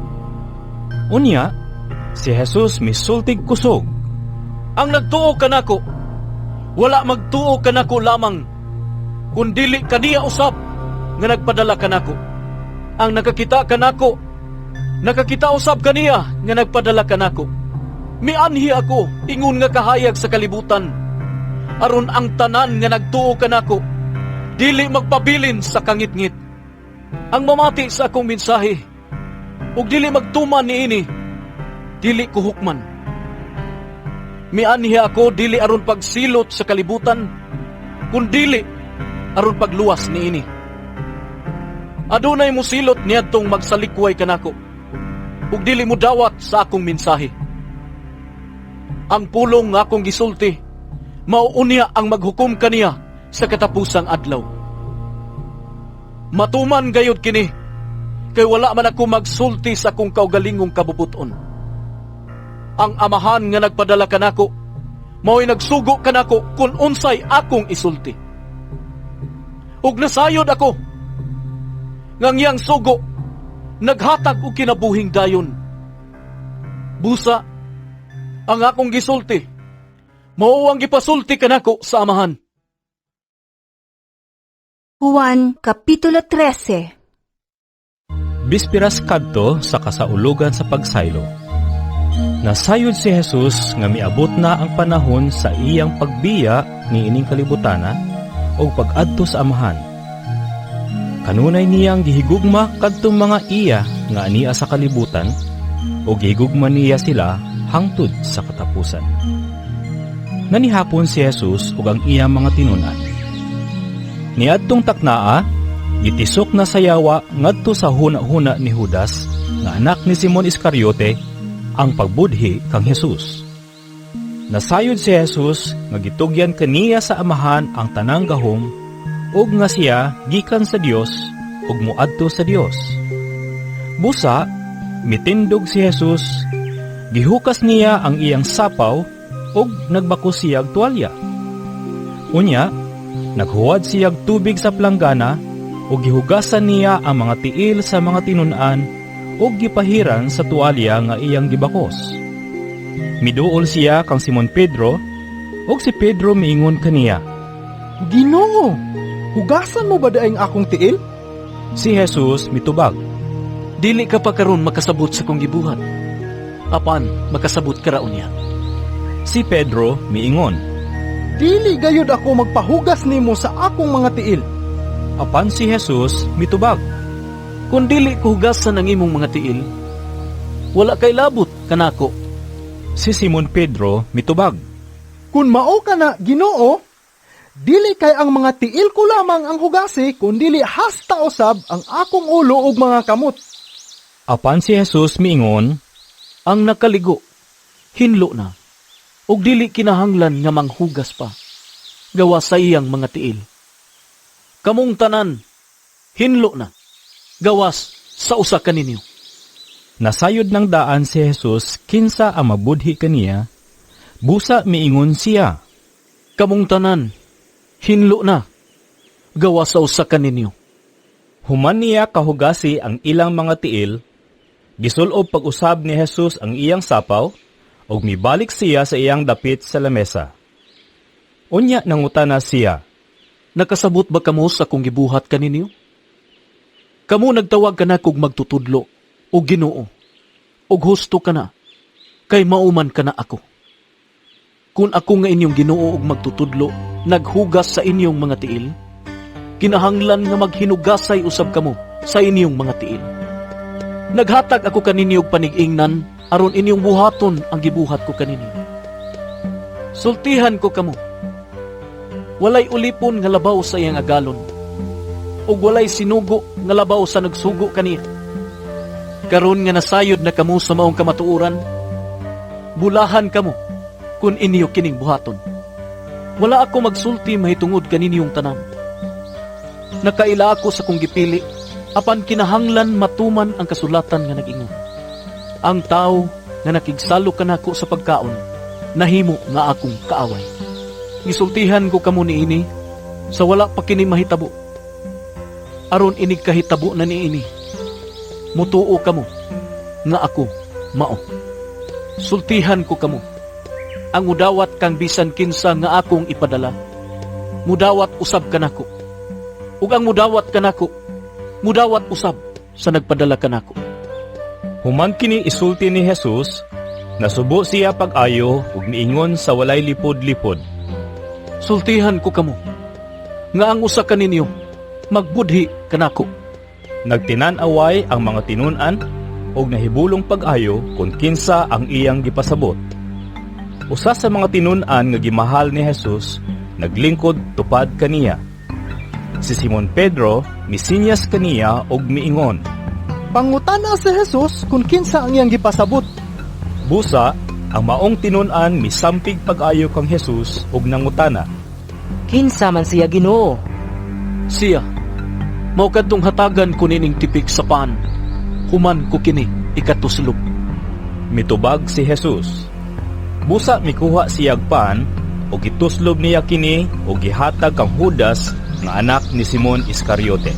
Unya, si Jesus misultig kusog. Ang nagtuo kanako, wala magtuo kanako lamang, kundili kaniya usab nga nagpadala kanako. Ang nakakita kanako, nakakita usab kaniya nga nagpadala kanako. Mianhi ako, ingon nga kahayag sa kalibutan. Aron ang tanan nga nagtuo kanako, dili magpabilin sa kangitngit. Ang mamati sa akong mensahe, ug dili magtuman niini, dili kuhukman. Mianhi ako, dili aron pagsilot sa kalibutan, kundili aron pagluwas niini. Adunay mo silot niadtong magsalikway kanako, ug dili mo dawat sa akong mensahe. Ang pulong nga akong gisulti, mauunya ang maghukom kaniya sa katapusang adlaw. Matuman gayud kini, kay wala man ako magsulti sa akong kaugalingong kabubuton. Ang amahan nga nagpadala kanako, mao'y nagsugo kanako kung unsay akong isulti. Ug nasayod ako, ngangyang sugo, naghatag og kinabuhing dayon. Busa, ang akong gisulti, mao ang gipasulti kanako sa amahan. Juan Kapitulo 13. Bispiras kadto sa kasaulugan sa pagsaylo. Nasayod si Jesus nga miabot na ang panahon sa iyang pagbiya ni ining kalibutana o pag-adto sa amahan. Kanunay niyang gihigugma kadtong mga iya nga ania sa kalibutan o gihigugma niya sila hangtod sa katapusan. Nanihapon si Jesus ug ang iyang mga tinunan. Niadtong taknaa, gitisok na sayawa ngadto sa huna-huna ni Judas nga anak ni Simon Iscariote ang pagbudhi kang Jesus. Nasayod si Jesus nga gitugyan kaniya sa amahan ang tanang gahom ug nga siya gikan sa Dios ug muadto sa Dios. Busa, mitindog si Jesus, gihukas niya ang iyang sapaw ug nagbako siyag tuwalya. Unya, naghuwad siyag tubig sa planggana ug gihugasan niya ang mga tiil sa mga tinunan ug gipahiran sa tuwalya nga iyang gibakos. Miduol siya kang Simon Pedro ug si Pedro miingon kaniya, Ginoo, hugasan mo ba daing akong tiil? Si Jesus mitubag, Dili ka pa karon makasabot sa kong gibuhat. apan makasabot karaon niya. Si Pedro miingon, Dili gayud ako magpahugas nimo sa akong mga tiil. Apan si Jesus mitubag, Kung dili ko hugasan ang imong mga tiil, wala kay labot kanako. Si Simon Pedro mitubag, Kung mao ka na, Ginoo, dili kay ang mga tiil ko lamang ang hugasi, kundi hasta usab ang akong ulo ug mga kamot. Apan si Jesus miingon, Ang nakaligo, hinlo na, ug dili kinahanglan nga manghugas pa, gawa sa iyang mga tiil. Kamong tanan, hinlo na, gawas sa usa kaninyo. Nasayod ng daan si Jesus kinsa ang mabudhi kaniya, busa miingon siya, Kamong tanan, hinlo na, gawas sa usa kaninyo. Human niya kahugasi ang ilang mga tiil, gisulob pag-usab ni Jesus ang iyang sapaw, ug mibalik siya sa iyang dapit sa lamesa. Unya nangutana siya, Nakasabot ba kamo sa kong gibuhat kaninyo? Kamo nagtawag ka na kog magtutudlo, o Ginoo, o husto ka na, kay mauman ka na ako. Kung ako nga inyong Ginoo og magtutudlo, naghugas sa inyong mga tiil, kinahanglan nga maghinugasay usab kamo sa inyong mga tiil. Naghatag ako kaninyo og panig-ingnan, aron inyong buhaton ang gibuhat ko kaninyo. Sultihan ko kamo, walay ulipon nga labaw sa iyang agalon, ug walay sinugo nga labaw sa nagsugo kaniya. Karon nga nasayod na kamo sa maong kamatuoran, bulahan kamo kun inyo kining buhaton. Wala ako magsulti mahitungod kaninyong tanan. Nakaila ako sa kong gipili, apan kinahanglan matuman ang kasulatan nga nag-ingon. Ang tao nga nakigsalo kanako sa pagkaon, nahimo nga akong kaaway. Gisultihan ko kamo niini sa wala pa kini mahitabo. Aron inig kahitabo na niini, mutuo kamo nga ako mao. Sultihan ko kamo, ang mudawat kang bisan kinsa nga akong ipadala, mudawat usab kanako. Ug ang mudawat kanako, mudawat usab sa nagpadala kanako. Human kini isulti ni Jesus, nasubo siya pag-ayo ug miingon sa walay lipod-lipod, Sultihan ko kamo, nga ang usa kaninyo magbudhi kanako. Nagtinan-away ang mga tinun-an ug nahibulong pag-ayo kung kinsa ang iyang gipasabot. Usa sa mga tinun-an nga gimahal ni Jesus naglingkod tupad kaniya. Si Simon Pedro misinyas kaniya og miingon, Pangutana si Jesus kung kinsa ang iyang gipasabot. Busa, ang maong tinun-an misampig pag-ayo kang Jesus ug nangutana, Kinsa man siya, Ginoo? Siya, mao kadtong hatagan ko nining tipik sa paan, human ko kini ikatuslog. Mitubag si Jesus. Busa mikuha siyag paan ug gituslob niya kini ug gihatag kang Judas nga anak ni Simon Iscariote.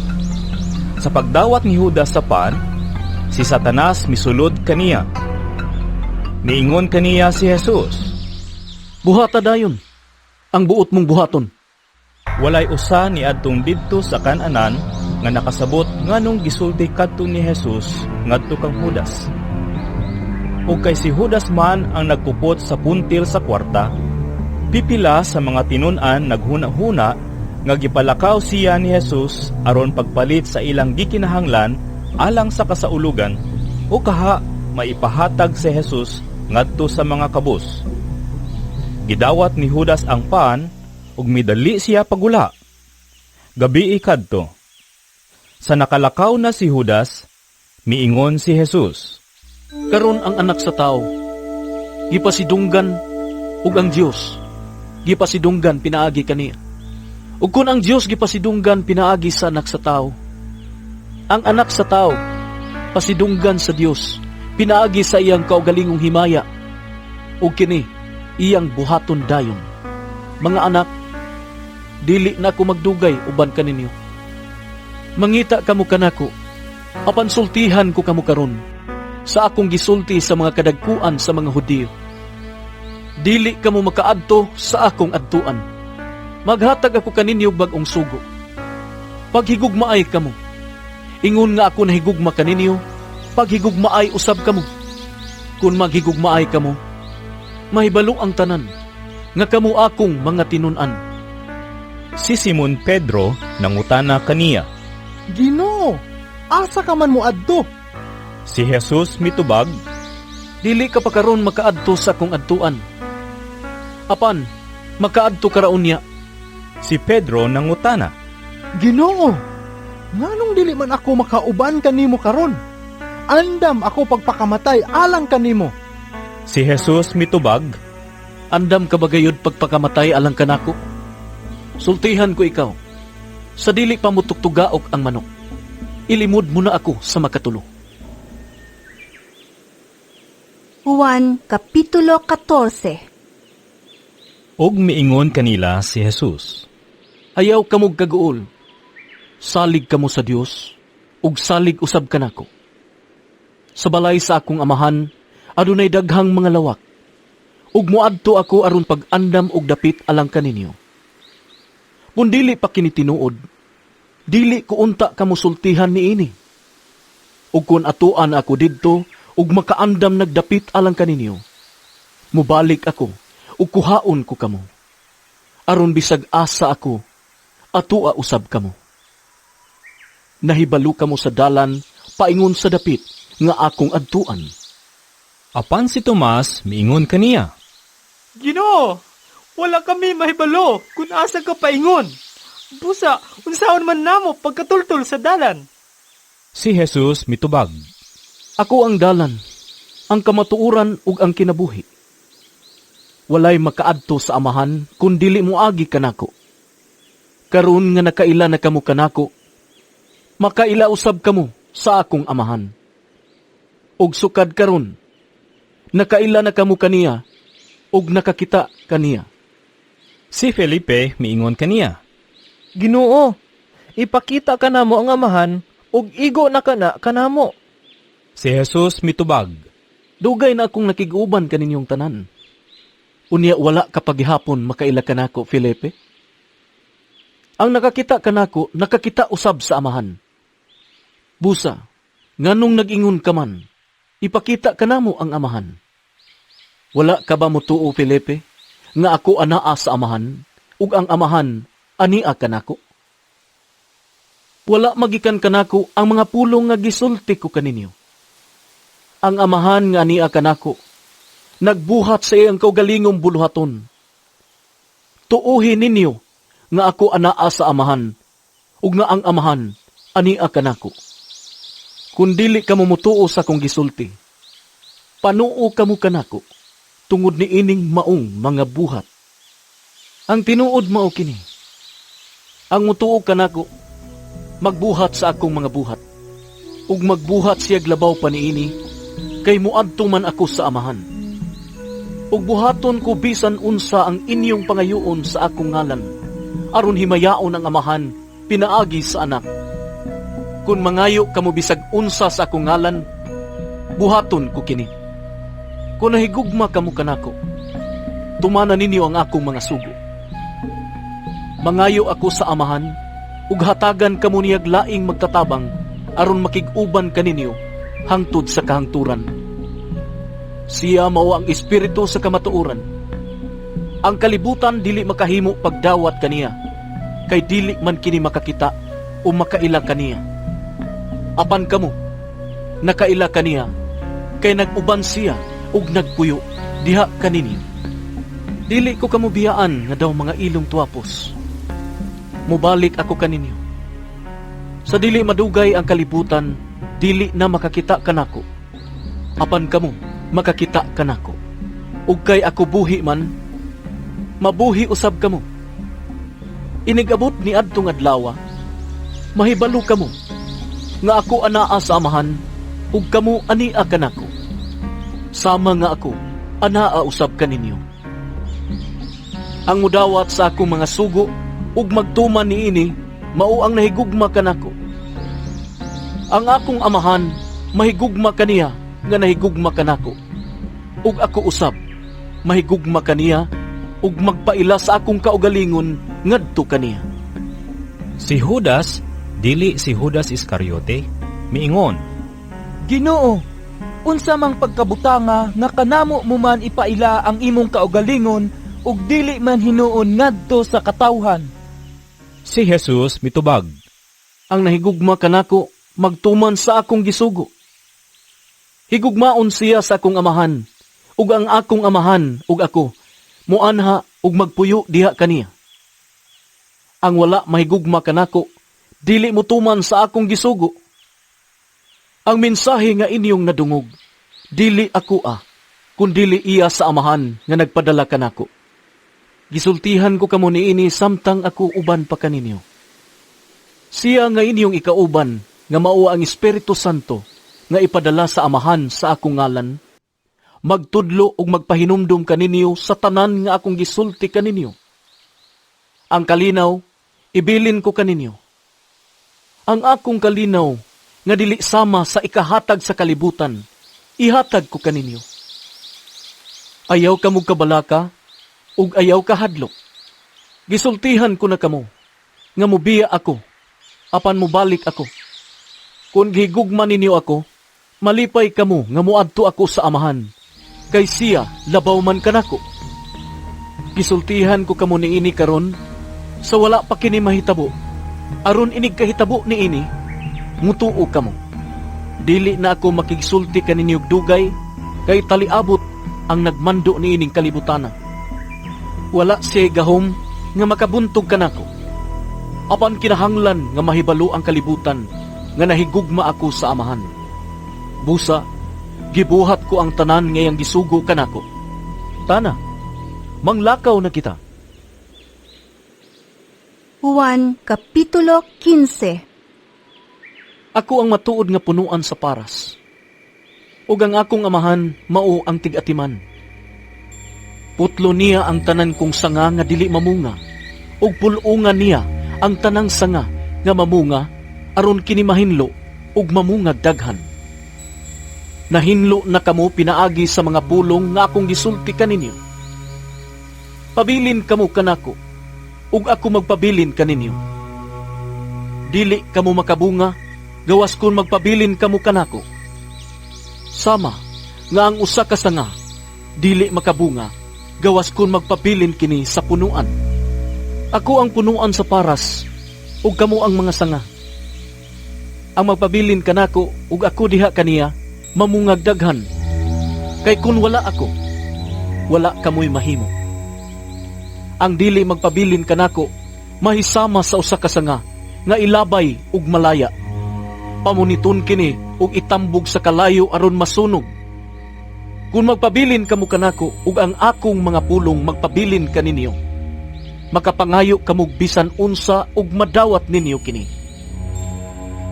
Sa pagdawat ni Judas sa paan, si Satanas misulod kaniya. Niingon kaniya si Jesus, Buhata dayon, ang buot mong buhaton. Walay usa ni adtong didto sa kan-anan nga nakasabot nganong gisulti kadto ni Jesus ngadto kang Judas. Ug kay si Judas man ang nagpupot sa puntil sa kwarta, pipila sa mga tinun-an naghuna-huna nga gipalakaw siya ni Jesus aron pagpalit sa ilang gikinahanglan alang sa kasaulugan o kaha maipahatag si Jesus ngadto sa mga kabus. Gidawat ni Judas ang paan ug midali siya pagula. Gabi kadto. Sa nakalakaw na si Judas, miingon si Jesus, Karon ang anak sa tao, gipasidunggan ug ang Dios gipasidunggan pinaagi kaniya. Ug kun ang Dios gipasidunggan pinaagi sa anak sa tao, ang anak sa tao pasidunggan sa Dios pinaagi sa iyang kaugalingong himaya, ug kini iyang buhaton dayon. Mga anak, dili na ko magdugay uban kaninyo. Mangita kamo kanako, apan sultihan ko kamo karon sa akong gisulti sa mga kadagkuan sa mga Hudiyo. Dili kamo makaadto sa akong adtuan. Maghatag ako kaninyo bag-ong sugo. Paghigugmaay kamo, ingon nga ako nahigugma kaninyo, paghigugmaay usab kamo. Kung maghigugmaay kamo, mahibalo ang tanan, nga kamo akong mga tinun-an. Si Simon Pedro nangutana kaniya. Ginoo, asa ka man mo adto? Si Jesus mitubag, Dili ka pa karon makaadto sa akong adtuan. Apan, makaadto karaon niya. Si Pedro nangutana. Ginoo, nganong dili man ako makauban kanimo karon? Andam ako pagpakamatay alang kanimo. Si Jesus mitubag, Andam ka bagayod pagpakamatay alang kanako. Sultihan ko ikaw. Sa dili pa mo tuktugaok ang manok. Ilimod mo na ako sa makatulo. Juan Kapitulo 14. og miingon kanila si Jesus. Ayaw kamog kaguol. Salig kamo sa Dios, ug salig usab kanako. Sa balay sa akong amahan, adunay daghang mga lawak. Ug moadto ako aron pag-andam og dapit alang kaninyo. Kung dili pa kini tinuod, dili ko unta kamusultihan niini. Ug kun atuan ako didto ug makaandam nagdapit alang kaninyo, mubalik ako ug kuhaon ko kamo. Aron bisag asa ako, atua usab kamo. Nahibalo kamo sa dalan, paingon sa dapit nga akong adtuan. Apan si Tomas miingon kaniya. Ginoo, wala kami mahibalo kung asa ka paingon. Busa, unsaon man namo pagkatultol sa dalan. Si Jesus mitubag. Ako ang dalan, ang kamatuuran ug ang kinabuhi. Walay makaadto sa amahan kun dili moagi kanako. Karon nga nakaila na kamo kanako, makaila usab kamo sa akong amahan. Ug sukad karon, nakaila na kamo kaniya ug nakakita kaniya. Si Felipe miingon kaniya. Ginoo, ipakita ka namo ang amahan ug igo na kana kanamo. Si Jesus mitubag. Dugay na akong nakiguban kaninyong tanan. Unya wala kapag gihapon makaila kanako, Felipe. Ang nakakita kanako, nakakita usab sa amahan. Busa, nganong nag-ingon ka man, ipakita kanamo ang amahan. Wala ka ba mo tuo, Felipe, nga ako anaa sa amahan, ug ang amahan ania kanako? Wala magikan kanako ang mga pulong nga gisulti ko kaninyo. Ang amahan nga ania kanako, nagbuhat sa iyang kaugalingong buluhaton. Tuuhin ninyo nga ako anaa sa amahan, ug nga ang amahan ania kanako. Kung dili kamo mutuo sa kong gisulti, panuo kamo kanako, tungod ni ining maong mga buhat. Ang tinuod mao kini. Ang mutuo kanako, magbuhat sa akong mga buhat, ug magbuhat siya glabaw pa niini, kay muadto man ako sa amahan. Ug buhaton ko bisan unsa ang inyong pangayoon sa akong ngalan, aron himayaon ang amahan pinaagi sa anak. Kung mangayo kamo bisag unsa sa akong ngalan, buhaton ko kini. Kung nahigugma kamo kanako, tumana ninyo ang akong mga sugo. Mangayo ako sa amahan, ug hatagan kamo niyag laing magtatabang, aron makig-uban kaninyo hangtod sa kahangturan. Siya mao ang espiritu sa kamatuoran. Ang kalibutan dili makahimo pagdawat kaniya, kay dili man kini makakita o makaila kaniya. Apan kamo, nakaila kaniya, kay nag-uban siya ug nagpuyo diha kaninyo. Dili ko kamo biyaan nga daw mga ilong tuwapos. Mubalik ako kaninyo. Sa dili madugay ang kalibutan, dili na makakita kanako. Apan kamo, makakita kanako. Ug kay ako buhi man, mabuhi usab kamo. Inigabot ni adtong adlaw, mahibalo kamo nga ako anaa sa amahan, ug kamo ania kanako. Sama nga ako, anaa usab kaninyo. Ang mudawat sa akong mga sugo ug magtuman niini, mao ang nahigugma kanako. Ang akong amahan, mahigugma kaniya nga nahigugma kanako. Ug ako usab, mahigugma kaniya ug magpaila sa akong kaugalingon ngadto kaniya. Si Judas, dili si Judas Iscariote, miingon. Ginoo, unsa mang pagkabutanga nga kanamo mo man ipaila ang imong kaugalingon ug dili man hinuon ngadto sa katawhan. Si Jesus mitubag, Ang nahigugma kanako magtuman sa akong gisugo. Higugmaon siya sa akong amahan, ug ang akong amahan ug ako muanha ug magpuyo diha kaniya. Ang wala mahigugma kanako dili mutuman sa akong gisugo. Ang mensahe nga inyong nadungog dili ako kundi iya sa amahan nga nagpadala kanako. Gisultihan ko kamo niini samtang ako uban pa kaninyo. Siya nga inyong ikauban nga mao ang Espiritu Santo nga ipadala sa amahan sa akong ngalan, magtudlo ug magpahinumdum kaninyo sa tanan nga akong gisulti kaninyo. Ang kalinaw, ibilin ko kaninyo. Ang akong kalinaw nga dili sama sa ikahatag sa kalibutan, ihatag ko kaninyo. Ayaw kamog kabalaka, ug ayaw kahadlok. Gisultihan ko na kamo, nga mubiya ako, apan mubalik ako. Kung gigugma ninyo ako, malipay kamo nga muadto ako sa amahan, kay siya labaw man kanako. Gisultihan ko kamo niini karon, sa wala pa kini mahitabo, aron inig kahitabo niini, mutuo kamo. Dili na ako makigsulti kaninyog dugay, kay taliabot ang nagmando niining kalibutana. Wala siya gahom nga makabuntog kanako. Apan kinahanglan nga mahibalo ang kalibutan nga nahigugma ako sa amahan. Busa, gibuhat ko ang tanan ngayang gisugo kanako. Tana, manglakaw na kita. Juan Kapitulo 15. Ako ang matuod nga punuan sa paras. Ug ang akong amahan mao ang tig-atiman. Putlo niya ang tanan kong sanga nga dili mamunga, ug pulungan niya ang tanang sanga nga mamunga aron kini mahinlo ug mamungag daghan. Nahinlo na kamo pinaagi sa mga pulong nga akong gisulti kaninyo. Pabilin kamo kanako, ug ako magpabilin kaninyo. Dili kamo makabunga, gawas kun magpabilin kamo kanako. Sama nga ang usa ka sanga dili makabunga, gawas kun magpabilin kini sa punuan. Ako ang punuan sa paras, ug kamo ang mga sanga. Ang magpabilin kanako ug ako diha kaniya, mamungag daghan. Kay kun wala ako, wala kamoy mahimo. Ang dili magpabilin kanako, mahisama sa usa ka sanga nga ilabay ug malaya. Pamuniton kini ug itambog sa kalayo aron masunog. Kung magpabilin kamo kanako ug ang akong mga pulong magpabilin kaninyo, makapangayo kamog bisan unsa ug madawat ninyo kini.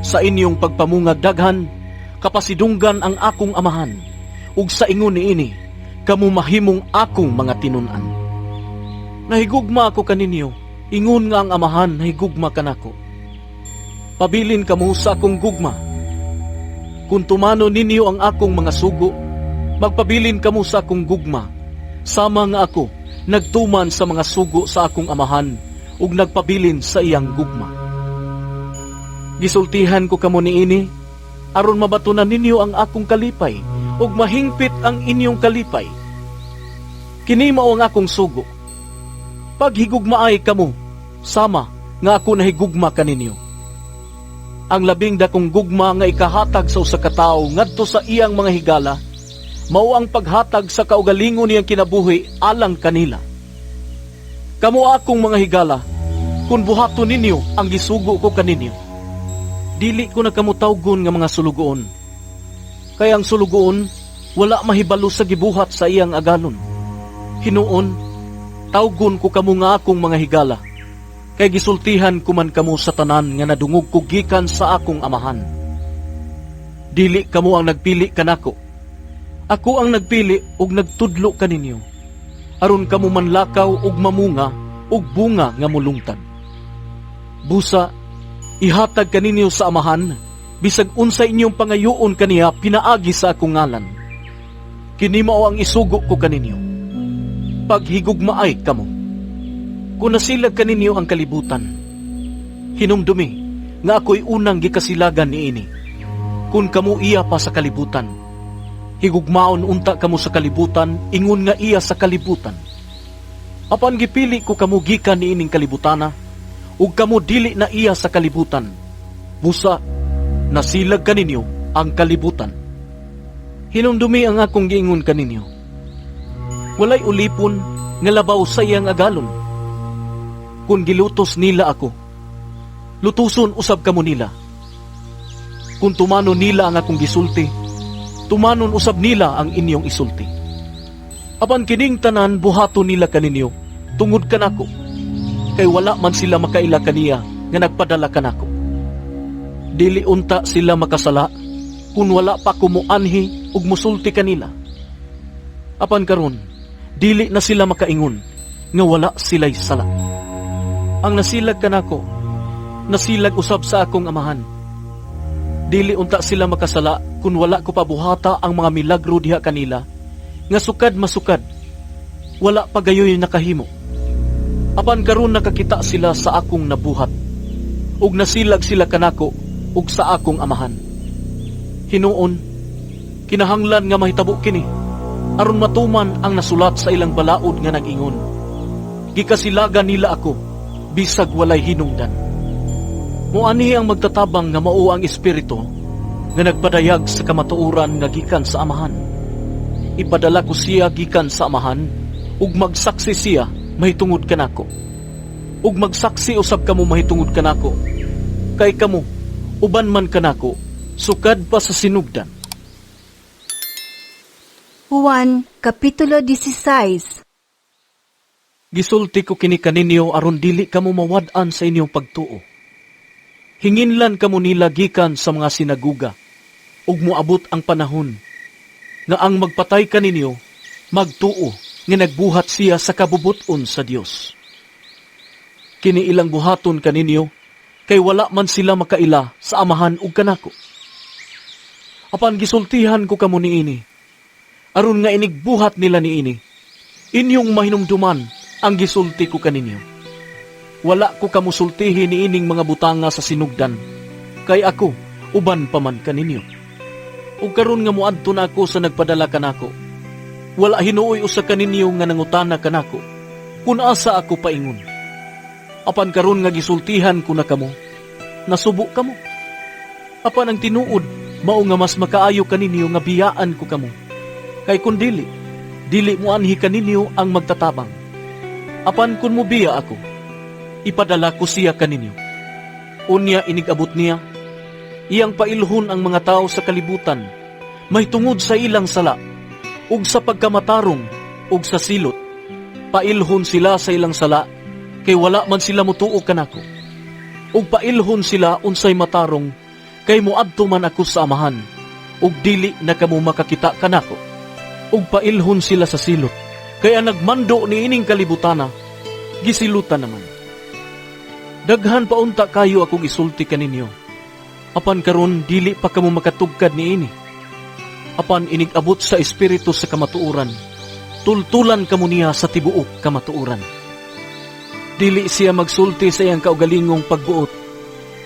Sa inyong pagpamungag daghan, kapasidunggan ang akong amahan, ug sa ingon niini, kamo mahimong akong mga tinun-an. Nahigugma ako kaninyo, ingon nga ang amahan nahigugma kanako. Pabilin kamo sa akong gugma. Kung tumano ninyo ang akong mga sugo, magpabilin kamo sa akong gugma, sama nga ako nagtuman sa mga sugo sa akong amahan ug nagpabilin sa iyang gugma. Gisultihan ko kamo niini aron mabatunan ninyo ang akong kalipay ug mahingpit ang inyong kalipay. Kini mao ang akong sugo. Paghigugmaay kamo, sama nga ako nahigugma kaninyo. Ang labing dakong gugma nga ikahatag sa usa ka tawo ngadto sa iyang mga higala, mao ang paghatag sa kaugalingon niyang kinabuhi alang kanila. Kamo akong mga higala, kung buhaton ninyo ang gisugo ko kaninyo. Dili ko na kamo tawgon nga mga sulugoon. Kaya ang sulugoon, wala mahibalo sa gibuhat sa iyang agalon. Hinuon, tawgon ko kamo nga akong mga higala, kay gisultihan ko man kamo sa tanan nga nadungog ko gikan sa akong amahan. Dili kamo ang nagpili kanako. Ako ang nagpili ug nagtudlo kaninyo, aron kamo manlakaw ug mamunga ug bunga nga mulungtag. Busa, ihatag kaninyo sa amahan, bisag unsa inyong pangayoon kaniya pinaagi sa akong ngalan. Kini mao ang isugo ko kaninyo. Paghigugmaay kamo. Kung nasilag kaninyo ang kalibutan, hinumdumi nga ako'y unang gikasilagan niini. Kung kamo iya pa sa kalibutan, Higugmaon unta kamo sa kalibutan, ingon nga iya sa kalibutan. Apan gipili ko kamo gikan niining kalibutana, ug kamo dili na iya sa kalibutan. Busa, nasilag kaninyo ang kalibutan. Hinumdumi ang akong giingon kaninyo. Walay ulipon nga labaw sa iyang agalon. Kung gilutos nila ako, lutuson usab kamo nila. Kung tumanon nila ang akong gisulti, tumanon usab nila ang inyong isulti. Apan kining tanan buhaton nila kaninyo, tungod kanako, kay wala man sila makaila kaniya nga nagpadala kanako. Dili unta sila makasala, kung wala pa kumuanhi ug musulti kanila. Apan karon, dili na sila makaingon nga wala sila'y sala. Ang nasilag kanako, nasilag usab sa akong amahan. Dili unta sila makasala kung wala ko pabuhata ang mga milagro diha kanila, nga sukad masukad, wala pa gayoy nakahimo. Apan karon nakakita sila sa akong nabuhat, ug nasilag sila kanako ug sa akong amahan. Hinuon, kinahanglan nga mahitabo kini, aron matuman ang nasulat sa ilang balaod nga nag-ingon. Gikasilagan nila ako, bisag walay hinungdan. Muani ang magtatabang nga mao ang espiritu nga nagpadayag sa kamatuoran nga gikan sa amahan. Ipadala ko siya gikan sa amahan, ug magsaksi siya mahitungod kanako. Ug magsaksi usab kamo mahitungod kanako, kay kamo uban man kanako sukad pa sa sinugdan. Juan Kapitulo 16. Gisulti ko kini kaninyo aron dili kamo mawad-an sa inyong pagtuo. Hinginlan kamo nila gikan sa mga sinaguga, ug moabot ang panahon nga ang magpatay kaninyo magtuo nga nagbuhat siya sa kabubuton sa Dios. Kini ilang buhaton kaninyo, kay wala man sila makaila sa amahan ug kanako. Apan gisultihan ko kamo niini, aron nga inigbuhat nila niini, inyong mahinumduman ang gisulti ko kaninyo. Wala ko kamusultihi niining mga butanga sa sinugdan, kay ako uban pa man kaninyo. Ug karon nga muadto na ako sa nagpadala kanako, wala hinuoy usa kaninyo nga nangutana kanako kun asa ako paingon. Apan karon nga gisultihan ko na kamo, nasubo kamo. Apan ang tinuod mao nga mas makaayo kaninyo nga biyaan ko kamo, kay kun dili mo anhi kaninyo ang magtatabang. Apan kun mubiya ako, ipadala ko siya kaninyo. Unya inigabot niya, iyang pailhon ang mga tao sa kalibutan, mahitungod sa ilang sala, ug sa pagkamatarong, ug sa silot. Pailhon sila sa ilang sala, kay wala man sila mutuo kanako. Ug pailhon sila unsay matarong, kay muadto man ako sa amahan, ug dili na kamo makakita kanako. Ug pailhon sila sa silot, kaya nagmando ni ining kalibutana, gisilutan naman. Daghan pa unta kayo akong isulti kaninyo. Apan karon dili pa kamo makatugkad niini. Apan inigabot sa espiritu sa kamatuoran, tultulan kamo niya sa tibuok kamatuoran. Dili siya magsulti sa iyang kaugalingong pagbuot,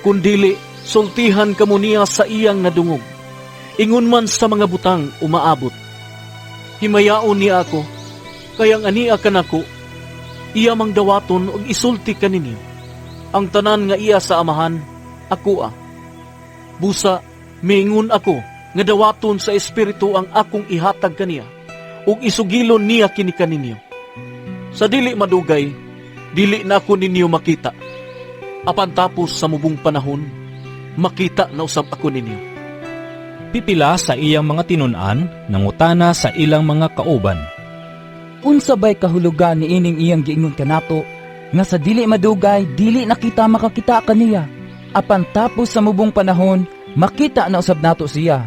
kundili sultihan kamo niya sa iyang nadungog. Ingon man sa mga butang umaabot. Himayaon niya ako, kayang ania kanako, iya mang dawaton ug isulti kaninyo. Ang tanan nga iya sa amahan, ako Busa, miingon ako, nga dawaton sa espiritu ang akong ihatag kaniya, ug isugilon niya kini kaninyo. Sa dili madugay, dili na ako ninyo makita. Apan tapos sa mubong panahon, makita na usab ako ninyo. Pipila sa iyang mga tinun-an, nangutana sa ilang mga kauban. Unsa bay kahulugan ni ining iyang giingon kanato, nga sa dili madugay, dili nakita makakita kaniya. Apan tapos sa mubong panahon, makita na usab nato siya.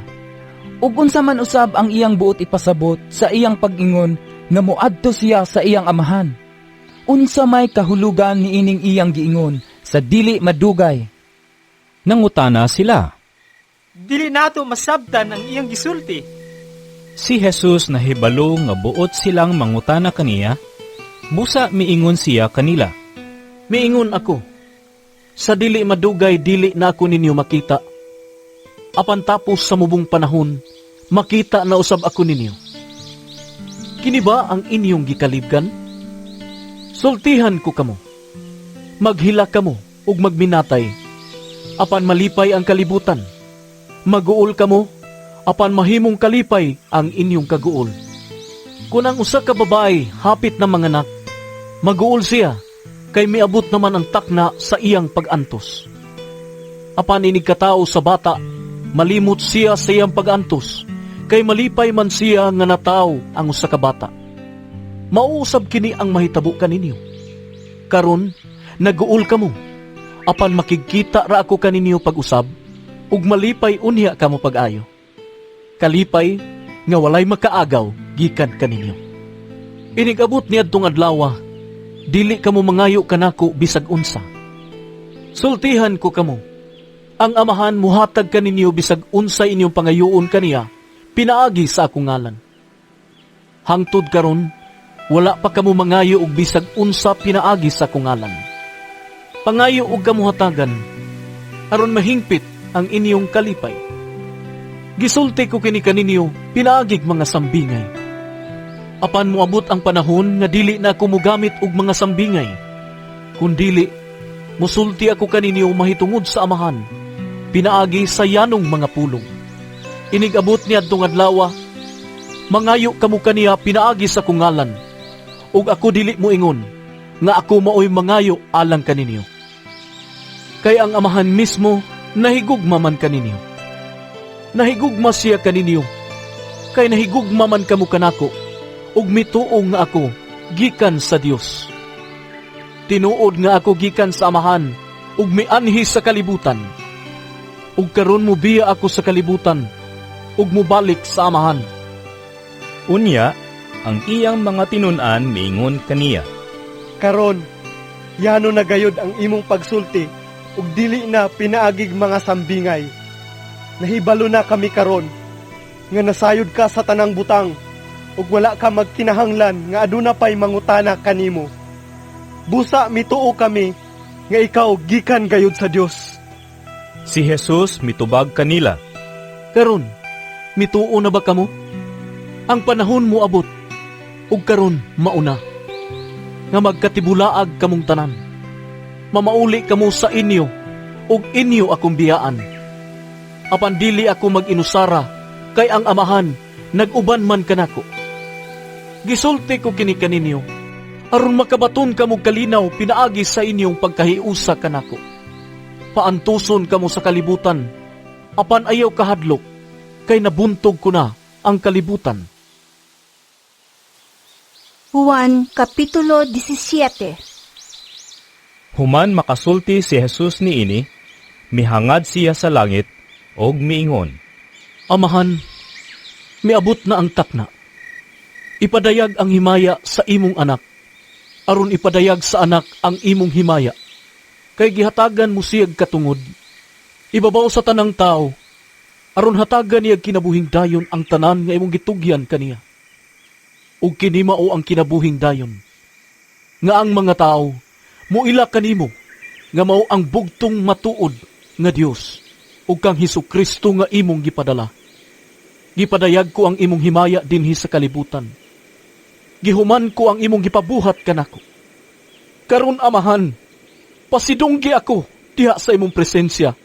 Ug unsa man usab ang iyang buot ipasabot sa iyang pag-ingon, nga moadto siya sa iyang amahan. Unsa may kahulugan ni ining iyang giingon, sa dili madugay. Nangutana sila. Dili nato masabtan ang iyang gisulti. Si Jesus nahibalo nga buot silang mangutana kaniya, busa miingon siya kanila. Miingon ako, sa dili madugay dili na ako ninyo makita. Apan tapos sa mubong panahon, makita na usab ako ninyo. Kini ba ang inyong gikalibgan? Sultihan ko kamo. Maghila kamo ug magminatay. Apan malipay ang kalibutan. Maguol kamo apan mahimong kalipay ang inyong kaguol. Kung ang usa ka babae hapit na manganak, maguol siya kay miabot naman ang takna sa iyang pag-antos. Apan inig katao sa bata, malimot siya sa iyang pag-antos, kay malipay man siya nga nataw ang usa ka bata. Mauusab kini ang mahitabo kaninyo. Karon, naguol kamo, apan makikita ra ako kaninyo pag-usab, ug malipay unya kamo pag-ayo. Kalipay nga walay makaagaw gikan kaninyo. Inigabot niadtong adlaw, dili kamo mangayo kanako bisag unsa. Sultihan ko kamo. Ang amahan muhatag kaninyo bisag unsa inyong pangayoon kaniya, pinaagi sa akong ngalan. Hangtod karon, wala pa kamo mangayo og bisag unsa pinaagi sa akong ngalan. Pangayo og kamuhatagan, aron mahingpit ang inyong kalipay. Gisulti ko kini kaninyo, pinaagig mga sambingay. Apan moabot ang panahon nga dili na ako mogamit og mga sambingay. Kun dili, musulti ako kaninyo mahitungod sa amahan, pinaagi sa yanong mga pulong. Inigabot niya adtong adlaw, mangayo kamo kaniya pinaagi sa kungalan, ug ako dili mo ingon nga ako maoy mangayo alang kaninyo. Kay ang amahan mismo nahigugma man kaninyo. Nahigugma siya kaninyo, kay nahigugma man kamo kanako, ug mituo nga ako gikan sa Dios. Tinuod nga ako gikan sa amahan, ug mianhi sa kalibutan. Ug karon mubiya ako sa kalibutan, ug mubalik sa amahan. Unya, ang iyang mga tinun-an miingon kaniya. Karon, yano na gayod ang imong pagsulti, ug dili na pinaagig mga sambingay. Nahibalo na kami karon, nga nasayod ka sa tanang butang, ug wala ka magkinahanglan nga aduna pay mangutana kanimo. Busa mituo kami, nga ikaw gikan gayod sa Dios. Si Jesus mitubag kanila. Karon, mituo na ba kamo? Ang panahon mo abot, ug karon mauna, nga magkatibulaag kamong tanan. Mamauli kamo sa inyo, ug inyo akong biyaan. Apan dili ako mag-inusara, kay ang amahan nag-uban man kanako. Gisulti ko kini kaninyo, aron makabaton kamo kalinaw pinaagi sa inyong pagkahiusa kanako. Paantuson kamo sa kalibutan, apan ayaw kahadlok, kay nabuntog ko na ang kalibutan. Juan Kapitulo 17. Human makasulti si Jesus niini, mihangad siya sa langit, og miingon, Amahan, miabot na ang takna. Ipadayag ang himaya sa imong anak, aron ipadayag sa anak ang imong himaya. Kay gihatagan mo siyag katungod, ibabaw sa tanang tao, aron hatagan niyag kinabuhing dayon ang tanan nga imong gitugyan kaniya. Ug kini mao ang kinabuhing dayon, nga ang mga tao muila kanimo, nga mao ang bugtong matuod nga Dios, ug kang Hesukristo nga imong gipadala. Gipadayag ko ang imong himaya dinhi sa kalibutan. Gihuman ko ang imong gipabuhat kanako. Karon amahan, pasidunggi ako diha sa imong presensya,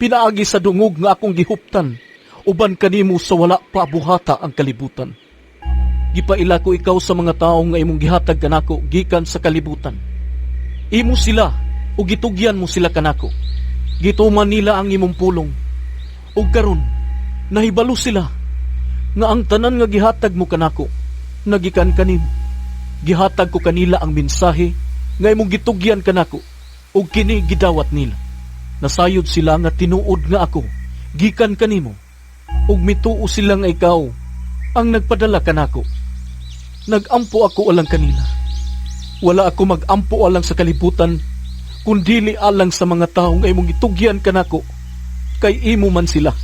pinaagi sa dungog nga akong gihuptan, uban kanimo sa wala pa buhata ang kalibutan. Gipaila ko ikaw sa mga tao nga imong gihatag kanako gikan sa kalibutan. Imo sila, o gitugyan mo sila kanako. Gituman nila ang imong pulong. Ug karon, nahibalo sila nga ang tanan nga gihatag mo kanako, nagikan kanimo. Gihatag ko kanila ang mensahe nga imong gitugyan kanako, ug kini gidawat nila. Nasayod sila nga tinuod nga ako, gikan kanimo, ug mituo sila nga ikaw ang nagpadala kanako. Nagampo ako alang kanila. Wala ako magampo alang sa kalibutan, kundili alang sa mga tao nga imong gitugyan kanako, kay imo man sila.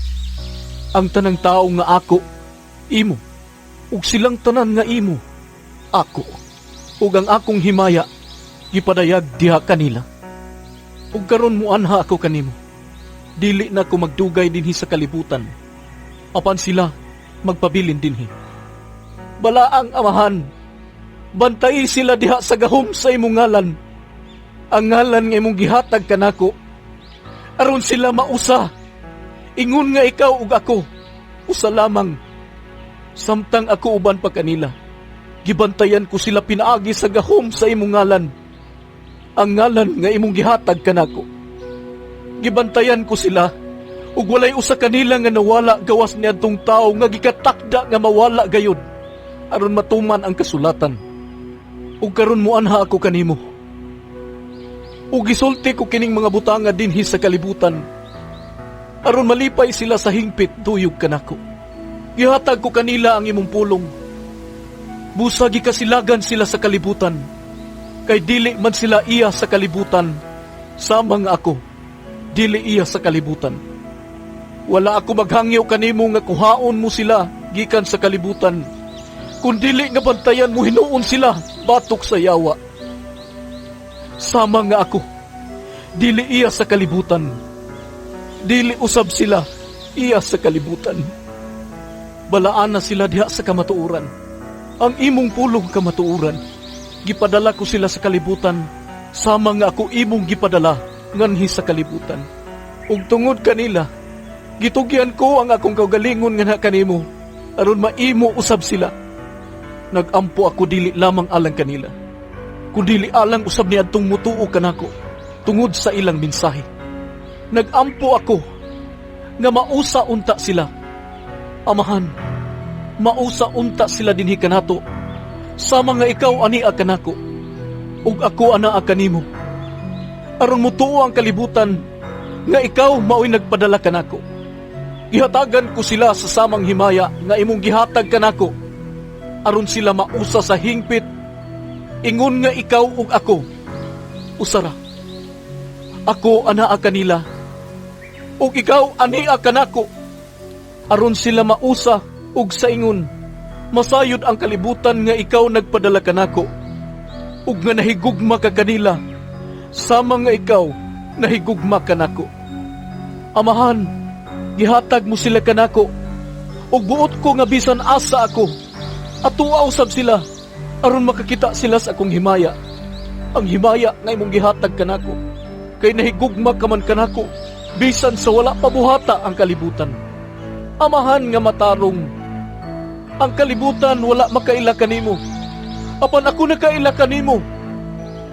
Ang tanang tao nga ako, imo, ug silang tanan nga imo, ako, ug ang akong himaya, gipadayag diha kanila. Ug karon muanha ako kanimo, dili na ako magdugay dinhi sa kalibutan. Apan sila, magpabilin dinhi. Balaang amahan, bantay sila diha sa gahom sa imong ngalan. Ang ngalan nga imong gihatag kanako, aron sila mausa. Ingon nga ikaw ug ako, usa lamang. Samtang ako uban pa kanila, gibantayan ko sila pinaagi sa gahom sa imong ngalan. Ang ngalan nga imong gihatag kanako. Gibantayan ko sila, ug walay usa kanila nga nawala gawas niadtong tawo nga gikatakda nga mawala gayud, aron matuman ang kasulatan. Ug karon moanha ako kanimo. Ug gisulti ko kining mga butanga dinhi sa kalibutan, aron malipay sila sa hingpit tuyog kanako. Gihatag ko kanila ang imong pulong. Busa gikasilagan sila sa kalibutan, kay dili man sila iya sa kalibutan, sama nga ako, dili iya sa kalibutan. Wala ako maghangyo kanimo nga kuhaon mo sila gikan sa kalibutan, kundili nga bantayan mo hinuon sila batok sa yawa. Sama nga ako, dili iya sa kalibutan, dili usab sila iya sa kalibutan. Balaan na sila diha sa kamatuuran, ang imong pulong kamatuuran. Gipadala ko sila sa kalibutan, sama nga ako imong gipadala nganhi sa kalibutan. Ug tungod kanila, gitugyan ko ang akong kaugalingon nga kanimo, aron maimo usab sila. Nagampo ako dili lamang alang kanila, kundi alang usab niadtong mutuo kanako tungod sa ilang mensahe. Nagampo ako nga mausa unta sila. Amahan, mausa unta sila dinhi kanato, sama nga ikaw ania kanako, ug ako anaa kanimo. Aron mutuo ang kalibutan nga ikaw mao'y nagpadala kanako. Gihatagan ko sila sa samang himaya nga imong gihatag kanako, aron sila mausa sa hingpit. Ingon nga ikaw ug ako, usara. Ako anaa kanila, ug ikaw ania kanako, aron sila mausa ug sa ingon, masayod ang kalibutan nga ikaw nagpadala kanako, ug nga nahigugma ka kanila, sama nga ikaw nahigugma kanako. Amahan, gihatag mo sila kanako, ug buot ko nga bisan asa ako, atuwa usab sila, aron makakita sila sa akong himaya. Ang himaya nga imong gihatag kanako, kay nahigugma ka man kanako, bisan sa wala pabuhata ang kalibutan. Amahan nga matarong, ang kalibutan wala makaila kanimo, apan ako nakaila kanimo.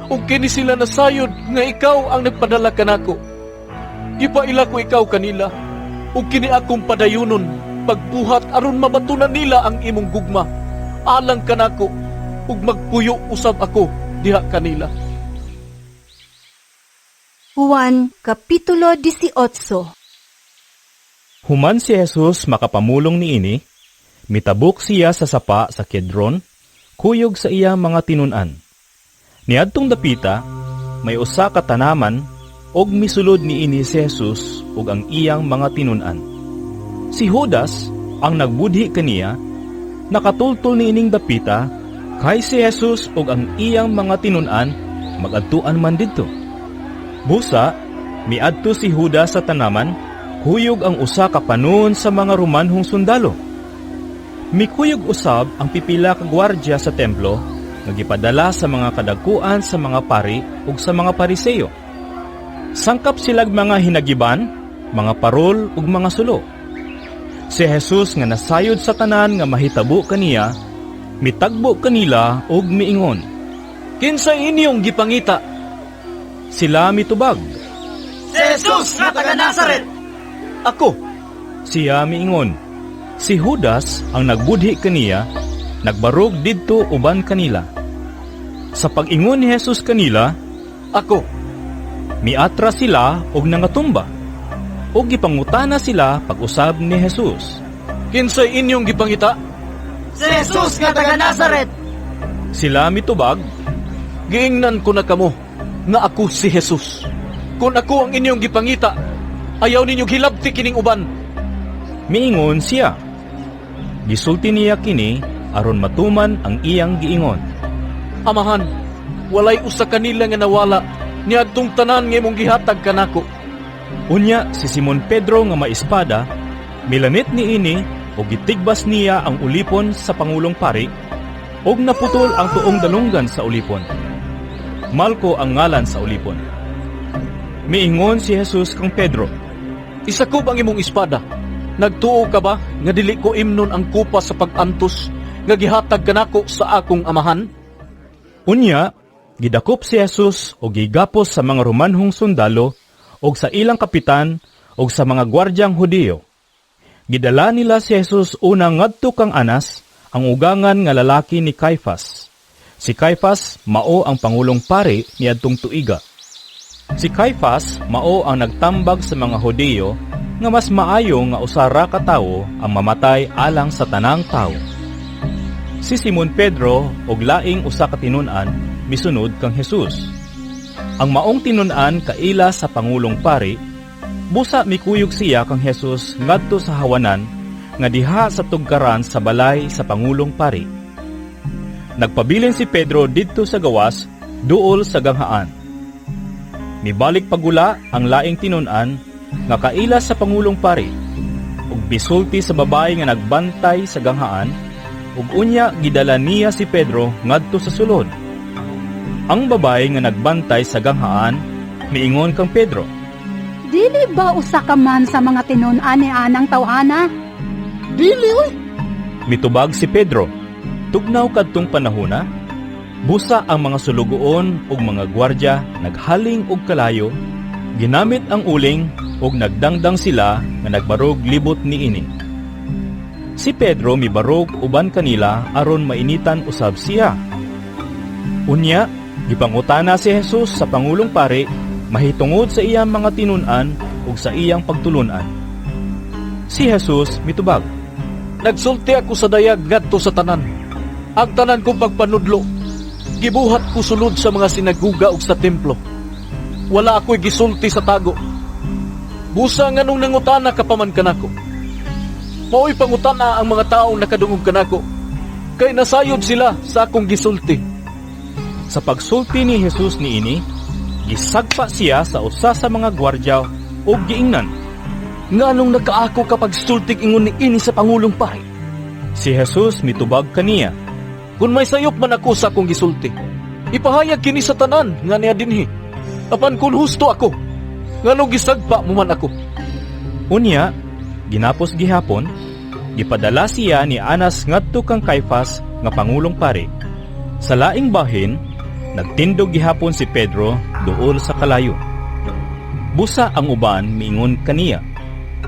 Ug kini sila nasayod nga ikaw ang nagpadala kanako. Gipaila ko ikaw kanila, ug kini akong padayunon pagbuhat aron mabatunan nila ang imong gugma. Alang kanako, ug magpuyo usab ako diha kanila. Juan Kapitulo 18. Human si Jesus makapamulong niini, mitabok siya sa sapa sa Kedron, kuyog sa iya mga tinun-an. Niadtong dapita, may usa ka tanaman, og misulod niini si Jesus ug ang iyang mga tinun-an. Si Judas, ang nagbudhi kaniya, nakatultol niining dapita, kay si Jesus ug ang iyang mga tinun-an magadtuan man didto. Busa, miadto si Judas sa tanaman, kuyog ang usa ka panon sa mga Romanhong sundalo. Mikuyog usab ang pipila ka gwardya sa templo, nagipadala sa mga kadagkuan sa mga pari ug sa mga Pariseo. Sangkap silag mga hinagiban, mga parol ug mga sulo. Si Jesus nga nasayod sa tanan nga mahitabo kaniya, mitagbo kanila ug miingon, "Kinsa inyong gipangita?" Sila mitubag, "Si Jesus nga taga Nazaret." "Ako." Siya miingon. Si Judas ang nagbudhi kaniya, nagbarog didto uban kanila. Sa pag-ingon ni Jesus kanila, "Ako," miatra sila og nangatumba, og gipangutana sila pag-usab ni Jesus. "Kinsay inyong gipangita?" "Si Jesus nga taga Nazaret." Sila mitubag, "Giingnan ko na kamo nga ako si Jesus. Kung ako ang inyong gipangita, ayaw ninyo hilabti kining uban." Miingon siya. Gisulti niya kini aron matuman ang iyang giingon. "Amahan, walay usa kanila nga nawala niadtong tanan nga imong gihatag kanako." Unya si Simon Pedro nga maespada, milamit niini o gitigbas niya ang ulipon sa Pangulong Pari, o naputol ang tuong dalunggan sa ulipon. Malco ang ngalan sa ulipon. Miingon si Jesus kang Pedro, Isakob ang imong espada. Nagtuo ka ba nga dili ko imnon ang kupa sa pag-antos nga gihatag kanako sa akong amahan? Unya, gidakop si Jesus o gigapos sa mga Romanhong sundalo o sa ilang kapitan o sa mga gwardyang Hudiyo. Gidala nila si Jesus una ngadto kang Anas, ang ugangan nga lalaki ni Caifas. Si Caifas mao ang Pangulong Pari niadtong tuiga. Si Caifas mao ang nagtambag sa mga Hudiyo nga mas maayo nga usara ka tawo ang mamatay alang sa tanang tawo. Si Simon Pedro og laing usa ka tinun-an misunod kang Jesus. Ang maong tinun-an kaila sa Pangulong Pari, busa mikuyog siya kang Jesus ngadto sa hawanan nga diha sa tugkaran sa balay sa Pangulong Pari. Nagpabilin si Pedro didto sa gawas duol sa ganghaan. Mibalik pagula ang laing tinun-an nga kaila sa Pangulong Pari ug bisulti sa babae nga nagbantay sa ganghaan ug unya gidala niya si Pedro ngadto sa sulod. Ang babae nga nagbantay sa ganghaan miingon kang Pedro, Dili ba usa ka man sa mga tinun-an ni anang tawhana? Dili oy. Mitubag si Pedro. Tugnaw kadtong panahona, busa ang mga sulugoon ug mga gwardya naghaling og kalayo, ginamit ang uling ug nagdangdang sila nga nagbarog libot niini. Si Pedro mibarog uban kanila aron mainitan usab siya. Unya, gipangutana si Jesus sa Pangulong Pari mahitungod sa iyang mga tinun-an ug sa iyang pagtulunan. Si Jesus mitubag, Nagsulti ako sa dayag ngadto sa tanan. Ang tanan kong pagpanudlo, gibuhat ko sulod sa mga sinaguga ug sa templo. Wala ako'y gisulti sa tago. Busa nga nung nangutana ka paman kanako. Mao'y pangutana ang mga taong nakadungog kanako, kay nasayod sila sa akong gisulti. Sa pagsulti ni Jesus niini, gisagpa siya sa usa sa mga gwardya ug giingnan, Nganong nakaako kapag sultig ingon ni ini sa Pangulong Pari? Si Jesus mitubag kaniya, Kung may sayop man ako sa akong gisulti, ipahayag kini sa tanan nga niya dinhi. Apan kung husto ako, nganong gisagpa mo man ako? Unya, ginapos gihapon, gipadala siya ni Anas ngadto kang Caifas nga Pangulong Pari. Sa laing bahin, nagtindog gihapon si Pedro duol sa kalayo. Busa ang uban miingon kaniya,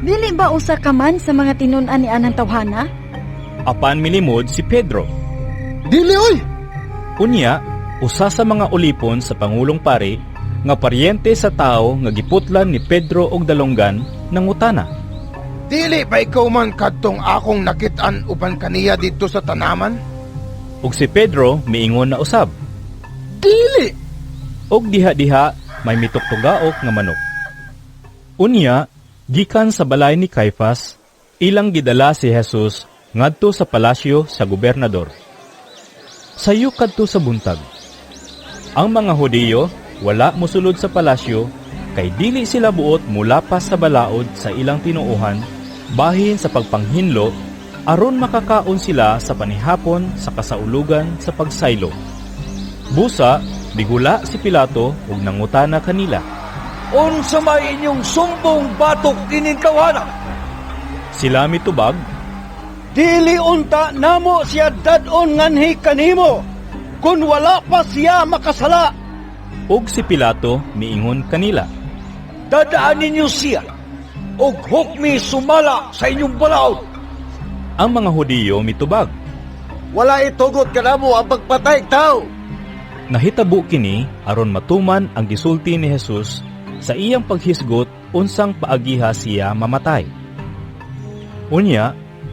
Dili ba usa ka man sa mga tinun-an ni anang tawhana? Apan milimod si Pedro. Dili oy. Unya, usa sa mga ulipon sa Pangulong Pari nga paryente sa tao nga giputlan ni Pedro og dalonggan nangutana, Dili ba ikaw man kadtong akong nakit-an uban kaniya dito sa tanaman? ug si Pedro miingon na usab, Dili. og diha-diha may mituktugaok nga manok. Unya, gikan sa balay ni Caifas, ilang gidala si Jesus ngadto sa palasyo sa gobernador. Sayo kadto sa buntag. Ang mga Hudiyo wala mosulod sa palasyo kay dili sila buot mulapas sa balaod sa ilang tinuohan bahin sa pagpanghinlo aron makakaon sila sa panihapon sa kasaulugan sa pagsaylo. Busa, bigula si Pilato ug nangutana kanila, Unsa may inyong sumbong batok kining tawhana? Sila mitubag, Dili unta namo siya dadon nganhi kanimo, kun wala pa siya makasala. ug si Pilato miingon kanila, Dadaan ninyo siya og hukmi sumala sa inyong balaod. Ang mga Hudiyo mitubag, Wala itugot kanamo ang pagpatay tao. Nahitabo kini aron matuman ang gisulti ni Jesus sa iyang paghisgot unsang paagiha siya mamatay. Unya,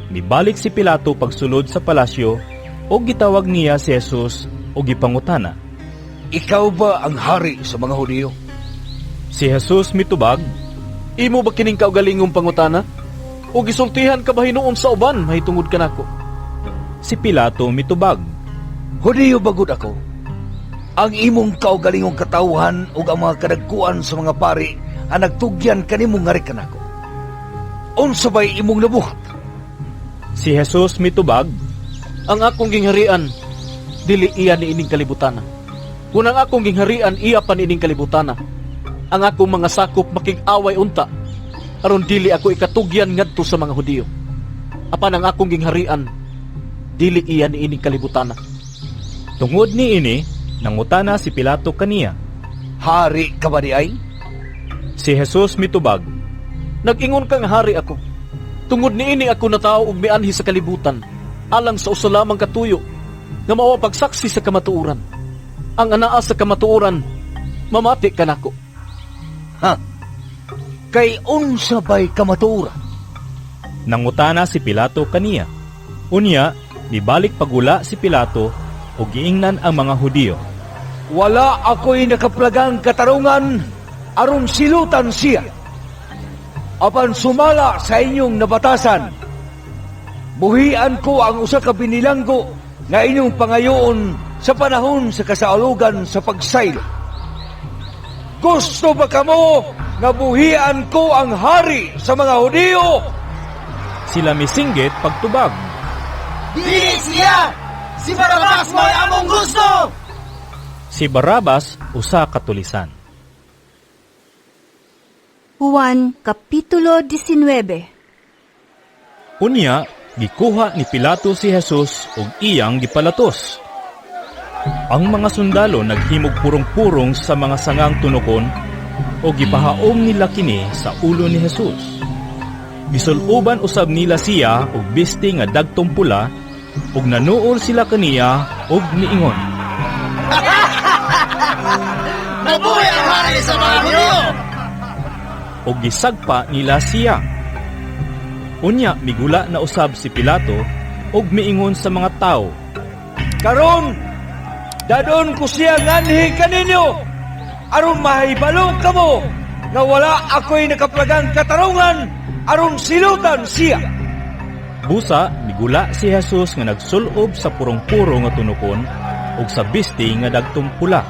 mibalik si Pilato pagsulod sa palasyo o gitawag niya si Jesus o gipangutana, Ikaw ba ang hari sa mga Hudiyo? Si Jesus mitubag, Imo ba kining kaugalingong pangutana? O gisultihan ka ba hinuon sa uban mahitungod kanako? Si Pilato mitubag, Hudiyo bagud ako. Ang imong kaugalingong katawhan ug ang mga kadagkuan sa mga pari ang nagtugyan kanimo ngari kanako. Unsa bay imong nabuhat? Si Jesus mitubag, Ang akong gingharian, dili iya ni ining kalibutana. Kung ang akong gingharian, iya pa ni ining kalibutana. Ang akong mga sakop makig-away unta, aron dili ako ikatugyan ngadto sa mga Hudiyo. Apan ang akong gingharian, dili iya ni ining kalibutana. Tungod ni ini, nangutana si Pilato kaniya, Hari ka ba di ay? Si Jesus mitubag, Nag-ingon kang hari ako. Tungod ni ini ako natao og mianhi sa kalibutan, alang sa usa lamang katuyo, nga mao pagsaksi sa kamatuoran. Ang anaa sa kamatuoran, mamati ka nako. Ha? Kay unsa bay kamatuoran? Nangutana si Pilato kaniya. Unya, nibalik pagula si Pilato o giingnan ang mga Hudiyo. Wala ako'y nakaplagang katarungan aron silutan siya. Apan sumala sa inyong nabatasan, buhian ko ang usa ka binilanggo na inyong pangayoon sa panahon sa kasaulogan sa pagsaylo. Gusto ba kamo nga buhian ko ang hari sa mga Hudiyo? Sila misinggit pagtubag. Dili siya! Si Barabas may among gusto! Si Barabas usa katulisan. Juan Kapitulo 19. Unya, gikuha ni Pilato si Jesus ug iyang gipalatos. Ang mga sundalo naghimog purong-purong sa mga sangang tunokon o gipahaom nila kini sa ulo ni Jesus. Gisuluban usab nila siya og bisti nga dagtong pula ug nanuol sila kaniya og niingon. Nabuhay ang hari sa mga Hudiyo! O gisagpa nila siya. Unya migula na usab si Pilato og miingon sa mga tao, Karon, dadon ko siya nganhi kaninyo, aron mahibalo kamo nga wala ako'y nakaplagang katarungan aron silutan siya. Busa migula si Jesus nga nagsulob sa purong-puro nga tunokon ug sa bisti nga dagtong pula.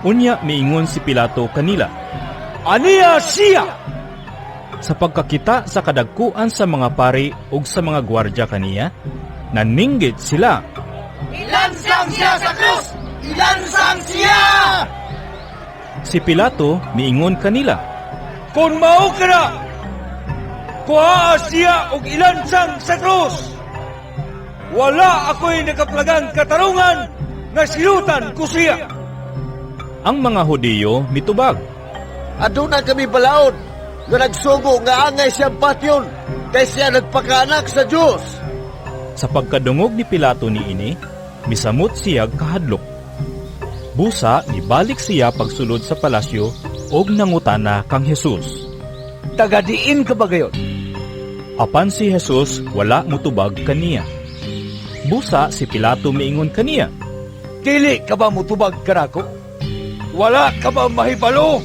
Unya miingon si Pilato kanila, Aniya siya! Sa pagkakita sa kadagkuan sa mga pari ug sa mga gwardya kaniya, naninggit sila. Ilansang siya sa krus! Ilansang siya! Si Pilato miingon kanila, Kung mao ka na, kuhaa siya og ilansang sa krus! Wala ako'y nakaplagang katarungan nga silutan ko siya! Ang mga Hudiyo mitubag, Aduna kami balaod nga nagsugo nga angay siyang patyon kay siya nagpakaanak sa Diyos. Sa pagkadungog ni Pilato niini, misamot siya kahadlok. Busa nibalik siya pagsulod sa palasyo og nangutana kang Jesus. Tagadiin ka ba gayon? Apan si Jesus wala mutubag kaniya. Busa si Pilato miingon kaniya, Dili ka ba mutubag kanako? Wala ka ba mahibalo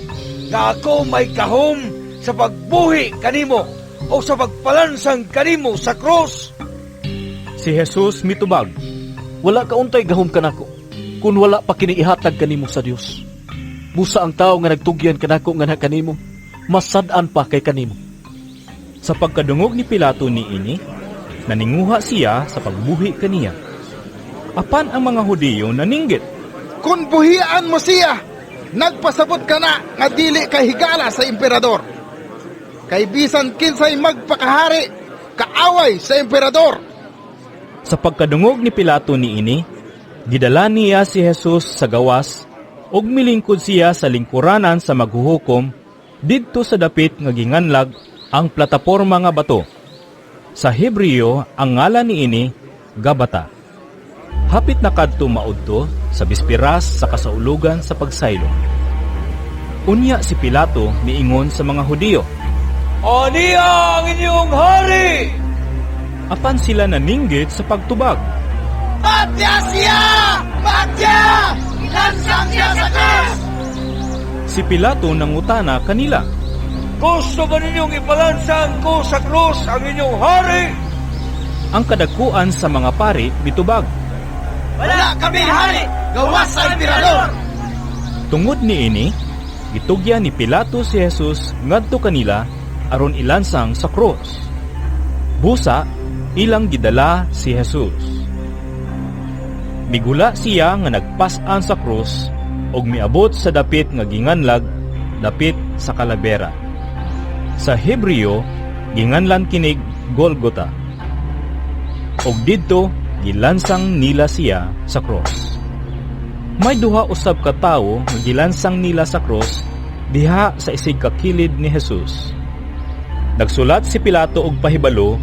nga ako may kahom sa pagbuhi kanimo o sa pagpalansang kanimo sa cross? Si Jesus mitubag, Wala ka untay gahom kanako, kun wala pa kini ihatag kanimo sa Dios. Busa ang tao nga nagtugyan kanako nga kanimo, masad-an pa kay kanimo. Sa pagkadungog ni Pilato niini, naninguha siya sa pagbuhi kaniya. Apan ang mga Hudiyo naninggit, Kung buhian mo siya, nagpasabot ka na nga dili kay higala sa emperador. Kay bisan kinsay magpakahari, kaaway sa emperador. Sa pagkadungog ni Pilato niini, gidala niya si Jesus sa gawas ug milingkod siya sa lingkuranan sa maghuhukom didto sa dapit nga ginganlag ang plataporma nga bato. Sa Hebreo ang ngalan niini Gabata. Hapit na kadto maudto sa bispiras sa kasaulugan sa pagsaylo. Unya si Pilato miingon sa mga Hudiyo, Aniya ang inyong hari! Apan sila naninggit sa pagtubag. Patya siya! Patya! Ilansang siya sa krus! Si Pilato nangutana kanila, Gusto ba ninyong ipalansang ko sa krus ang inyong hari? Ang kadagkuan sa mga pari mitubag, Wala kami hari! Gawas sa emperador! Tungod niini, gitugyan ni Pilato si Jesus ngadto kanila aron ilansang sa cross. Busa, ilang gidala si Jesus. Migula siya nga nagpas-an sa krus ug miabot sa dapit nga ginganlag, dapit sa kalabera. Sa Hebreo, ginganlan kinig Golgota. Og didto gilansang nila siya sa krus. May duha usab ka tawo nga gilansang nila sa krus diha sa isig kakilid ni Jesus. Nagsulat si Pilato og pahibalo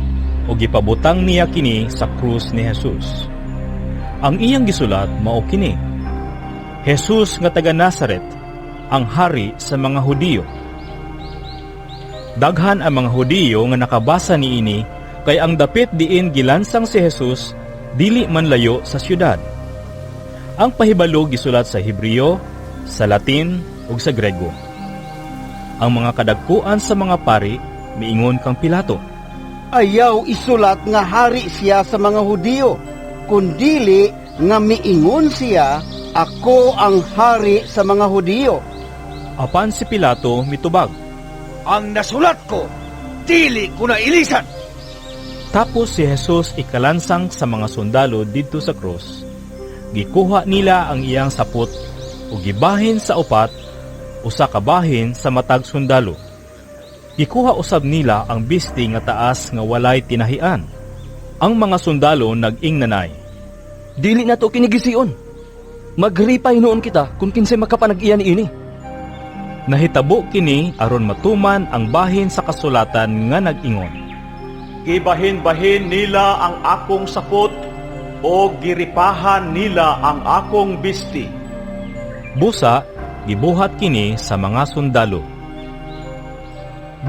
ug gipabutang niya kini sa krus ni Jesus. Ang iyang gisulat mao kini: Jesus nga taga Nazaret, ang hari sa mga Hudiyo. Daghan ang mga Hudiyo nga nakabasa niini kay ang dapit diin gilansang si Jesus dili man layo sa syudad. Ang pahibalo gisulat sa Hebreo, sa Latin ug sa Grego. Ang mga kadagkuan sa mga pari miingon kang Pilato, ayaw isulat nga hari siya sa mga Hudiyo, kundili nga miingon siya, ako ang hari sa mga Hudiyo. Apan si Pilato mitubag, ang nasulat ko, dili ko na ilisan. Tapos si Jesus ikalansang sa mga sundalo didto sa krus. Gikuha nila ang iyang sapot ug gibahin sa upat, usa ka bahin sa matag sundalo. Gikuha usab nila ang bisti nga taas nga walay tinahian. Ang mga sundalo nag-ingnanay, dili na to kinigisiun. Magripay noon kita kung kinsay makapanag-iya niini. Nahitabo kini aron matuman ang bahin sa kasulatan nga nag-ingon, gibahin-bahin nila ang akong sapot o giripahan nila ang akong bisti. Busa, gibuhat kini sa mga sundalo.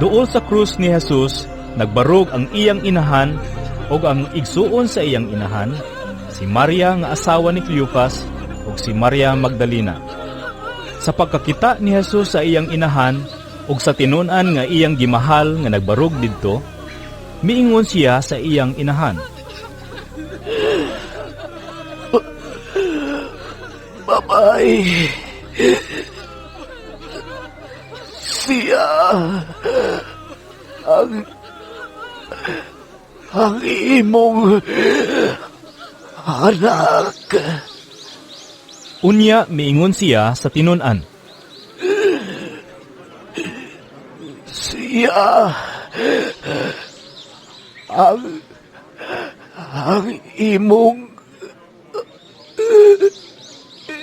Duol sa krus ni Jesus, nagbarog ang iyang inahan o ang igsuon sa iyang inahan, si Maria nga asawa ni Cleopas o si Maria Magdalena. Sa pagkakita ni Jesus sa iyang inahan o sa tinun-an nga iyang gimahal nga nagbarog didto, miingon siya sa iyang inahan, Babay, siya ang imong anak. Unya miingon siya sa tinun-an, siya ang imong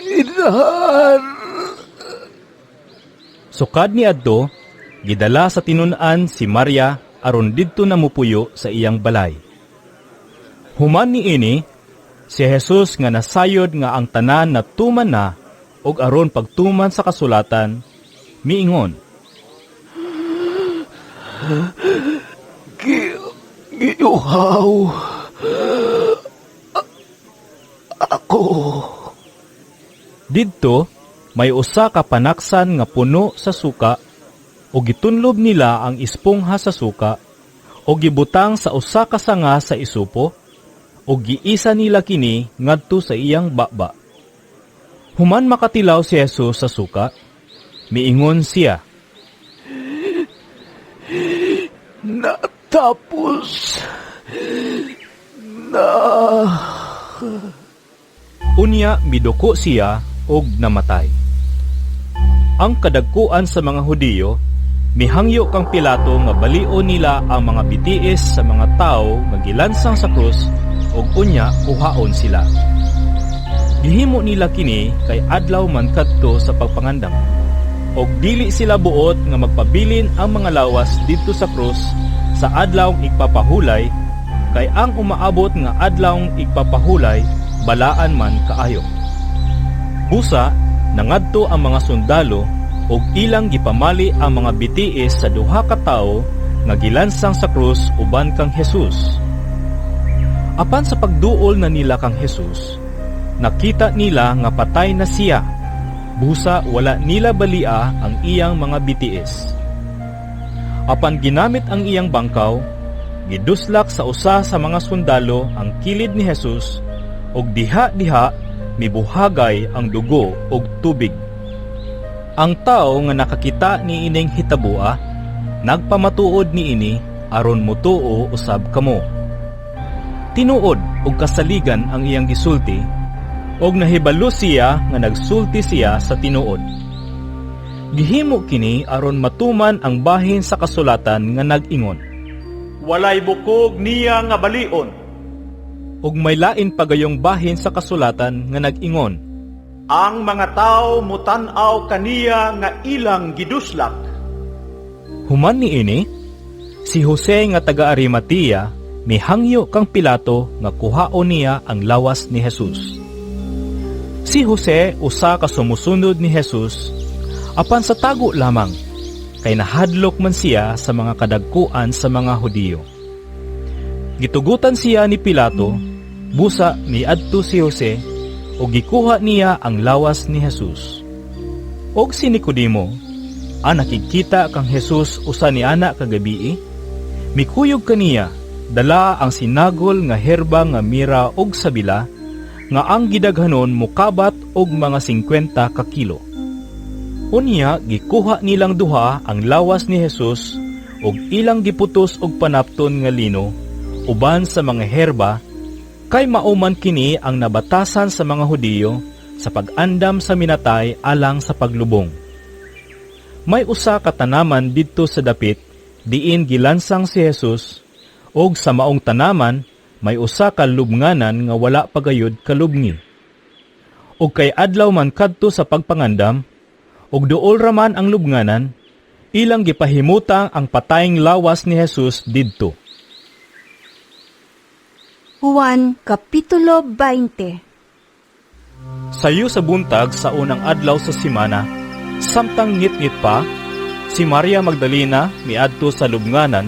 inahan. Sukad ni adto, gidala sa tinun-an si Maria aron didto namupuyo sa iyang balay. Human niini, si Jesus nga nasayod nga ang tanan na tuman na ug aron pagtuman sa kasulatan, miingon, Giuhaw ako. Didto, may usa ka panaksan nga puno sa suka o gitunlob nila ang espongha sa suka o gibutang sa usa ka sanga sa isupo o giisa nila kini ngadto sa iyang baba. Human makatilaw si Jesus sa suka, miingon siya, natapos na. Unya miduko siya og namatay. Ang kadagkuan sa mga Hudiyo, mihangyo kang Pilato nga balio nila ang mga bitiis sa mga tao nga gilansang sa krus ug unya kuhaon sila. Gihimo nila kini kay adlaw man kadto sa pagpangandam. Og dili sila buot nga magpabilin ang mga lawas didto sa krus sa adlawng igpapahulay, kay ang umaabot nga adlawng igpapahulay balaan man kaayo. Busa, nangadto ang mga sundalo ug ilang gipamali ang mga bitiis sa duha ka tawo nga gilansang sa krus uban kang Jesus. Apan sa pagduol na nila kang Jesus, nakita nila nga patay na siya. Busa wala nila balia ang iyang mga bitiis. Apan ginamit ang iyang bangkaw, giduslak sa usa sa mga sundalo ang kilid ni Jesus ug diha-diha mibuhagay ang dugo ug tubig. Ang tao nga nakakita ni ining hitabua, nagpamatuod niini aron mutuo usab kamo. tinuod og kasaligan ang iyang gisulti, og nahibalo siya nga nagsulti siya sa tinuod. Gihimo kini aron matuman ang bahin sa kasulatan nga nag-ingon, Walay bukog niya nga balion. ug may lain pagayong bahin sa kasulatan nga nag-ingon, Ang mga tao mutan-aw kaniya nga ilang giduslak. Human niini, si Jose nga taga Arimatea mihangyo kang Pilato nga kuhaon niya ang lawas ni Jesus. Si Jose usa ka sumusunod ni Jesus, apan sa tago lamang, kay nahadlok man siya sa mga kadagkuan sa mga Hudiyo. Gitugutan siya ni Pilato, busa miadto si Jose, o gikuha niya ang lawas ni Jesus. Og si Nicodemo, nakikita kang Jesus usa ni ana kagabi, mikuyog kaniya, dala ang sinagol nga herba nga mira og sabila, nga ang gidaghanon mukabat og mga 50 ka kilo. Unya, gikuha nilang duha ang lawas ni Jesus og ilang giputos og panapton nga lino, uban sa mga herba, kay mauman kini ang nabatasan sa mga Hudiyo sa pag-andam sa minatay alang sa paglubong. May usa ka tanaman didto sa dapit, diin gilansang si Jesus, og sa maong tanaman, may usa ka lubnganan nga wala pagayod kalubngi. Og kay adlaw man kadto sa pagpangandam, og duol raman ang lubnganan, ilang gipahimutang ang patayng lawas ni Jesus didto. Juan Kapitulo 20. Sayo sa buntag sa unang adlaw sa simana, samtang ngit-ngit pa, si Maria Magdalena miadto sa lubnganan,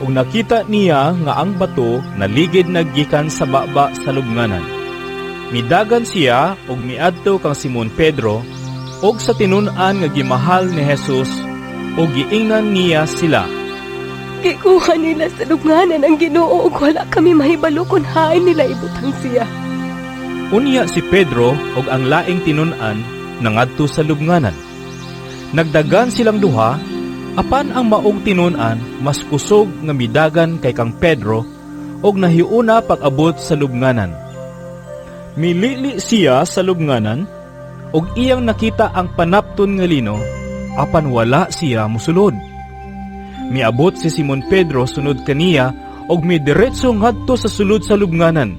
ug nakita niya nga ang bato naligid naggikan sa baba sa lubnganan. Midagan siya ug miadto kang Simon Pedro, og sa tinun-an nga gimahal ni Jesus, ug giingnan niya sila. Gikuha nila sa lubnganan ang Ginoo ug wala kami mahibalo kung hain nila ibutang siya. Unya si Pedro ug ang laing tinun-an nangadto sa lubnganan. Nagdagan silang duha, apan ang maong tinun-an mas kusog nga midagan kay kang Pedro ug nahiuna pag-abot sa lubnganan. Milili siya sa lubnganan ug iyang nakita ang panapton nga lino, apan wala siya mosulod. Miabot si Simon Pedro sunod kaniya og midiretso ngadto sa sulod sa lubnganan.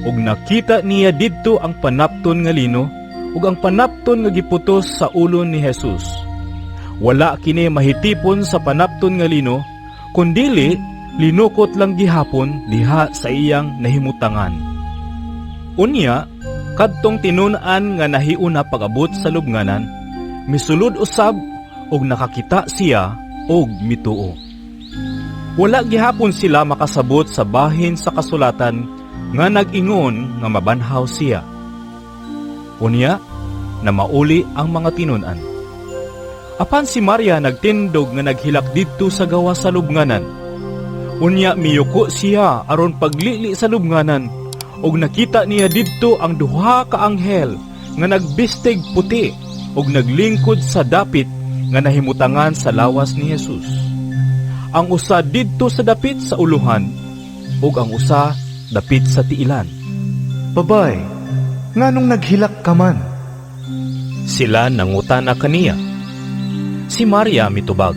Ug nakita niya didto ang panapton nga lino ug ang panapton nga giputos sa ulo ni Jesus. Wala kini mahitipon sa panapton nga lino, kundili linukot lang gihapon diha sa iyang nahimutangan. Unya, kadtong tinun-an nga nahiuna pag-abot sa lubnganan, misulod usab ug nakakita siya og mituo. Wala gihapon sila makasabot sa bahin sa kasulatan nga nag-ingon nga mabanhaw siya. Unya, na mauli ang mga tinun-an. Apan si Maria nagtindog nga naghilak didto sa gawa sa lubnganan. Unya miyuko siya aron paglili sa lubnganan, og nakita niya didto ang duha ka anghel nga nagbistig puti og naglingkod sa dapit nga nahimutangan sa lawas ni Jesus. Ang usa didto sa dapit sa uluhan, ug ang usa dapit sa tiilan. Babay, nganong naghilak ka man? Sila nangutana kaniya. Si Maria mitubag,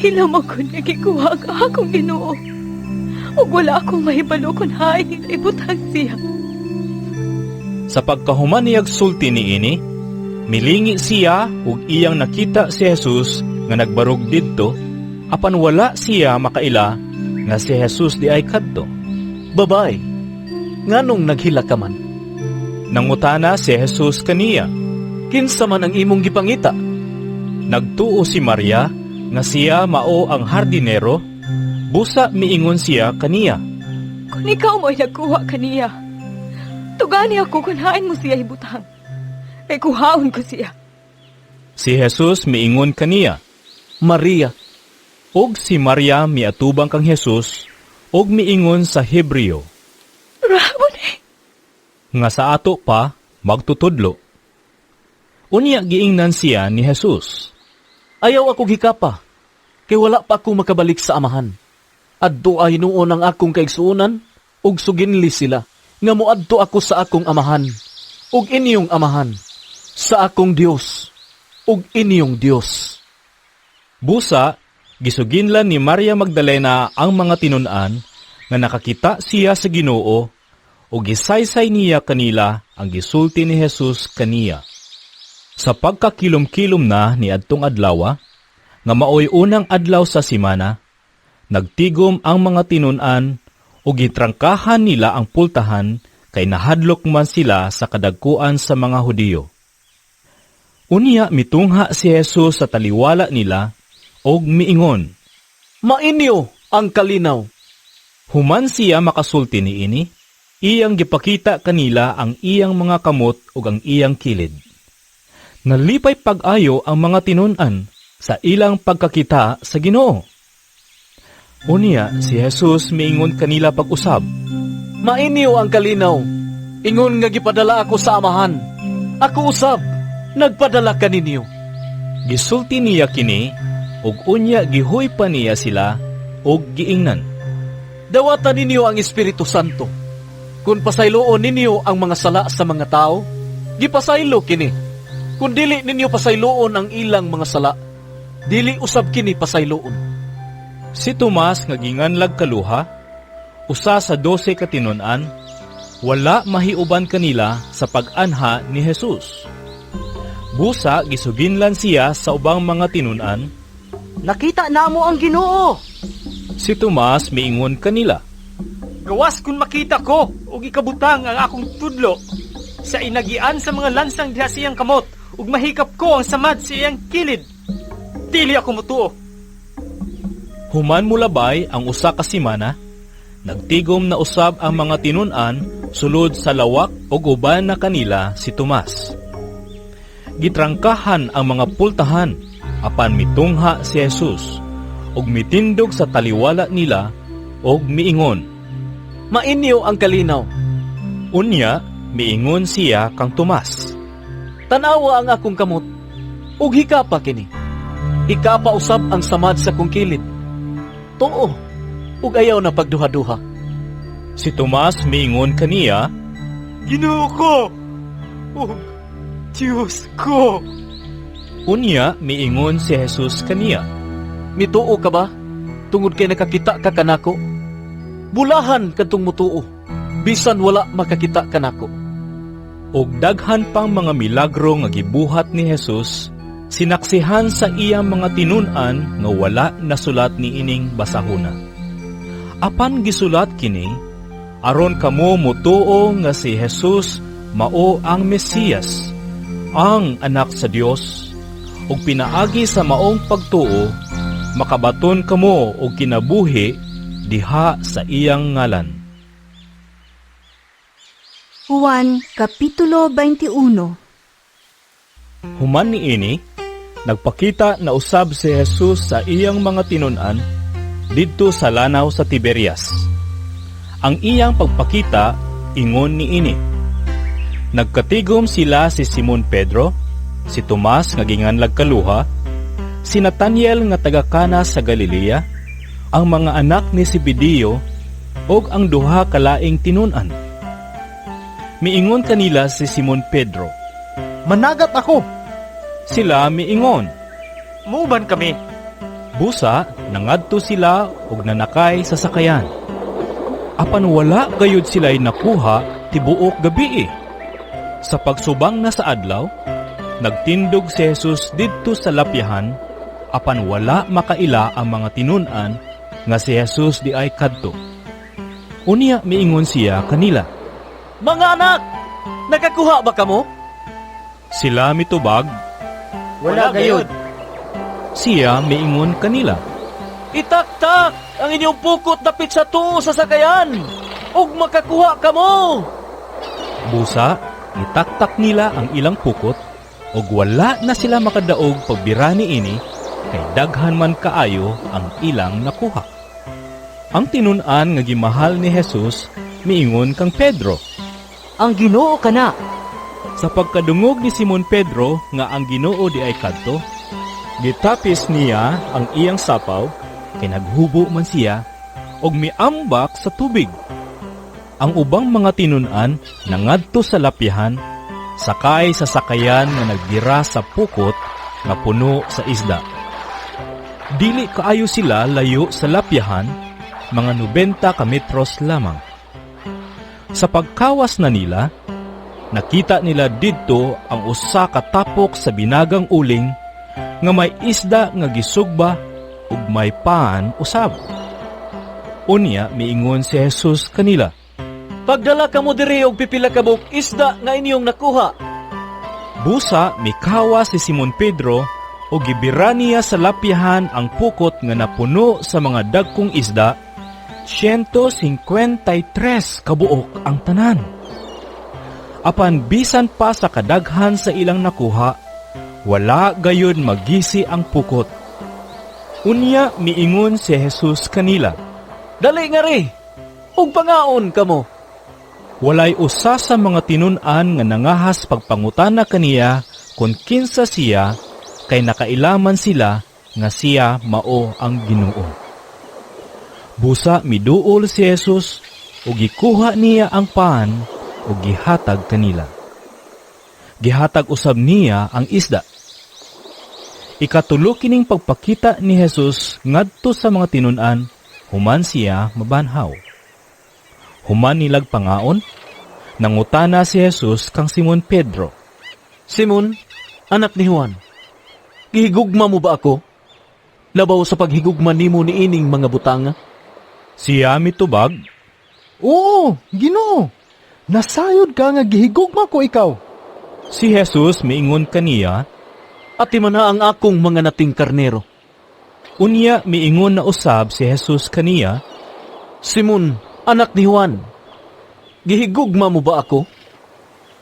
Hilam ako nga gikuha ka akong Ginoo. Ug wala akong mahibalo kung hain nila ibutang siya. Sa pagkahuman niyag sulti niini, milingi siya ug iyang nakita si Jesus nga nagbarog didto, apan wala siya makaila nga si Jesus di ay kadto. Babay, nganong naghilak ka man? Nangutana si Jesus kaniya, kinsa man ang imong gipangita? Nagtuo si Maria nga siya mao ang hardinero, busa miingon siya kaniya. Kung ikaw mo'y nagkuha kaniya, tugani ako kung hain mo siya ibutang. Ay kuhaon ko siya. Si Jesus miingon kaniya, Maria. Og si Maria miatubang kang Jesus, og miingon sa Hebreo, Rabboni. Nga sa ato pa, magtutudlo. Unya giingnan siya ni Jesus. Ayaw ako gikapa, kay wala pa ako makabalik sa amahan. Adto ay noon ang akong kaigsuunan, ug suginli sila, nga moadto ako sa akong amahan, ug inyong amahan, sa akong Dios, ug inyong Dios. Busa, gisuginlan ni Maria Magdalena ang mga tinun-an nga nakakita siya sa Ginoo o gisaysay niya kanila ang gisulti ni Jesus kaniya. Sa pagkakilom-kilom na ni adtong adlaw, nga maoy unang adlaw sa simana, nagtigom ang mga tinun-an o gitrangkahan nila ang pultahan kay nahadlok man sila sa kadagkuan sa mga Hudiyo. Unya mitungha si Jesus sa taliwala nila og miingon, "Mainyo ang kalinaw." Human siya makasulti niini, iyang gipakita kanila ang iyang mga kamot ug ang iyang kilid. Nalipay pag-ayo ang mga tinun-an sa ilang pagkakita sa Ginoo. Unya si Jesus miingon kanila pag-usab, "Mainyo ang kalinaw, ingon nga gipadala ako sa amahan. Ako usab, nagpadala kaninyo." Gisulti niya kini, ug unya gihoy pa niya sila, ug giingnan, "Dawatan ninyo ang Espiritu Santo. Kung pasayloon ninyo ang mga sala sa mga tao, gipasaylo kini. Kung dili ninyo pasayloon ang ilang mga sala, dili usab kini pasayloon." Si Tomas nga ginganlag kaluha, usa sa 12 ka tinun-an, wala mahiuban kanila sa pag-anha ni Jesus. Busa gisuginlan siya sa ubang mga tinun-an, "Nakita namo ang Ginoo." Si Tomas miingon kanila, "Gawas kung makita ko ug ikabutang ang akong tudlo sa inagian sa mga lansang diha siyang kamot ug mahikap ko ang samad sa iyang kilid. Dili ako motuo." Human mulabay ang usa ka simana, nagtigom na usab ang mga tinun-an sulod sa lawak ug uban na kanila si Tomas. Gitrangkahan ang mga pultahan apan mitungha si Jesus ug mitindog sa taliwala nila ug miingon, "Mainyo ang kalinaw." Unya miingon siya kang Tomas, "Tanawa ang akong kamot ug hikapa kini. Hikapa usab ang samad sa kong kilid. Tuo ug ayaw na pagduha-duha." Si Tomas miingon kaniya, "Ginoo ko ug Diyos ko." Unya miingon si Jesus kaniya, "Mituo ka ba? Tungod kay nakakita ka kanako? Bulahan kadtong mutuo, bisan wala makakita kanako." Og daghan pang mga milagro nga gibuhat ni Jesus, sinaksihan sa iyang mga tinun-an nga wala nasulat ni ining basahona. Apan gisulat kini, aron kamo mutuo nga si Jesus mao ang Mesiyas, ang anak sa Dios, ug pinaagi sa maong pagtuo, makabaton kamo og kinabuhi diha sa iyang ngalan. Juan Kapitulo 21. Human niini, nagpakita na usab si Jesus sa iyang mga tinun-an didto sa lanaw sa Tiberias. Ang iyang pagpakita ingon niini. Nagkatigom sila si Simon Pedro, si Tomas nga ginganlag kaluha, si Nathaniel nga taga Cana sa Galilea, ang mga anak ni Zebedeo, ug ang duha ka laing tinun-an. Miingon kanila si Simon Pedro, "Managat ako." Sila miingon, "Muuban kami." Busa, nangadto sila ug nanakay sa sakayan. Apan wala gayud sila'y nakuha tibuok gabi. Sa pagsubang na sa adlaw, nagtindog si Jesus didto sa lapyahan, apan wala makaila ang mga tinun-an nga si Jesus di ay kadto. Unya miingon siya kanila, "Mga anak, nakakuha ba kamo?" Sila mitubag, "Wala gayud." Siya miingon kanila, "Itaktak ang inyong pukot dapit sa tuo sa sakayan, ug makakuha kamo." Busa, itaktak nila ang ilang pukot, ug wala na sila makadaog pagbira niini, kay daghan man kaayo ang ilang nakuha. Ang tinun-an nga gimahal ni Jesus miingon kang Pedro, "Ang Ginoo kana." Sa pagkadungog ni Simon Pedro nga ang Ginoo di ay kadto, gitapis niya ang iyang sapaw, kay naghubo man siya, og miambak sa tubig. ang ubang mga tinun-an na ngadto sa lapyahan, sakay sa sakayan nga nagdira sa pukot nga puno sa isda. Dili kaayo sila layo sa lapyahan, mga 90 ka metros lamang. Sa pagkawas na nila, nakita nila didto ang usa ka tapok sa binagang uling nga may isda nga gisugba ug may paan usab. Unya miingon si Jesus kanila, Pagdala kamo diri og pipila ka buok isda nga inyong nakuha. Busa mikawa si Simon Pedro o gibira niya sa lapyahan ang pukot nga napuno sa mga dagkong isda, 153 kabuok ang tanan. Apan bisan pa sa kadaghan sa ilang nakuha, wala gayon magisi ang pukot. Unya miingon si Jesus kanila, Dali nga ri, ug pangaon kamo. Walay usa sa mga tinun-an nga nangahas pagpangutana kaniya kung kinsa siya, kay nakailaman sila nga siya mao ang Ginoo. Busa miduol si Jesus ug gikuha niya ang paan ug gihatag kanila. Gihatag usab niya ang isda. Ikatulo kining pagpakita ni Jesus ngadto sa mga tinun-an, human siya mabanhaw. Human nilag pangaon, nangutana si Jesus kang Simon Pedro, Simon, anak ni Juan, gihigugma mo ba ako? Labaw sa paghigugma nimo ni ining mga butanga? Siya mitubag, Oo, Ginoo. Nasayod ka nga gihigugma ko ikaw. Si Jesus miingon kaniya, Ati man na ang akong mga nating karnero. Unya miingon na usab si Jesus kaniya, Simon, anak ni Juan, gihigugma mo ba ako?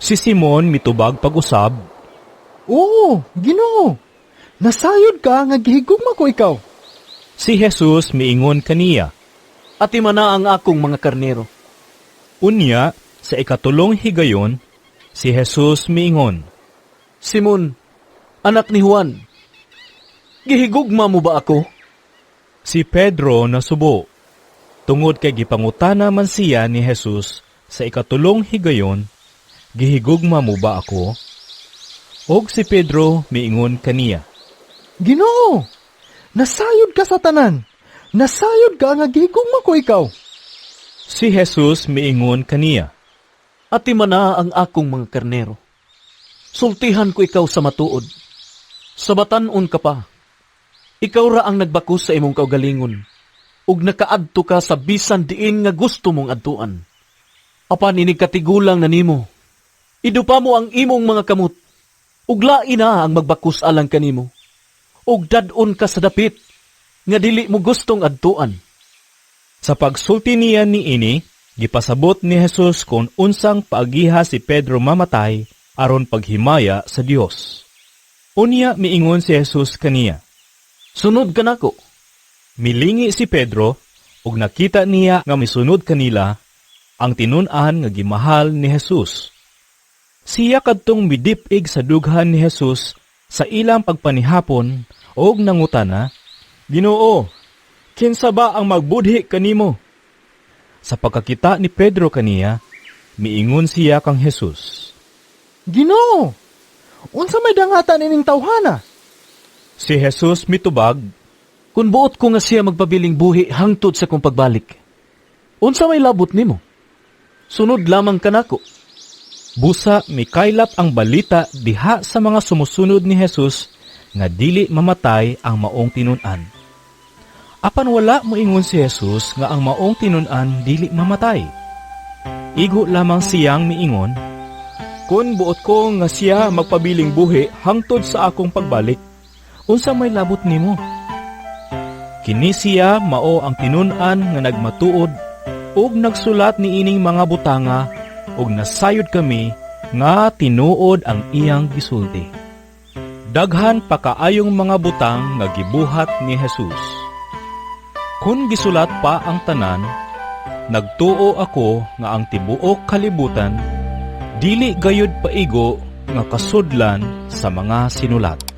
Si Simon mitubag pag-usab, Oo, Ginoo. Nasayod ka nga gihigugma ko ikaw. Si Jesus miingon kaniya, Ati man na ang akong mga karnero. Unya sa ikatulong higayon, si Jesus miingon, Simon, anak ni Juan, gihigugma mo ba ako? Si Pedro nasubo. Tungod kay gipangutana man siya ni Jesus sa ikatulong higayon, gihigugma mo ba ako? Og si Pedro miingon kaniya, Ginoo, nasayod ka sa tanan. Nasayod ka nga gihigugma ko ikaw. Si Jesus miingon kaniya, Ati man na ang akong mga karnero. Sultihan ko ikaw sa matuod. Sabatan-on ka pa. Ikaw ra ang nagbakos sa imong kaugalingon, ug nakaadto ka sa bisan diin nga gusto mong adtuan. Apan inig katigulang na nimo, idupa mo ang imong mga kamot, ug lain na ang magbakos alang kanimo, ug dadon ka sa dapit, nga dili mo gustong adtuan. Sa pagsulti niya ni ini, gipasabot ni Jesus kung unsang paagiha si Pedro mamatay aron paghimaya sa Dios. Unya miingon si Jesus kaniya, Sunod ka nako. Milingi si Pedro, ug nakita niya nga misunod kanila ang tinun-an nga gimahal ni Jesus. Siya kadtong midip-ig sa dughan ni Jesus sa ilang pagpanihapon ug nangutana, Ginoo, kinsa ba ang magbudhi kanimo? Sa pagkakita ni Pedro kaniya, miingon siya kang Jesus, Ginoo, unsa may dangatan ining tawhana? Si Jesus mitubag, Kung buot ko nga siya magpabiling buhi hangtod sa kong pagbalik, unsa may labot nimo? Sunod lamang ka nako. Busa mikaylap ang balita diha sa mga sumusunod ni Jesus nga dili mamatay ang maong tinun-an. Apan wala moingon si Jesus nga ang maong tinun-an dili mamatay. Igo lamang siyang miingon, Kun buot ko nga siya magpabiling buhi hangtod sa akong pagbalik, unsa may labot nimo? Kini siya mao ang tinun-an nga nagmatuod ug nagsulat ni ining mga butanga ug nasayod kami nga tinuod ang iyang gisulti. Daghan pa kaayong mga butang nga gibuhat ni Jesus. Kung gisulat pa ang tanan, nagtuo ako nga ang tibuok kalibutan dili gayud paigo nga kasudlan sa mga sinulat.